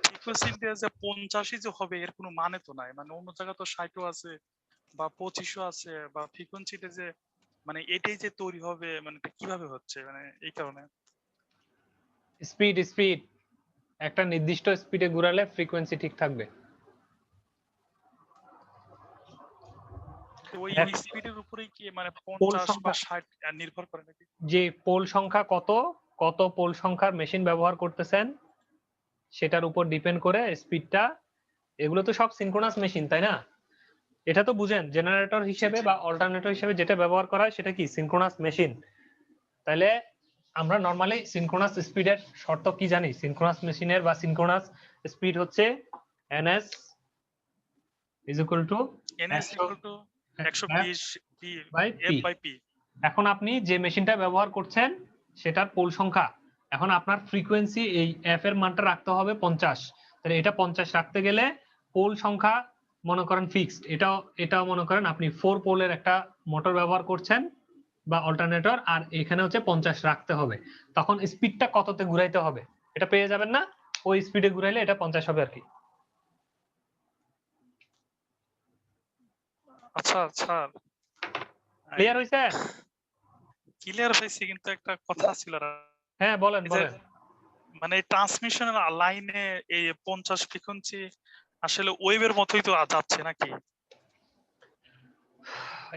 ফ্রিকোয়েন্সি যে 85 যে হবে এর কোনো মানে তো নাই। মানে অন্য জায়গায় তো 60ও আছে বা 25ও আছে, বা ফ্রিকোয়েন্সিতে যে মানে এটাই যে তৈরি হবে মানে এটা কিভাবে হচ্ছে, মানে এই কারণে স্পিড একটা নির্দিষ্ট স্পিডে ঘোরালে ফ্রিকোয়েন্সি ঠিক থাকবে। ওই এক- স্পিডের উপরেই কি মানে পোল 50 বা সংখ্যা, 60 নির্ভর করে নাকি? যে পোল সংখ্যা কত কত পোল সংখ্যার মেশিন ব্যবহার করতেছেন সেটার উপর ডিপেন্ড করে স্পিডটা। এগুলো তো সব সিনক্রোনাস মেশিন, তাই না? এটা তো বুঝেন, জেনারেটর হিসেবে বা অল্টারনেটর হিসেবে যেটা ব্যবহার করা হয় সেটা কি সিনক্রোনাস মেশিন। তাহলে আমরা নরমালি সিনক্রোনাস স্পিডের শর্ত কি জানি? সিনক্রোনাস মেশিনের বা সিনক্রোনাস স্পিড হচ্ছে ns is equal to ns 120 by f p। by p। এখন আপনি যে মেশিনটা ব্যবহার করছেন সেটার পোল সংখ্যা, এখন আপনার ফ্রিকোয়েন্সি এই এফ এর মানটা রাখতে হবে 50। তাহলে এটা 50 রাখতে গেলে পোল সংখ্যা মনে করেন ফিক্সড। এটাও মনে করেন আপনি 4 পোলের একটা মোটর ব্যবহার করছেন বা অল্টারনেটর, আর এখানে হচ্ছে 50 রাখতে হবে। তখন স্পিডটা কততে ঘুরাইতে হবে এটা পেয়ে যাবেন না? ওই স্পিডে ঘুরাইলে এটা 50 হবে আর কি। আচ্ছা স্যার, ক্লিয়ার হইছে? ক্লিয়ার হয়েছে, কিন্তু একটা কথা ছিল হ্যাঁ বলেন এই যে বলেন। মানে ট্রান্সমিশনের লাইনে এই 50 ফ্রিকোয়েন্সি আসলে ওয়েভের মতোই তো যাচ্ছে নাকি?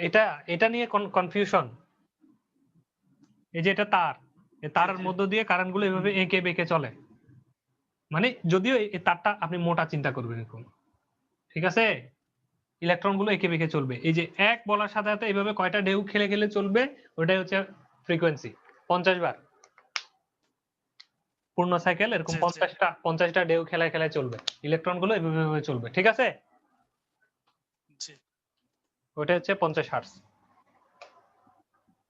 এটা এটা নিয়ে কনফিউশন। এই যে এটা তার, এই তারের মধ্য দিয়ে কারেন্ট গুলো এভাবে এঁকে বেঁকে চলে। মানে যদিও এই তারটা আপনি মোটা চিন্তা করবেন এরকম, ঠিক আছে? ইলেকট্রন গুলো এঁকে বেঁকে চলবে। এই যে এক বলার সাথে সাথে এইভাবে কয়টা ঢেউ খেলে খেলে চলবে, ওটাই হচ্ছে ফ্রিকোয়েন্সি। 50 বার পূর্ণ সাইকেল এরকম জি, জি। 50টা ঢেউ খেলায় খেলায় চলবে, ইলেকট্রন গুলো এভাবে চলবে, ঠিক আছে? জি। ওটা হচ্ছে 50 হার্টজ।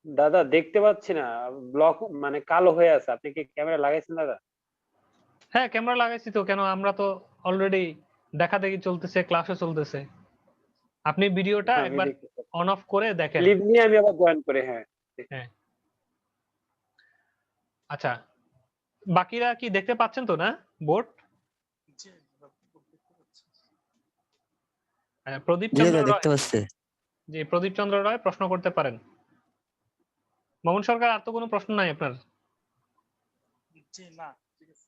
দাদা দেখতে পাচ্ছি না, ব্লক মানে কালো হয়ে আছে। আপনি কি ক্যামেরা লাগাইছেন দাদা? হ্যাঁ ক্যামেরা লাগাইছি তো, কেন? আমরা তো অলরেডি দেখা দেখি চলতেছে, ক্লাসও চলতেছে। আপনি ভিডিওটা হ্যাঁ, আমি একবার দেখতে পাচ্ছি। অন অফ করে দেখেন। ক্লিপ নিয়ে আমি আবার জয়েন করি। হ্যাঁ, হ্যাঁ আচ্ছা, বাকিরা কি দেখতে পাচ্ছেন তো না বোর্ড? জি, প্রদীপ জি চন্দ্র দাদা রয়, দেখতে পাচ্ছি। জি প্রদীপ চন্দ্র রয় প্রশ্ন করতে পারেন। মামুন সরকার আর তো কোনো প্রশ্ন নাই আপনার? জি না, ঠিক আছে।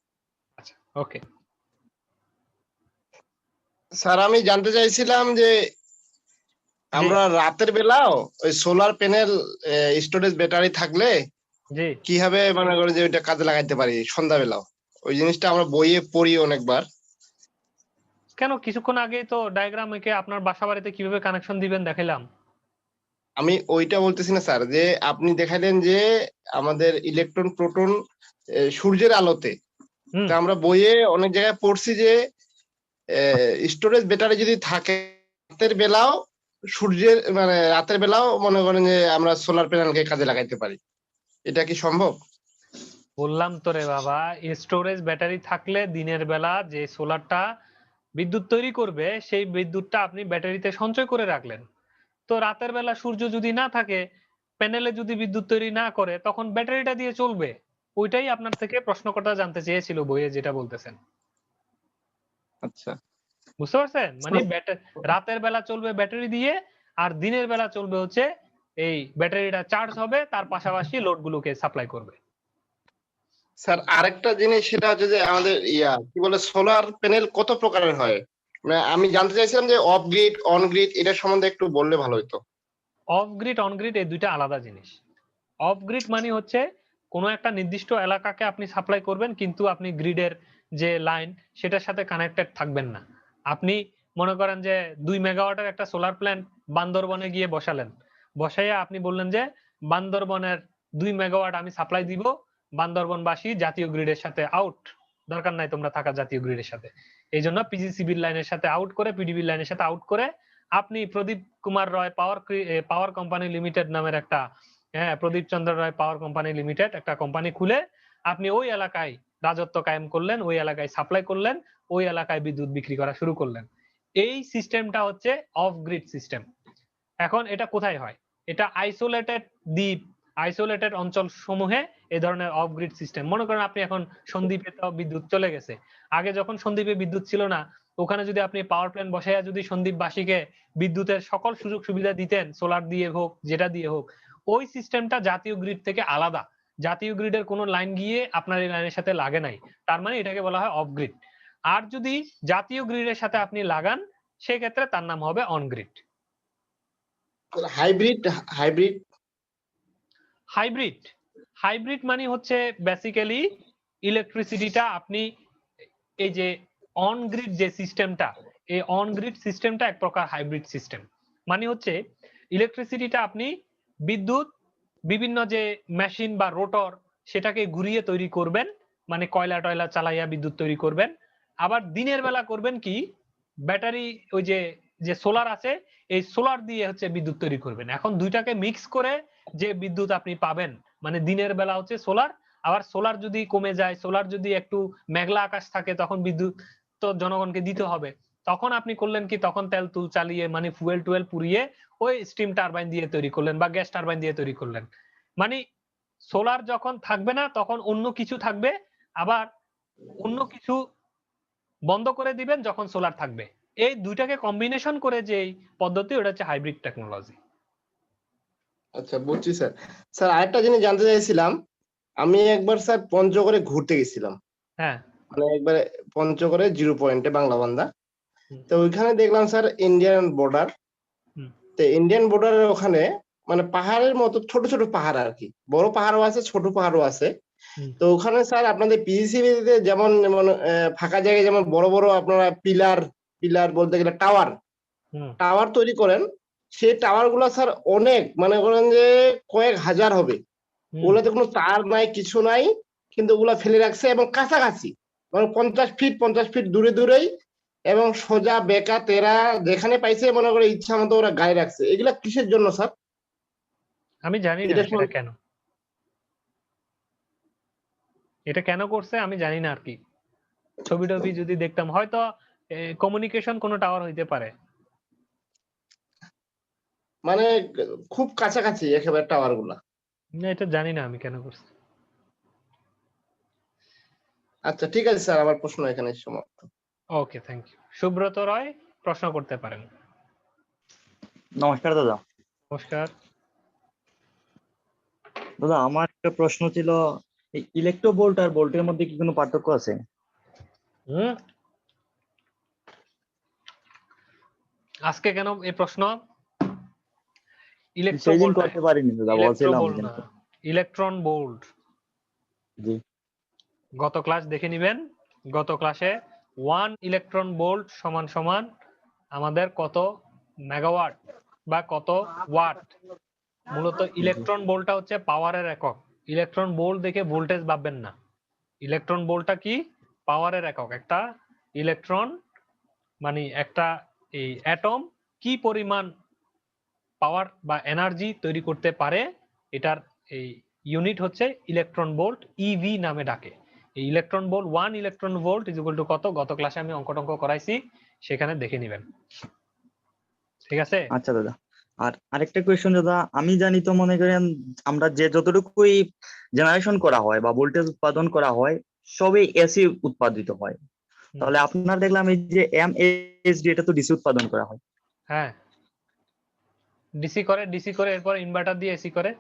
আচ্ছা ওকে। স্যার আমি জানতে চাইছিলাম যে জি আমরা রাতের বেলাও ওই সোলার প্যানেল স্টোরেজ ব্যাটারি থাকলে জি কিভাবে মনে করেন যে ওইটা কাজে লাগাইতে পারি সন্ধ্যা বেলাও? ওই জিনিসটা আমরা বইয়ে পড়ি অনেকবার। কেন, কিছুক্ষণ আগেই তো ডায়াগ্রাম এঁকে আপনার বাসা বাড়িতে কিভাবে কানেকশন দিবেন দেখাইলাম। আমি ওইটা বলতেছি না স্যার, যে আপনি দেখাইলেন যে আমাদের ইলেকট্রন প্রোটন সূর্যের আলোতে, হুম, তা আমরা বইয়ে অনেক জায়গায় পড়ছি যে স্টোরেজ ব্যাটারি যদি থাকে রাতের বেলাও, সূর্যের মানে রাতের বেলাও মনে করেন যে আমরা সোলার প্যানেলকে কাজে লাগাইতে পারি। এটা কি সম্ভব? বললাম তো রে বাবা, স্টোরেজ ব্যাটারি থাকলে দিনের বেলা যে সোলারটা বিদ্যুৎ তৈরি করবে সেই বিদ্যুৎটা আপনি ব্যাটারিতে সঞ্চয় করে রাখলেন। তো রাতের বেলা সূর্য যদি না থাকে, প্যানেলে যদি বিদ্যুৎ তৈরি না করে, তখন ব্যাটারিটা দিয়ে চলবে। ওইটাই আপনার থেকে প্রশ্নকর্তা জানতে চেয়েছিল বইয়ে যেটা বলতেছেন। আচ্ছা। বুঝতে পারছেন? মানে রাতের বেলা চলবে ব্যাটারি দিয়ে, আর দিনের বেলা চলবে হচ্ছে এই ব্যাটারিটা চার্জ হবে, তার পাশাপাশি লোড গুলোকে সাপ্লাই করবে। স্যার আরেকটা জিনিস সেটা হচ্ছে যে আমাদের কি বলে সোলার প্যানেল কত প্রকারের হয়? মানে আমি জানতে চাইছিলাম যে অফ গ্রিড অন গ্রিড এটা সম্বন্ধে একটু বললে ভালো হতো। অফ গ্রিড অন গ্রিড এই দুইটা আলাদা জিনিস। অফ গ্রিড মানে হচ্ছে কোনো একটা নির্দিষ্ট এলাকাকে আপনি সাপ্লাই করবেন, কিন্তু আপনি গ্রিডের যে লাইন সেটার সাথে কানেক্টেড থাকবেন না। আপনি মনে করেন যে 2 মেগাওয়াটের একটা সোলার প্ল্যান্ট বান্দরবনে গিয়ে বসালেন, বসাইয়া আপনি বললেন যে বান্দরবনের 2 মেগাওয়াট আমি সাপ্লাই দিব, বান্দরবনবাসী জাতীয় গ্রিডের সাথে আউট, দরকার নাই তোমরা থাকা জাতীয় গ্রিডের সাথে। এই জন্য পিজিসিবির লাইনের সাথে আউট করে, পিডিবির লাইনের সাথে আউট করে আপনি প্রদীপ কুমার রয় পাওয়ার কোম্পানি লিমিটেড নামের একটা, প্রদীপ চন্দ্র রায় পাওয়ার কোম্পানি লিমিটেড একটা কোম্পানি খুলে আপনি ওই এলাকায় রাজত্ব কায়েম করলেন, ওই এলাকায় সাপ্লাই করলেন, ওই এলাকায় বিদ্যুৎ বিক্রি করা শুরু করলেন। এই সিস্টেমটা হচ্ছে অফ গ্রিড সিস্টেম। এখন এটা কোথায় হয়? এটা আইসোলেটেড দ্বীপ, আইসোলেটেড অঞ্চল সমূহে এই ধরনের অফ গ্রিড সিস্টেম। মনে করেন আপনি এখন সন্দ্বীপে তো বিদ্যুৎ চলে গেছে, আগে যখন সন্দ্বীপে বিদ্যুৎ ছিল না, ওখানে যদি আপনি পাওয়ার প্ল্যান্ট বসাইয়া যদি সন্দ্বীপবাসীকে বিদ্যুতের সকল সুযোগ সুবিধা দিতেন, সোলার দিয়ে হোক যেটা দিয়ে হোক, ওই সিস্টেমটা জাতীয় গ্রিড থেকে আলাদা। জাতীয় গ্রিডের কোনো লাইন গিয়ে আপনার এই লাইনের সাথে লাগে নাই, তার মানে এটাকে বলা হয় অফ গ্রিড। আর যদি জাতীয় গ্রিডের সাথে আপনি লাগান, সেক্ষেত্রে তার নাম হবে on grid. Hybrid hybrid hybrid hybrid মানে হচ্ছে বেসিক্যালি ইলেকট্রিসিটিটা আপনি এই যে অন গ্রিড যে সিস্টেমটা, এই অন গ্রিড সিস্টেমটা এক প্রকার হাইব্রিড সিস্টেম। মানে হচ্ছে ইলেকট্রিসিটিটা আপনি বিদ্যুৎ বিভিন্ন যে মেশিন বা রোটর সেটাকে ঘুরিয়ে তৈরি করবেন, মানে কয়লা টয়লা চালাইয়া বিদ্যুৎ তৈরি করবেন। আবার দিনের বেলা করবেন কি, ব্যাটারি ওই যে সোলার আছে, এই সোলার দিয়ে হচ্ছে বিদ্যুৎ তৈরি করবেন। এখন দুইটাকে মিক্স করে যে বিদ্যুৎ আপনি পাবেন, মানে দিনের বেলা হচ্ছে সোলার, আবার সোলার যদি কমে যায়, সোলার যদি একটু মেঘলা আকাশ থাকে, তখন বিদ্যুৎ তো জনগণকে দিতে হবে। তখন আপনি করলেন কি, তখন তেল তুল চালিয়ে মানে ফুয়েল টুয়েল পুড়িয়ে ওই স্টিম টারবাইন দিয়ে তৈরি করলেন বা গ্যাস টারবাইন দিয়ে তৈরি করলেন। মানে সোলার যখন থাকবে না তখন অন্য কিছু থাকবে, আবার অন্য কিছু বন্ধ করে দিবেন যখন সোলার থাকবে। এই দুইটাকে কম্বিনেশন করে যে পদ্ধতি, ওটা হচ্ছে হাইব্রিড টেকনোলজি। আচ্ছা বুঝছি স্যার। স্যার আরেকটা জিনিস জানতে চাইছিলাম, আমি একবার স্যার পঞ্চগড়ে ঘুরতে গেছিলাম, হ্যাঁ, মানে একবারে পঞ্চগড়ে 0 পয়েন্টে বাংলা বান্দা। হুম। তো ওইখানে দেখলাম স্যার ইন্ডিয়ান বর্ডার। হুম। তো ইন্ডিয়ান বর্ডারের ওখানে মানে পাহাড়ের মতো ছোট ছোট পাহাড় আর কি, বড় পাহাড়ও আছে ছোট পাহাড়ও আছে। হুম। তো ওখানে স্যার আপনাদের পিজিসিবিতে যেমন যেমন ফাঁকা জায়গায় যেমন বড় বড় আপনারা পিলার পিলার বলতে গেলে টাওয়ার হুম। টাওয়ার তৈরি করেন, সেই টাওয়ার গুলা স্যার অনেক মনে করেন যে কয়েক হাজার হবে। হুম। ওগুলাতে কোনো তার নাই কিছু নাই, কিন্তু ওগুলা ফেলে রাখছে এবং কাছাকাছি মানে 50 ফিট দূরে দূরেই, এবং সোজা বেকা তেরা যেখানে পাইছে মনে করে ইচ্ছা মতো ওরা গায়ে রাখছে। এগুলা কিসের জন্য স্যার? আমি জানি না এটা এটা কেন, এটা কেন করছে আমি জানি না আর কি। ছবি টবি যদি দেখতাম, হয়তো কমিউনিকেশন কোনো টাওয়ার হইতে পারে। মানে খুব কাছাকাছি একেবারে টাওয়ার গুলা। না, এটা জানি না আমি কেন করছে। আচ্ছা ঠিক আছে স্যার, আমার প্রশ্ন এখানে সমাপ্ত। ওকে, থ্যাংক ইউ। সুব্রত রয় প্রশ্ন করতে পারেন। নমস্কার দাদা। নমস্কার। দাদা আমার একটা প্রশ্ন ছিল, এই ইলেকট্রোভোল্ট আর ভোল্টের মধ্যে কি কোনো পার্থক্য আছে? হুম, আজকে কেন এই প্রশ্ন? সেদিন করতে পারিনি দাদা, বলছিলাম। ইলেকট্রন ভোল্ট, জি গত ক্লাস দেখে নিবেন। গত ক্লাসে 1 ইলেকট্রন ভোল্ট সমান সমান আমাদের কত মেগাওয়াট বা কত ওয়াট। মূলত ইলেকট্রন ভোল্টটা হচ্ছে পাওয়ারের একক। ইলেকট্রন ভোল্ট দেখে ভোল্টেজ ভাববেন না। ইলেকট্রন ভোল্টটা কি? পাওয়ারের একক। একটা ইলেকট্রন মানে একটা এই অ্যাটম কি পরিমাণ পাওয়ার বা এনার্জি তৈরি করতে পারে, এটার এই ইউনিট হচ্ছে ইলেকট্রন ভোল্ট, ইভি নামে ডাকে। এই electron volt 1 electron volt is equal to কত? গত ক্লাসে আমি অঙ্ক করাইছি, সেখানে দেখে নেবেন। ঠিক আছে? আচ্ছা দাদা, আর আরেকটা কোয়েশ্চন দাদা, আমি জানি তো মনে করেন আমরা যে যতটুকুই জেনারেশন করা হয় বা ভোল্টেজ উৎপাদন করা হয় সবই এসি উৎপাদিত হয়। তাহলে আপনার দেখলাম এই যে এমএসডি এটা তো ডিসি উৎপাদন করা হয়। হ্যাঁ, ডিসি করে এরপর ইনভার্টার দিয়ে এসি করে।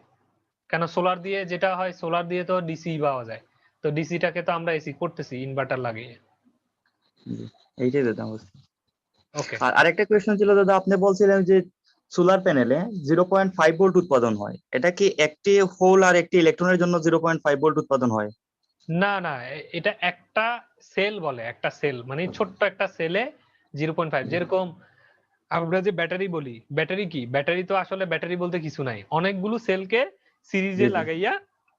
কেন সোলার দিয়ে যেটা হয়, সোলার দিয়ে তো ডিসি পাওয়া যায়, তো ডিসিটাকে তো আমরা এসি করতেছি ইনভার্টার লাগিয়ে। জি, এইটাই দাদা বুঝছি। ওকে, আর আরেকটা কোয়েশ্চেন ছিল দাদা, আপনি বলছিলেন যে সোলার প্যানেলে 0.5 ভোল্ট উৎপাদন হয়, এটা কি একটি হোল আর একটি ইলেকট্রনের জন্য 0.5 ভোল্ট উৎপাদন হয়? না না, এটা একটা সেল বলে, একটা সেল মানে ছোট্ট একটা সেলে 0.5। যেরকম আমরা যে ব্যাটারি বলি, ব্যাটারি কি, ব্যাটারি তো আসলে ব্যাটারি বলতে কিছু নাই, অনেকগুলো সেলকে সিরিজে জি, জি। লাগাইয়া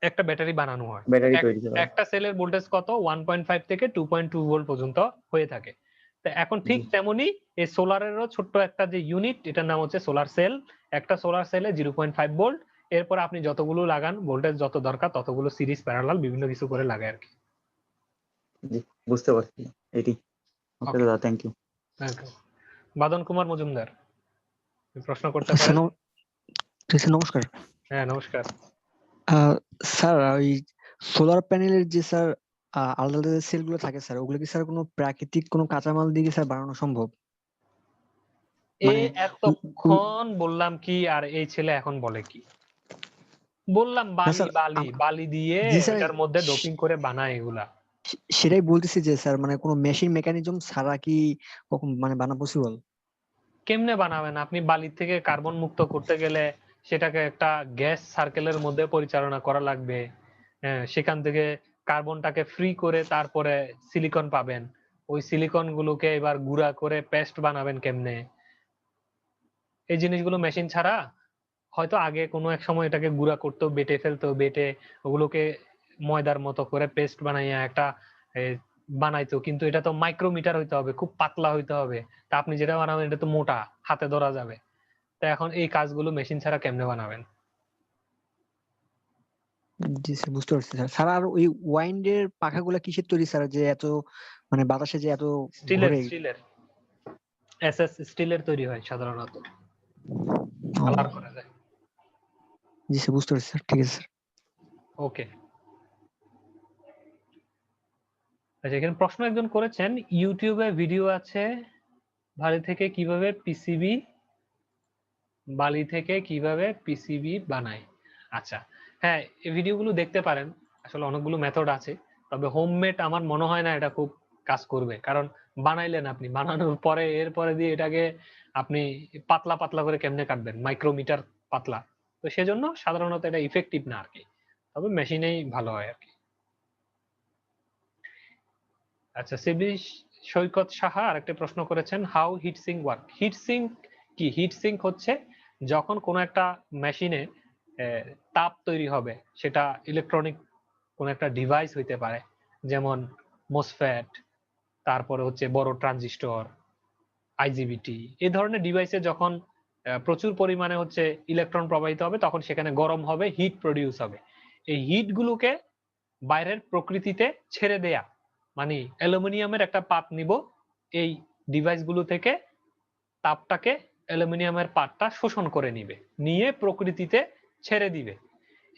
একটা ব্যাটারি বানানো হয়। ব্যাটারি তৈরি করা হয়। একটা সেলের ভোল্টেজ কত 1.5 থেকে 2.2 ভোল্ট পর্যন্ত হয়ে থাকে। তো এখন ঠিক জি। তেমনি এই সোলারেরও ছোট্ট একটা যে ইউনিট, এটার নাম হচ্ছে সোলার সেল। একটা সোলার সেলে 0.5 ভোল্ট, এরপর আপনি যতগুলো লাগান, ভোল্টেজ যত দরকার ততগুলো সিরিজ প্যারালাল বিভিন্ন কিছু করে লাগায় আর কি। জি, বুঝতে পারছি এটি। ওকে Okay. দাদা, থ্যাংক ইউ। বাদন কুমার মজুমদার, প্রশ্ন করতে আচ্ছা, পারেন। নমস্কার। হ্যাঁ, নমস্কার। স্যার, ওই সোলার প্যানেলের যে স্যার আলাদা আলাদা সেলগুলো থাকে স্যার, ওগুলো কি স্যার কোনো প্রাকৃতিক কোনো কাঁচামাল দিয়ে কি স্যার বানানো সম্ভব? এই মানে এতক্ষণ বললাম কি আর এই ছেলে এখন বলে কি? বললাম বালি স্যার, বালি বালি দিয়ে জি স্যার, এটার মধ্যে ডোপিং করে বানায় এগুলা। সেটাই বলতেছি যে স্যার মানে কোনো মেশিন মেকানিজম ছাড়া কি কখন মানে বানানো পসিবল? কেমনে বানাবেন আপনি? বালি থেকে কার্বন মুক্ত করতে গেলে সেটাকে একটা গ্যাস সার্কেলের মধ্যে পরিচালনা করা লাগবে। হ্যাঁ, সেখান থেকে কার্বনটাকে ফ্রি করে তারপরে সিলিকন পাবেন। ওই সিলিকন গুলোকে এবার গুঁড়া করে পেস্ট বানাবেন কেমনে? এই জিনিসগুলো মেশিন ছাড়া হয়তো আগে কোনো এক সময় এটাকে গুঁড়া করতো, বেটে ফেলতো, বেটে ওগুলোকে ময়দার মতো করে পেস্ট বানাইয়া একটা বানাইতো, কিন্তু এটা তো মাইক্রোমিটার হইতে হবে, খুব পাতলা হইতে হবে। তা আপনি যেটা বানাবেন এটা তো মোটা, হাতে ধরা যাবে। তা এখন এই কাজগুলো মেশিন ছাড়া কেমনে বানাবেন? জি স্যার, বুঝতে পারছি স্যার। স্যার, আর ওই ওয়াইন্ডের পাখাগুলো কিসের তৈরি স্যার, যে এত মানে বাতাসে যে এত স্টিলের, ঘোরে? স্টিলের এসএস স্টিলের তৈরি হয় সাধারণত, ও, কালার করা যায়। জি স্যার, বুঝতে পারছি স্যার, ঠিক আছে স্যার। ওকে, আচ্ছা, এখানে প্রশ্ন একজন করেছেন, ইউটিউবে ভিডিও আছে বালি থেকে কিভাবে পিসিবি বানায়। আচ্ছা, হ্যাঁ, এই ভিডিওগুলো দেখতে পারেন। আসলে অনেকগুলো মেথড আছে, তবে হোমমেড আমার মনে হয় না এটা খুব কাজ করবে, কারণ বানাইলেন আপনি, বানানোর পরে এরপরে দিয়ে এটাকে আপনি পাতলা পাতলা করে কেমনে কাটবেন, মাইক্রোমিটার পাতলা। তো সেজন্য সাধারণত এটা ইফেক্টিভ না আর কি, তবে মেশিনেই ভালো হয় আর কি। আচ্ছা, সিবি সৈকত সাহা আরেকটা প্রশ্ন করেছেন, হাউ হিটসিঙ্ক ওয়ার্ক। হিটসিঙ্ক কি? হিটসিঙ্ক হচ্ছে যখন কোনো একটা মেশিনে তাপ তৈরি হবে, সেটা ইলেকট্রনিক কোন একটা ডিভাইস হইতে পারে, যেমন মোসফেট, তারপরে হচ্ছে বড় ট্রানজিস্টর, আইজিবিটি, এই ধরনের ডিভাইসে যখন প্রচুর পরিমাণে হচ্ছে ইলেকট্রন প্রবাহিত হবে, তখন সেখানে গরম হবে, হিট প্রডিউস হবে। এই হিট গুলোকে বাইরের প্রকৃতিতে ছেড়ে দেয়া, মানে অ্যালুমিনিয়ামের একটা পাত নিব, এই ডিভাইস গুলো থেকে তাপটাকে অ্যালুমিনিয়ামের পাতটা শোষণ করে নিবে, নিয়ে প্রকৃতিতে ছেড়ে দিবে।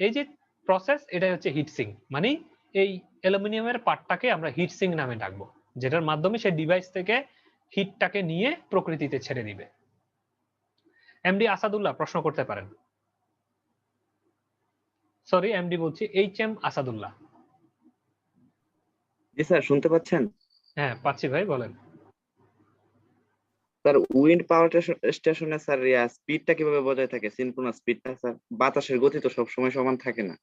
এই যে প্রসেস, এটাই হচ্ছে হিটসিঙ্ক। মানে এই অ্যালুমিনিয়ামের পার্টটাকে আমরা হিটসিঙ্ক নামে ডাকবো, যেটার মাধ্যমে সেই ডিভাইস থেকে হিটটাকে নিয়ে প্রকৃতিতে ছেড়ে দিবে। এমডি আসাদুল্লাহ প্রশ্ন করতে পারেন। সরি, এমডি বলছি, এইচ.এম. আসাদুল্লাহ। জি স্যার, শুনতে পাচ্ছেন? হ্যাঁ, পাচ্ছি ভাই, বলেন। স্যার, উইন্ড পাওয়ার স্টেশনে স্যার স্পিডটা কিভাবে বজায় থাকে, সিনক্রোনাস স্পিডটা স্যার? বাতাসের গতি তো সবসময় সমান থাকে না।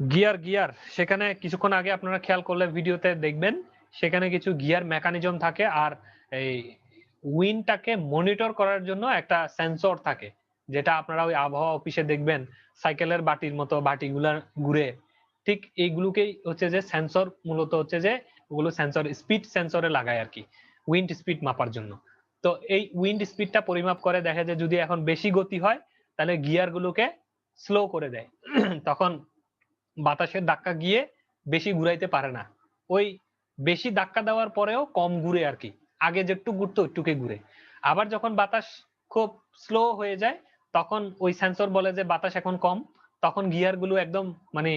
গিয়ার সেখানে কিছুক্ষণ আগে আপনারা খেয়াল করলে ভিডিওতে দেখবেন, সেখানে কিছু গিয়ার মেকানিজম থাকে, আর এই উইন্ডটাকে মনিটর করার জন্য একটা সেন্সর থাকে, যেটা আপনারা ওই আবহাওয়া অফিসে দেখবেন সাইকেলের বাটির মতো বাটিগুলা ঘুরে, ঠিক এইগুলোকেই হচ্ছে যে সেন্সর, মূলত হচ্ছে যে ওগুলো সেন্সর, স্পিড সেন্সরে লাগায় আর কি, উইন্ড স্পিড মাপার জন্য। তো এই উইন্ড স্পিডটা পরিমাপ করে, দেখে যে যদি এখন বেশি গতি হয় তাহলে গিয়ার গুলোকে স্লো করে দেয়, তখন বাতাসের ধাক্কা গিয়ে বেশি ঘুরাইতে পারে না। ওই বেশি ধাক্কা দেওয়ার পরেও কম ঘুরে আর কি, আগে যেটুকু ঘুরতো ওইটুকুই ঘুরে। আবার যখন বাতাস খুব স্লো হয়ে যায়, তখন ওই সেন্সর বলে যে বাতাস এখন কম, তখন গিয়ার গুলো একদম মানে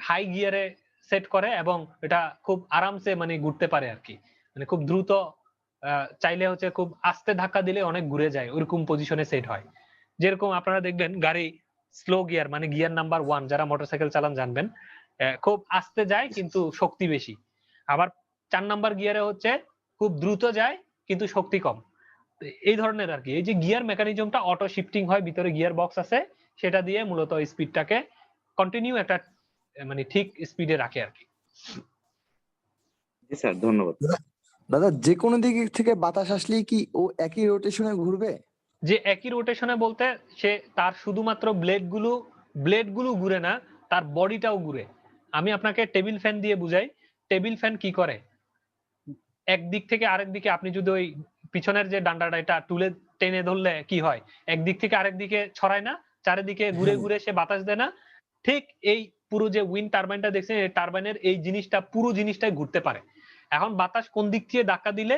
হাই গিয়ারে সেট করে এবং এটা খুব আরামসে মানে ঘুরতে পারে আর কি। মানে খুব দ্রুত চাইলে হচ্ছে খুব আস্তে ধাক্কা দিলে অনেক ঘুরে যায়, ওইরকম পজিশনে সেট হয়। যেরকম আপনারা দেখবেন গাড়ি স্লো গিয়ার মানে গিয়ার নাম্বার 1 যারা মোটরসাইকেল চালান জানবেন, খুব আস্তে যায় কিন্তু শক্তি বেশি। আবার 4 নাম্বার গিয়ারে হচ্ছে খুব দ্রুত যায় কিন্তু শক্তি কম। এই ধরনের আর কি, এই যে গিয়ার মেকানিজমটা অটো শিফটিং হয়, ভিতরে গিয়ার বক্স আছে, সেটা দিয়ে মূলত স্পিডটাকে কন্টিনিউ একটা মানে ঠিক স্পিডে রাখে আর কি। জি স্যার, ধন্যবাদ। দাদা যে কোনো দিক থেকে বাতাস আসলেই কি ও একই রোটেশনে ঘুরবে? যে একই রোটেশনে বলতে সে তার শুধুমাত্র ব্লেডগুলো ঘুরে না, তার বডিটাও ঘুরে। আমি আপনাকে টেবিল ফ্যান দিয়ে বুঝাই। টেবিল ফ্যান কি করে, একদিক থেকে আরেক দিকে আপনি যদি ওই পিছনের যে ডান্ডাটা এটা তুলে টেনে ধরলে কি হয়, একদিক থেকে আরেক দিকে ছড়ায় না, চারিদিকে ঘুরে ঘুরে সে বাতাস দেয় না। ঠিক এই পুরো যে উইন্ড টারবাইনটা দেখছেন, এই টারবাইনের এই জিনিসটা পুরো জিনিসটাই ঘুরতে পারে। এখন বাতাস কোন দিক থেকে ধাক্কা দিলে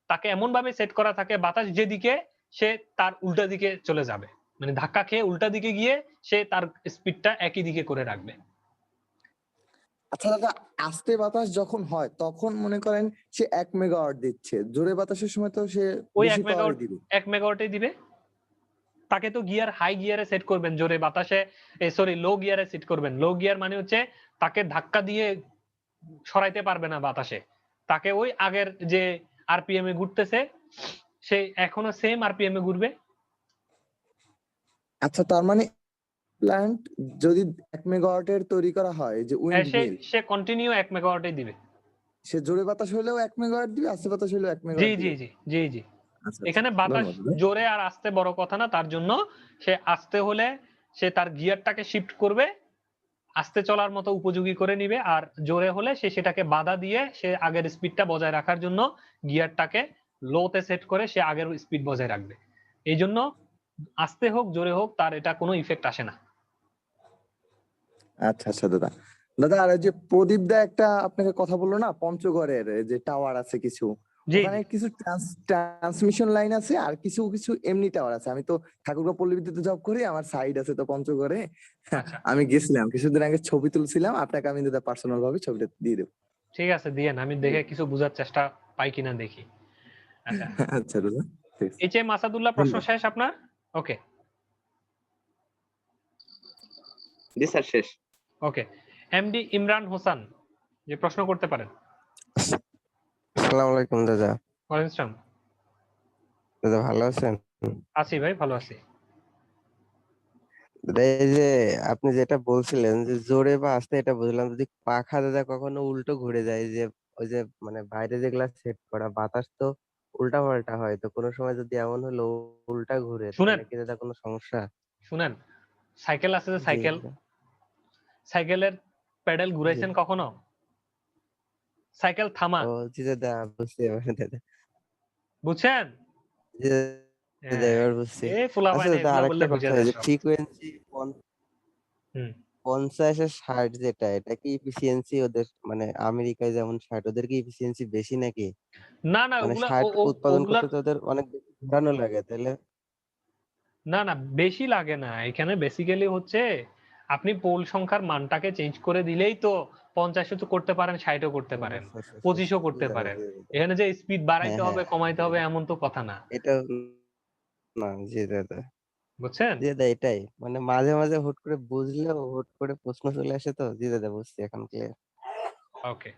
তাকে এমন ভাবে সেট করা থাকে, বাতাস যেদিকে সে তার উল্টা দিকে চলে যাবে, মানে ধাক্কা খেয়ে উল্টা দিকে গিয়ে সে তার স্পিডটা একই দিকে করে রাখবে। আচ্ছা দাদা, আস্তে বাতাস যখন হয় তখন মনে করেন সে 1 মেগাওয়াট দিচ্ছে, জোরে বাতাসের সময় তো সে ওই বেশি 1 পাওয়ার মেগাওয়াট দিবে। 1 মেগাওয়াটই দিবে। তাকে তো গিয়ার হাই গিয়ারে সেট করবেন, জোরে বাতাসে সরি লো গিয়ারে সেট করবেন। লো গিয়ার মানে হচ্ছে তাকে ধাক্কা দিয়ে সরাইতে পারবে না বাতাসে, তাকে ওই আগের যে আরপিএম এ ঘুরতেছে সে এখনো সেম আরপিএম এ ঘুরবে। আচ্ছা, তার মানে প্ল্যান্ট যদি 1 মেগাওয়াটের তৈরি করা হয়, যে উইন্ড মিল, সে কন্টিনিউ 1 মেগাওয়াটই দিবে। সে জোরে বাতাস হলেও 1 মেগাওয়াট দিবে, আস্তে বাতাস হলেও 1 জি মেগাওয়াট জি দিবে। জি জি জি আচ্ছা এখানে বাতাস ধন্যবাদ দাদা। জোরে আর আস্তে বড় কথা না, তার জন্য সে আস্তে হলে সে তার গিয়ারটাকে শিফট করবে, আস্তে চলার মতো উপযোগী করে নিবে, আর জোরে হলে সে সেটাকে বাধা দিয়ে সে আগের স্পিডটা বজায় রাখার জন্য গিয়ারটাকে লোতে সেট করে সে আগের স্পিড বজায় রাখবে। এই জন্য আস্তে হোক জোরে হোক তার এটা কোনো ইফেক্ট আসে না। আচ্ছা আচ্ছা দাদা। দাদা আর ওই যে প্রদীপ দা একটা আপনাকে কথা বললো না, পঞ্চগড়ের যে টাওয়ার আছে কিছু, জি ওখানে কিছু ট্রান্সমিশন লাইন আছে আর কিছু কিছু এমনি টাওয়ার আছে। আমি তো ঠাকুরগাঁও পল্লী বিদ্যুতে জব করি, আমার সাইড আছে তো পঞ্চগড়ে। আচ্ছা আমি গেছিলাম কিছুদিন আগে, ছবি তুলছিলাম, আপনাকে আমি দাদা পার্সোনাল ভাবে ছবিটা দিয়ে দেবো। ঠিক আছে, দিয়েন, আমি দেখে কিছু বোঝার চেষ্টা পাই কিনা দেখি। আচ্ছা, আচ্ছা দাদা, ঠিক আছে। এইচ এম আসাদুল্লাহ, প্রশ্ন ধন্যবাদ। শেষ আপনার? ওকে জি স্যার, শেষ। ওকে, এমডি ইমরান হোসেন যে প্রশ্ন করতে পারেন। আসসালামু আলাইকুম দাদা। ওয়ালাইকুম আসসালাম। দাদা ভালো আছেন? আছি ভাই, ভালো আছি। দাদা এই যে আপনি যেটা বলছিলেন যে জোরে বা আস্তে, এটা বুঝলাম। যদি পাখা দাদা কখনো উল্টো ঘুরে যায়, যে ওই যে মানে বাইরে যেগুলা সেট করা, বাতাস তো উল্টা পাল্টা হয়, তো কোনো সময় যদি এমন হলো উল্টা ঘুরে, শুনেন তাহলে কি দাদা কোনো সমস্যা? শুনেন, সাইকেল আছে যে জি সাইকেল, দাদা। সাইকেলের প্যাডেল জি ঘুরাইছেন কখনো? সাইকেল থামা, ও জি দাদা, বুঝতে পারছি দাদা। বুঝছেন? জি দাদা, হ্যাঁ, এবার বুঝছি। এই পোলা আচ্ছা পাইনে দাদা, এগুলা বললে আরেকটা বুঝে কথা, যায় যে সব। ফ্রিকোয়েন্সি হুম 50 আর 60, যেটা এটা কি ইফিসিয়েন্সি ওদের, মানে আমেরিকায় যেমন 60, ওদের কি ইফিসিয়েন্সি বেশি নাকি? না না, মানে ওগুলা 60 উৎপাদন ওগুলার করতে তো ওদের অনেক বেশি ঘোরানো লাগে, তাহলে? না না, বেশি লাগে না। এখানে বেসিক্যালি হচ্ছে আপনি পোল সংখ্যার মানটাকে চেঞ্জ করে দিলেই তো 50 তো করতে পারেন, 60 করতে ও পারেন, আচ্ছা আচ্ছা আচ্ছা 25 জি করতে দাদা, পারেন। জি দাদা। এখানে যে স্পিড হ্যাঁ বাড়াইতে হ্যাঁ হবে কমাইতে জি হবে দাদা। এমন তো কথা না, এটাও না, জি দাদা। বুঝছেন? জি দাদা, এটাই মানে মাঝে মাঝে হুট করে বুঝলেও হুট করে প্রশ্ন চলে আসে, তো জি দাদা বুঝছি এখন ক্লিয়ার। ওকে,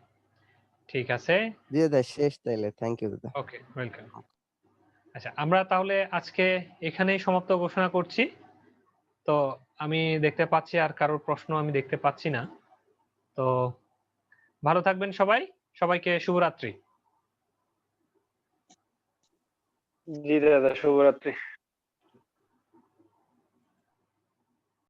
ঠিক আছে। জি দাদা, শেষ তাইলে, থ্যাংক ইউ দাদা। ওকে, ওয়েলকাম। আচ্ছা, আমরা তাহলে আজকে এখানেই সমাপ্ত ঘোষণা করছি। তো আমি দেখতে পাচ্ছি আর কারোর প্রশ্ন আমি দেখতে পাচ্ছি না। তো ভালো থাকবেন সবাই, সবাইকে শুভরাত্রি। জি দাদা, শুভরাত্রি।